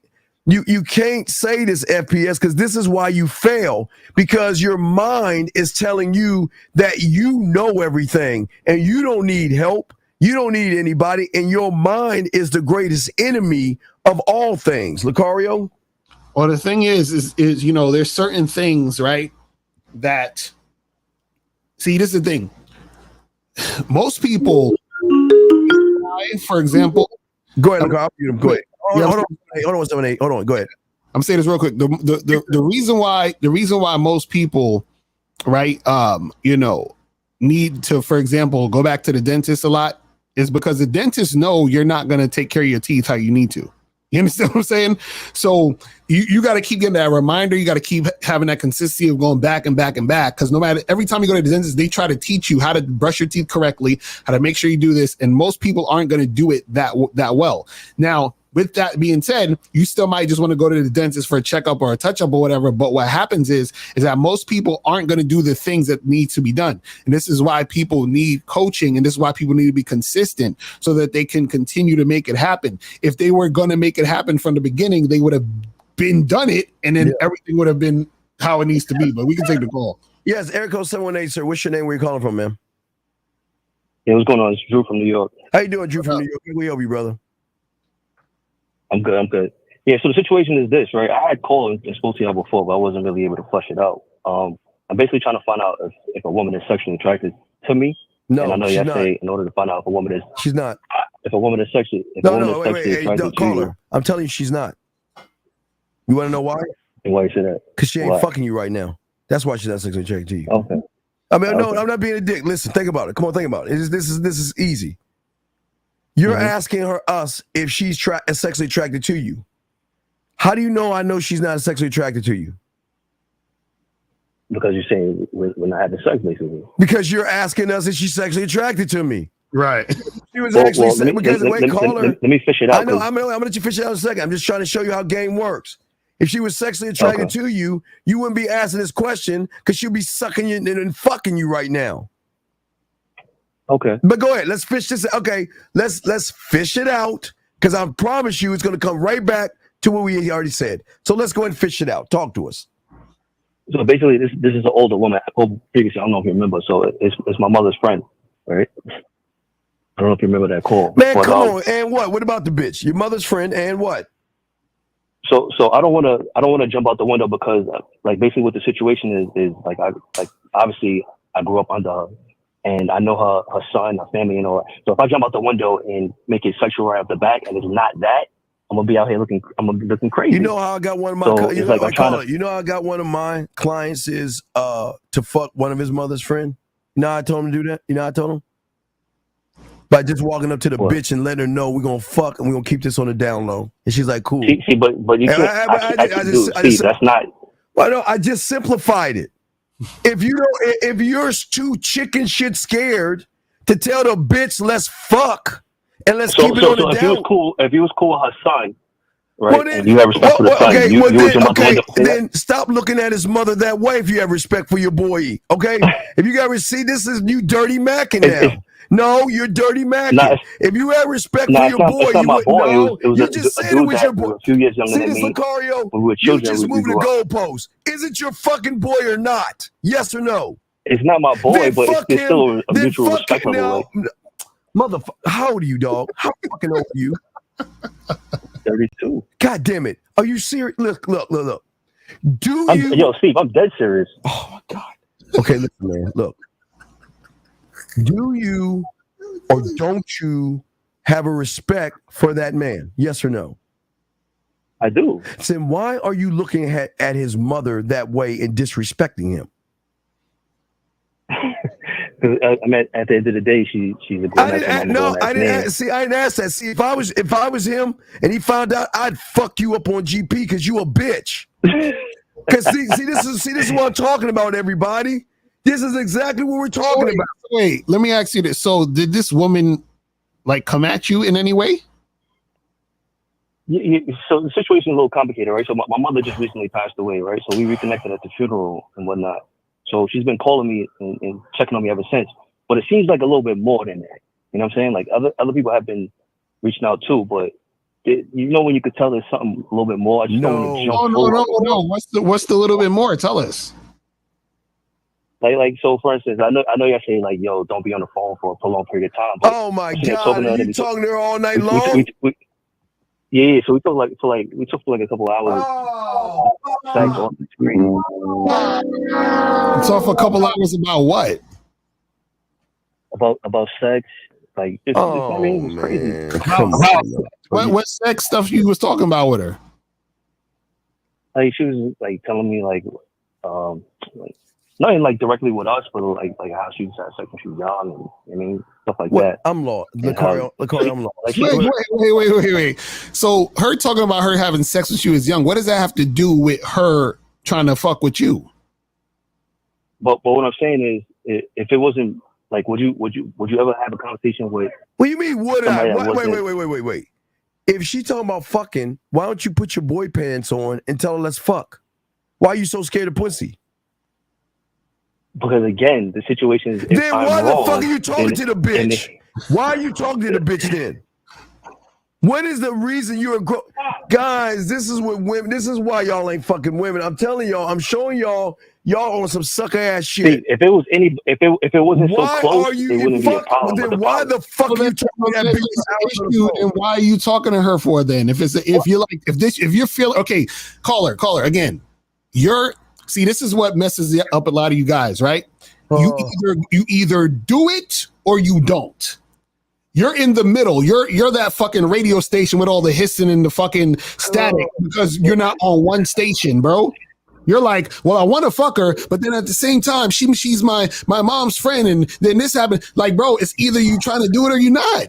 say this, FPS, because this is why you fail, because your mind is telling you that you know everything and you don't need help. You don't need anybody, and your mind is the greatest enemy of all things. Lucario? Well, the thing is there's certain things, right, that, see, this is the thing. Most people, for example, go ahead, Lucario. Go ahead. Hold on, 178. Hold on, go ahead. I'm saying this real quick. The reason why most people, right, need to, for example, go back to the dentist a lot is because the dentists know you're not going to take care of your teeth how you need to. You understand what I'm saying? So you got to keep getting that reminder. You got to keep having that consistency of going back and back and back. Because no matter, every time you go to the dentist, they try to teach you how to brush your teeth correctly, how to make sure you do this. And most people aren't going to do it that well. Now, with that being said, you still might just want to go to the dentist for a checkup or a touch-up or whatever. But what happens is that most people aren't going to do the things that need to be done. And this is why people need coaching. And this is why people need to be consistent so that they can continue to make it happen. If they were going to make it happen from the beginning, they would have done it. And then everything would have been how it needs to be. But we can take the call. Yes, Erico 718, sir. What's your name? Where you calling from, man? Yeah, what's going on? It's Drew from New York. How you doing, Drew from New York? How can we help you, brother? I'm good. Yeah, so the situation is this, right? I had called and spoke to y'all before, but I wasn't really able to flesh it out. I'm basically trying to find out if a woman is sexually attracted to me. No, and I know she's y'all not. say in order to find out if a woman is... She's not. If a woman is sexually... Wait, don't call her. I'm telling you, she's not. You want to know why? And why you say that? Because she ain't fucking you right now. That's why she's not sexually attracted to you. Okay. I mean, no, I'm not being a dick. Listen, think about it. Come on, think about it. This is easy. You're asking us if she's sexually attracted to you. How do you know I know she's not sexually attracted to you? Because you're saying we're not having sex, basically. Because you're asking us if she's sexually attracted to me. Right. She was actually call her. Let me fish it out. I know. I'm gonna let you fish it out in a second. I'm just trying to show you how game works. If she was sexually attracted to you, you wouldn't be asking this question because she'll be sucking you and fucking you right now. Okay. But go ahead. Let's fish this. Okay. Let's fish it out because I promise you it's going to come right back to what we already said. So let's go ahead and fish it out. Talk to us. So basically, this is an older woman. Previously, I don't know if you remember. So it's my mother's friend, right? I don't know if you remember that call. Man, come on. And what? What about the bitch? Your mother's friend and what? So I don't want to jump out the window because like basically what the situation is like obviously I grew up under her and I know her son, her family, and all that. So if I jump out the window and make it sexual right off the back and it's not that, I'm gonna be out here looking crazy. You know how I got one of my you know how I got one of my clients is to fuck one of his mother's friend. You know how I told him to do that? You know how I told him? By just walking up to the bitch and letting her know we're gonna fuck and we're gonna keep this on the down low. And she's like, cool. See, but you can't. That's not. Well, no, I just simplified it. If you're too chicken shit scared to tell the bitch let's fuck and let's keep it on the down. If he was cool with her son, right? Well, then, and you have respect for the son. Then stop looking at his mother that way. If you have respect for your boy, okay? If you got see, this is you dirty macking now. No, you're dirty macking. If you have respect for your boy, you would know. You just said it was your boy. A few years younger than me. Lucario, you just moved the goalpost. Is it your fucking boy or not? Yes or no? It's not my boy, but it's still a mutual respect level. Motherfucker, how old are you, dog? How fucking old are you? 32. God damn it. Are you serious? Look. Yo, Steve, I'm dead serious. Oh, my God. Okay, listen, man. Look. Do you or don't you have a respect for that man? Yes or no? I do. Then why are you looking at his mother that way and disrespecting him? I mean, at the end of the day, she's a grown ass woman. I didn't ask that. See, if I was him and he found out, I'd fuck you up on GP because you a bitch. Because this is what I'm talking about, everybody. This is exactly what we're talking about. Wait, let me ask you this. So did this woman like come at you in any way? Yeah, so the situation is a little complicated, right? So my mother just recently passed away, right? So we reconnected at the funeral and whatnot. So she's been calling me and checking on me ever since. But it seems like a little bit more than that. You know what I'm saying? Like other people have been reaching out too, but you know when you could tell there's something a little bit more. I just don't want to jump forward. No. What's the little bit more? Tell us. Like so, for instance, I know y'all say like, yo, don't be on the phone for a prolonged period of time. But oh my God, are you talking to her all night long? Yeah, so we took for like a couple hours. Sex on the screen. It's off a couple hours about what? About sex, like I mean, it's crazy. What sex stuff you was talking about with her? Like she was like telling me like nothing like directly with us, but like how she had sex when she was young, and I mean stuff like that. I'm lost. Lacari, I'm lost. Wait. So her talking about her having sex when she was young. What does that have to do with her trying to fuck with you? But what I'm saying is, if it wasn't like, would you ever have a conversation with? What do you mean? Would I? Wait. If she talking about fucking, why don't you put your boy pants on and tell her let's fuck? Why are you so scared of pussy? Because again, the situation is. Then why the fuck are you talking to the bitch? Why are you talking to the bitch then? What is the reason you're guys? This is what women. This is why y'all ain't fucking women. I'm telling y'all. I'm showing y'all on some sucker ass shit. See, if it wasn't so close, it wouldn't be a problem. Then why the fuck are you talking to that bitch? And why are you talking to her for then? If you're feeling okay, call her again. See, this is what messes up a lot of you guys, right? You either do it or you don't. You're in the middle. You're that fucking radio station with all the hissing and the fucking static because you're not on one station, bro. You're like, well, I want to fuck her, but then at the same time, she's my mom's friend, and then this happened. Like, bro, it's either you trying to do it or you're not.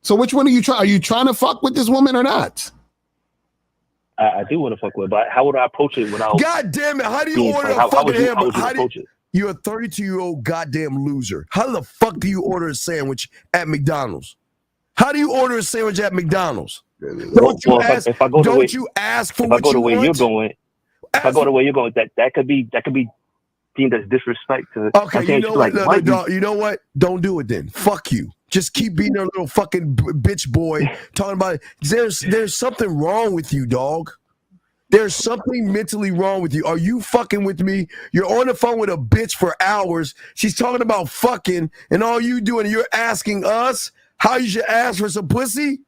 So which one are you trying? Are you trying to fuck with this woman or not? I do want to fuck with, but how would I approach it without? God damn it! How do you order a fucking hamburger? You're a 32-year-old goddamn loser. How the fuck do you order a sandwich at McDonald's? How do you order a sandwich at McDonald's? Don't you ask for what you want? If I go the way you're going, that could be deemed as disrespect to. Okay, you know what? Don't do it then. Fuck you. Just keep being a little fucking bitch boy talking about it. There's something wrong with you, dog. There's something mentally wrong with you. Are you fucking with me? You're on the phone with a bitch for hours. She's talking about fucking, and all you doing, you're asking us how you should ask for some pussy?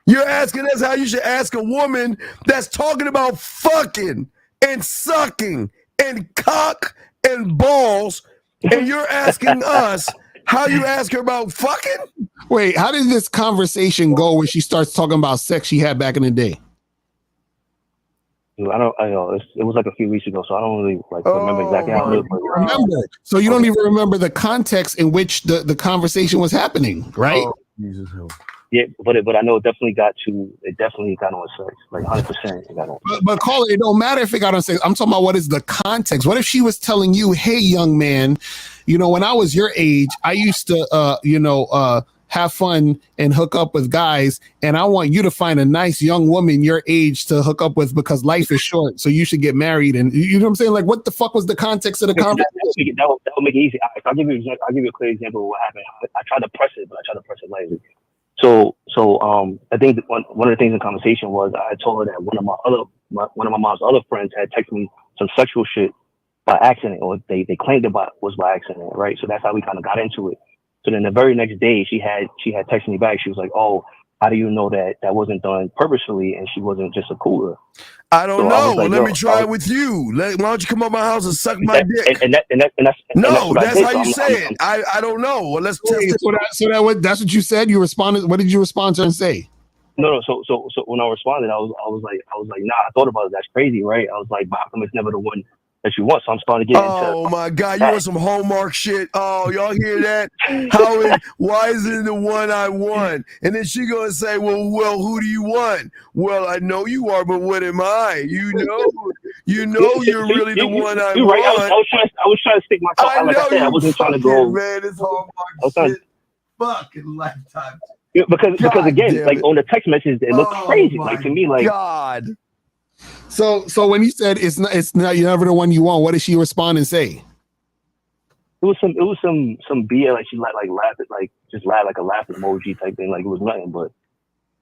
You're asking us how you should ask a woman that's talking about fucking and sucking and cock and balls, and you're asking us how you ask her about fucking? Wait, how did this conversation go when she starts talking about sex she had back in the day? I know. It was like a few weeks ago, so I don't really remember exactly how it was. Remember? So you don't even remember the context in which the conversation was happening, right? Oh, Jesus help. Yeah, but I know it definitely got on sex, like 100%. It got on. But call it don't matter if it got on sex. I'm talking about what is the context. What if she was telling you, hey, young man, when I was your age, I used to, have fun and hook up with guys, and I want you to find a nice young woman your age to hook up with because life is short, so you should get married. And you know what I'm saying? Like, what the fuck was the context of the conversation? That would make it easy. I'll give you a clear example of what happened. I tried to press it, but I tried to press it lightly. So I think one of the things in conversation was I told her that one of my mom's other friends had texted me some sexual shit by accident, or they claimed it was by accident, right? So that's how we kind of got into it. So then the very next day, she had texted me back. She was like, "Oh, how do you know that wasn't done purposefully and she wasn't just a cooler?" I don't know. Well, let me try it with you. Why don't you come up my house and suck my dick? That's how you say it. I don't know. Well, let's test it. So that's what you said. You responded. What did you respond to her and say? No. So when I responded, I was like, nah. I thought about it. That's crazy, right? I was like, but how come it's never the one that you want? So I'm starting to get into. Oh my God, you want some Hallmark shit? Oh, y'all hear that? Why is it the one I want? And then she gonna say, well, who do you want? Well, I know you are, but what am I? You know you're really the one I You're right. want. I was trying to stick my tongue. I Like know I said, I wasn't trying to go. Man, it's Hallmark shit. Fucking lifetime. Because again, like on the text messages, it looked crazy. Like to me, like God. So when you said it's not you're never the one you want, what did she respond and say? it was some BS. Like she laugh like a laugh emoji type thing. Like it was nothing, but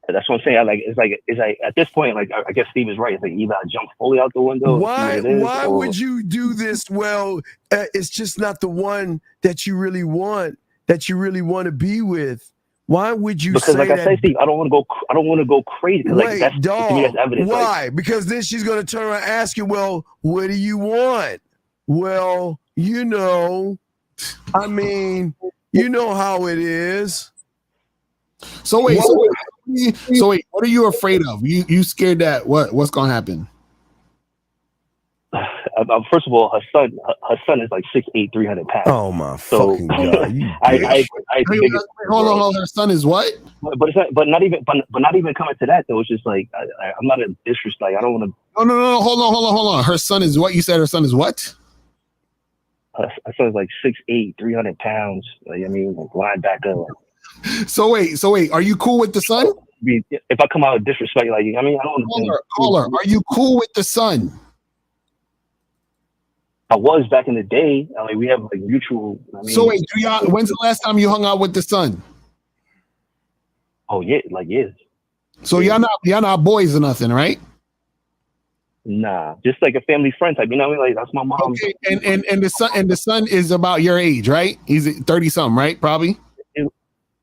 that's what I'm saying. It's like at this point, like I guess Steve is right. It's like either I jump fully out the window. Why would you do this? Well, it's just not the one that you really want, that you really want to be with. Why would you because say like that? I said, Steve, I don't want to go crazy. Wait, like dog. To me, that's evidence. Why? Like, because then she's gonna turn around and ask you, well, what do you want? Well, I mean, you know how it is. So wait, what are you afraid of? You scared that what's gonna happen? First of all, her son is like 6'8", 300 pounds. Oh my fucking God! You hold on. Her son is what? But it's not even coming to that though. It's just like I'm not a disrespect. I don't want to. No. Hold on. Her son is what? You said her son is what? Her son is like 6'8", 300 pounds. Like I mean, like linebacker. So wait. Are you cool with the son? If I come out with disrespect, like I mean, I don't want to. Caller, are you cool with the son? I was back in the day. I mean, we have like mutual. I mean, so wait, when's the last time you hung out with the son? Oh yeah, like years. So y'all not boys or nothing, right? Nah, just like a family friend type. You know what I mean? Like that's my mom. Okay, and the son is about your age, right? He's 30 something, right? Probably.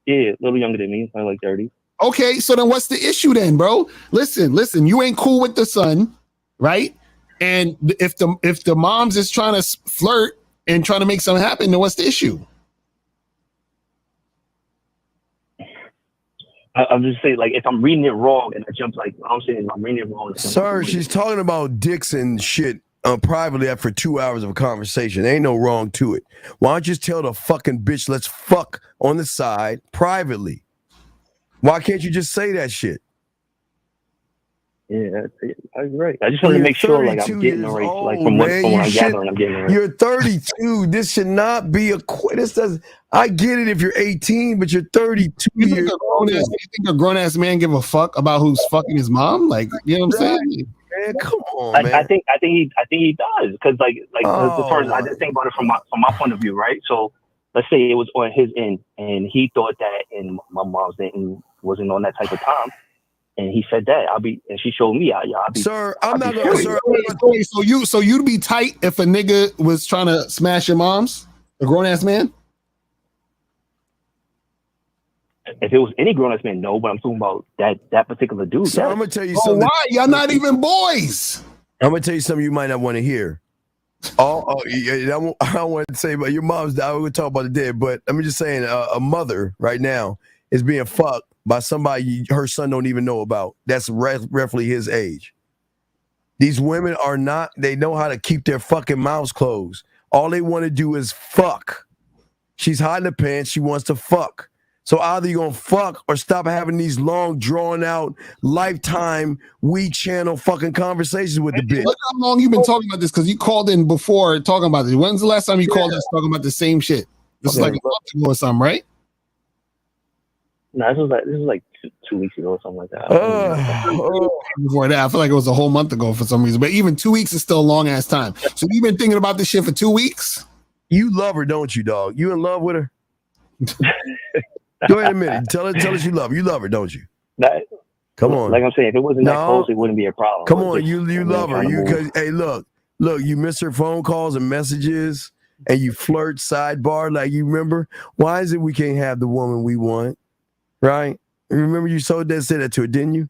Yeah, a little younger than me. I'm like 30. Okay, so then what's the issue then, bro? Listen. You ain't cool with the son, right? And if the moms is trying to flirt and trying to make something happen, then what's the issue? I'm just saying, like, if I'm reading it wrong and I jump, like, I'm saying I'm reading it wrong. Sir, she's talking about dicks and shit privately after 2 hours of a conversation. There ain't no wrong to it. Why don't you just tell the fucking bitch, let's fuck on the side privately? Why can't you just say that shit? Yeah, that's right. I just want to make sure, like, I'm getting the right, like, from what I'm gathering, I'm getting it right. You're 32. This should not be a this does. I get it if you're 18, but you're 32 years old. You think a grown ass man give a fuck about who's fucking his mom? Like, you know what I'm saying? Man, come on, man. I think he does because like the person I just think about it from my point of view, right? So let's say it was on his end and he thought that, and my mom's wasn't on that type of time. And he said that and she showed me, I'll be. Sir, I'm not gonna. Sir, so you'd be tight if a nigga was trying to smash your mom's, a grown ass man. If it was any grown ass man, no. But I'm talking about that particular dude. So I'm gonna tell you something. Why y'all not even boys? I'm gonna tell you something you might not want to hear. I don't want to say, but your mom's. I would talk about the dead, but I'm just saying, a mother right now is being fucked by somebody her son don't even know about. That's roughly his age. These women are not, they know how to keep their fucking mouths closed. All they want to do is fuck. She's hiding the pants. She wants to fuck. So either you're going to fuck or stop having these long, drawn out, lifetime, channel fucking conversations with the bitch. Look how long you've been talking about this, because you called in before talking about this. When's the last time you called us talking about the same shit? This is like a month ago or something, right? No, this was like 2 weeks ago or something like that. Before that, I feel like it was a whole month ago for some reason. But even 2 weeks is still a long ass time. So you've been thinking about this shit for 2 weeks? You love her, don't you, dog? You in love with her? Go ahead a minute. Tell us you love her. You love her, don't you? Come on. Like I'm saying, if it wasn't that close, it wouldn't be a problem. Come on, you love her. Hey, look, you miss her phone calls and messages, and you flirt sidebar like you remember. Why is it we can't have the woman we want? Right? Remember you said that to her, didn't you?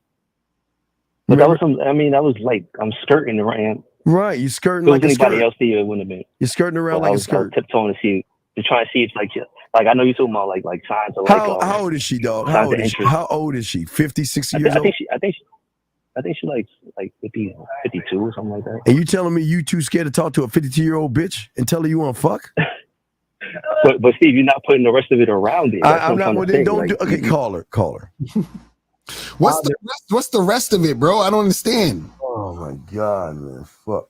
But that was like I'm skirting around. Right, you skirting if like a skirt. Anybody else here, it wouldn't have been. You're skirting around like a skirt. I was tiptoeing to try and see if like Like I know you're talking about like signs of like How old is she, dog? signs of interest. How old is she? 50, 60 I years old? think she like 50, 52 or something like that. And you telling me you too scared to talk to a 52-year-old bitch and tell her you want to fuck? But Steve, you're not putting the rest of it around it. I'm not. Well, then don't do. Okay, call her. What's the rest of it, bro? I don't understand. Oh my god, man, fuck.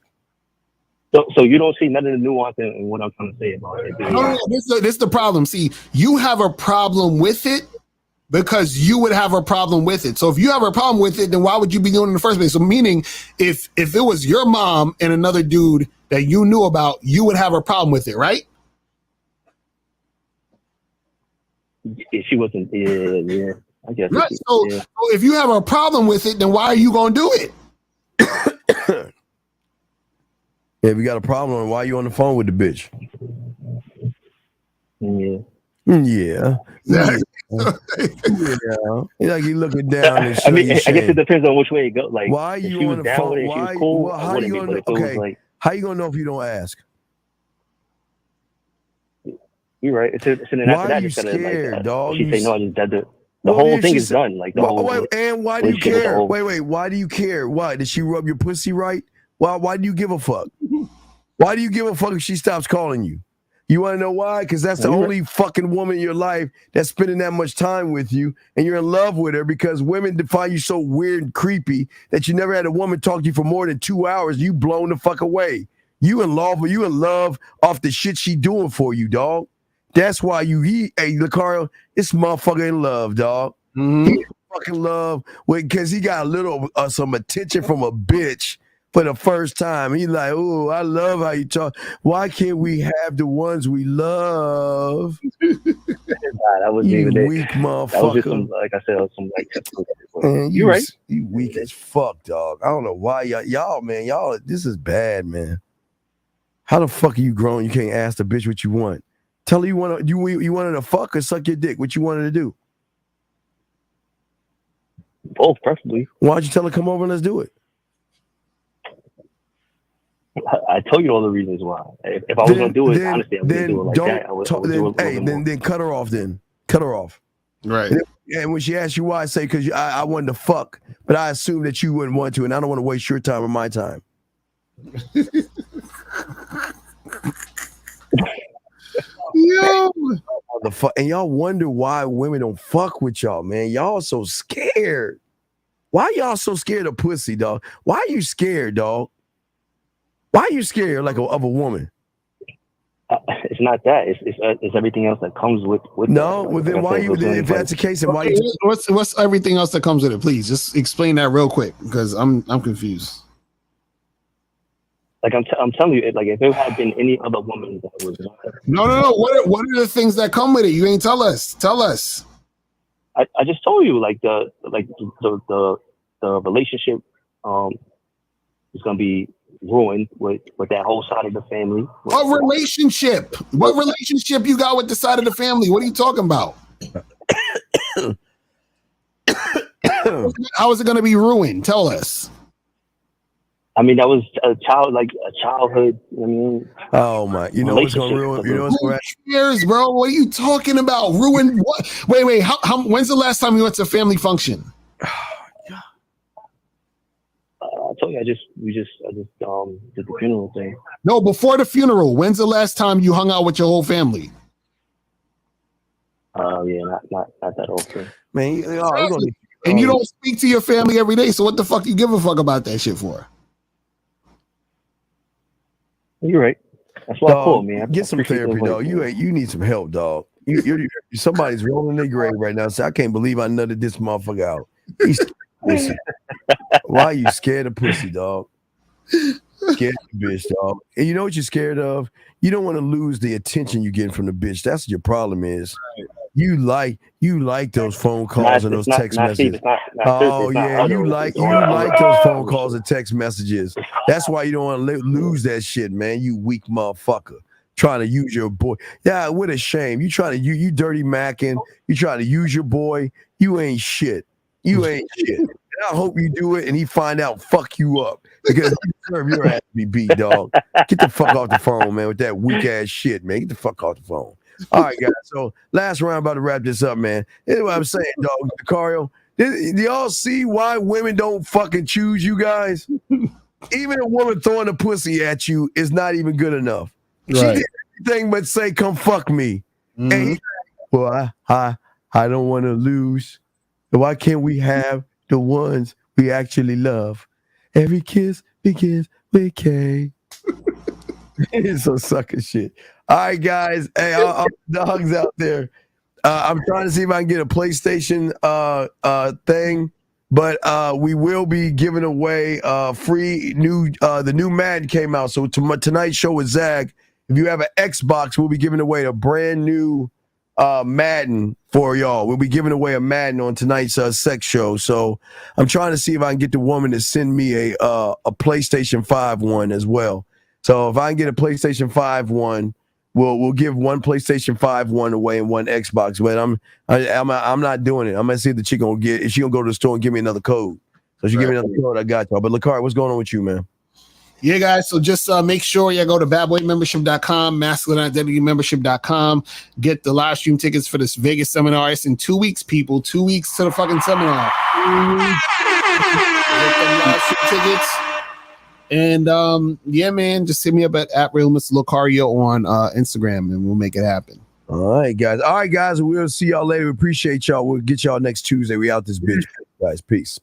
So you don't see none of the nuance in what I'm trying to say about it. No, this is the problem. See, you have a problem with it because you would have a problem with it. So if you have a problem with it, then why would you be doing it in the first place? So meaning, if it was your mom and another dude that you knew about, you would have a problem with it, right? If she wasn't, yeah, I guess. Right. So if you have a problem with it, then why are you gonna do it? If you got a problem, why are you on the phone with the bitch? Yeah. Yeah. Like you looking down and I mean, I guess it depends on which way it goes. Like, why are you on the phone? She was cool. Well, how you gonna how you gonna know if you don't ask? You're right. So then why after that, are you scared, like, dog? She say no. The whole thing is done. Like the whole. And why do you care? Wait. Why do you care? Why did she rub your pussy right? Why do you give a fuck? Why do you give a fuck if she stops calling you? You want to know why? Because that's the only fucking woman in your life that's spending that much time with you, and you're in love with her because women find you so weird and creepy that you never had a woman talk to you for more than 2 hours. You blown the fuck away. You in love off the shit she doing for you, dog. That's why hey, LaCarl, this motherfucker in love, dog. Mm-hmm. He in fucking love because he got a little some attention from a bitch for the first time. He's like, oh, I love how you talk. Why can't we have the ones we love? That wasn't you even weak motherfucker. That was just some, like I said, some like. Man, you're right. You weak as fuck, dog. I don't know why y'all. This is bad, man. How the fuck are you grown? You can't ask the bitch what you want. Tell her you wanted to fuck or suck your dick. What you wanted to do? Both, preferably. Why don't you tell her come over and let's do it? I told you all the reasons why. If I was gonna do it, honestly, I wouldn't do it like that. I would do it then cut her off. Then cut her off. Right. And when she asks you why, I say because I wanted to fuck, but I assume that you wouldn't want to, and I don't want to waste your time or my time. Yo. And y'all wonder why women don't fuck with y'all, man. Y'all so scared. Why y'all so scared of pussy, dog? Why are you scared, dog? Why are you scared of a woman? It's not that. It's everything else that comes with. No, well then why you? If that's the case, then why you? What's everything else that comes with it? Please just explain that real quick because I'm confused. Like I'm telling you, like if it had been any other woman that was no. What are the things that come with it? You ain't tell us. Tell us. I just told you like the relationship is gonna be ruined with that whole side of the family. What relationship? What relationship you got with the side of the family? What are you talking about? How is it gonna be ruined? Tell us. I mean, that was a childhood. I mean, oh my! You know what's gonna ruin? You know what's going? Who cares, bro? What are you talking about? Ruin what? Wait. How? When's the last time you went to a family function? I told you, I just did the funeral thing. No, before the funeral. When's the last time you hung out with your whole family? Yeah, not that often. Man, and you don't speak to your family every day. So what the fuck you give a fuck about that shit for? You're right. That's why I called, man. Get some therapy, dog. You need some help, dog. You're somebody's rolling their grave right now. So I can't believe I nutted this motherfucker out. Why are you scared of pussy, dog? Scared of the bitch, dog. And you know what you're scared of? You don't want to lose the attention you get from the bitch. That's what your problem is. You like those phone calls and those text messages. You like those phone calls and text messages. That's why you don't want to lose that shit, man. You weak motherfucker. Trying to use your boy. Yeah, what a shame. You trying to you dirty macking. You trying to use your boy. You ain't shit. You ain't shit. And I hope you do it and he find out fuck you up. Because you deserve your ass to be beat, dog. Get the fuck off the phone, man, with that weak ass shit, man. Get the fuck off the phone. All right, guys. So last round, about to wrap this up, man. This is what I'm saying, dog. Dacario, do y'all see why women don't fucking choose you guys? Even a woman throwing a pussy at you is not even good enough. She did everything but say, "Come fuck me." And he's like, well, I don't want to lose. Why can't we have the ones we actually love? Every kiss begins with K. It's some sucker shit. All right, guys. Hey, all the dogs out there. I'm trying to see if I can get a PlayStation thing, but we will be giving away free new. The new Madden came out, so tonight's show with Zag. If you have an Xbox, we'll be giving away a brand new Madden for y'all. We'll be giving away a Madden on tonight's sex show. So I'm trying to see if I can get the woman to send me a PlayStation 5 one as well. So if I can get a PlayStation 5 one, we'll give one PlayStation 5 one away and one Xbox. But I'm not doing it. I'm gonna see if the chick gonna get, if she gonna go to the store and give me another code. So she give me another code, I got y'all. But Lakari, what's going on with you, man? Yeah, guys. So just make sure you go to badboymembership.com, masculineidentitymembership.com. Get the live stream tickets for this Vegas seminar. It's in 2 weeks, people. 2 weeks to the fucking seminar. Get them live stream tickets. And yeah, man, just hit me up at Real Mr. Lucario on Instagram, and we'll make it happen. All right, guys. We'll see y'all later. We appreciate y'all. We'll get y'all next Tuesday. We out this bitch, guys. Peace.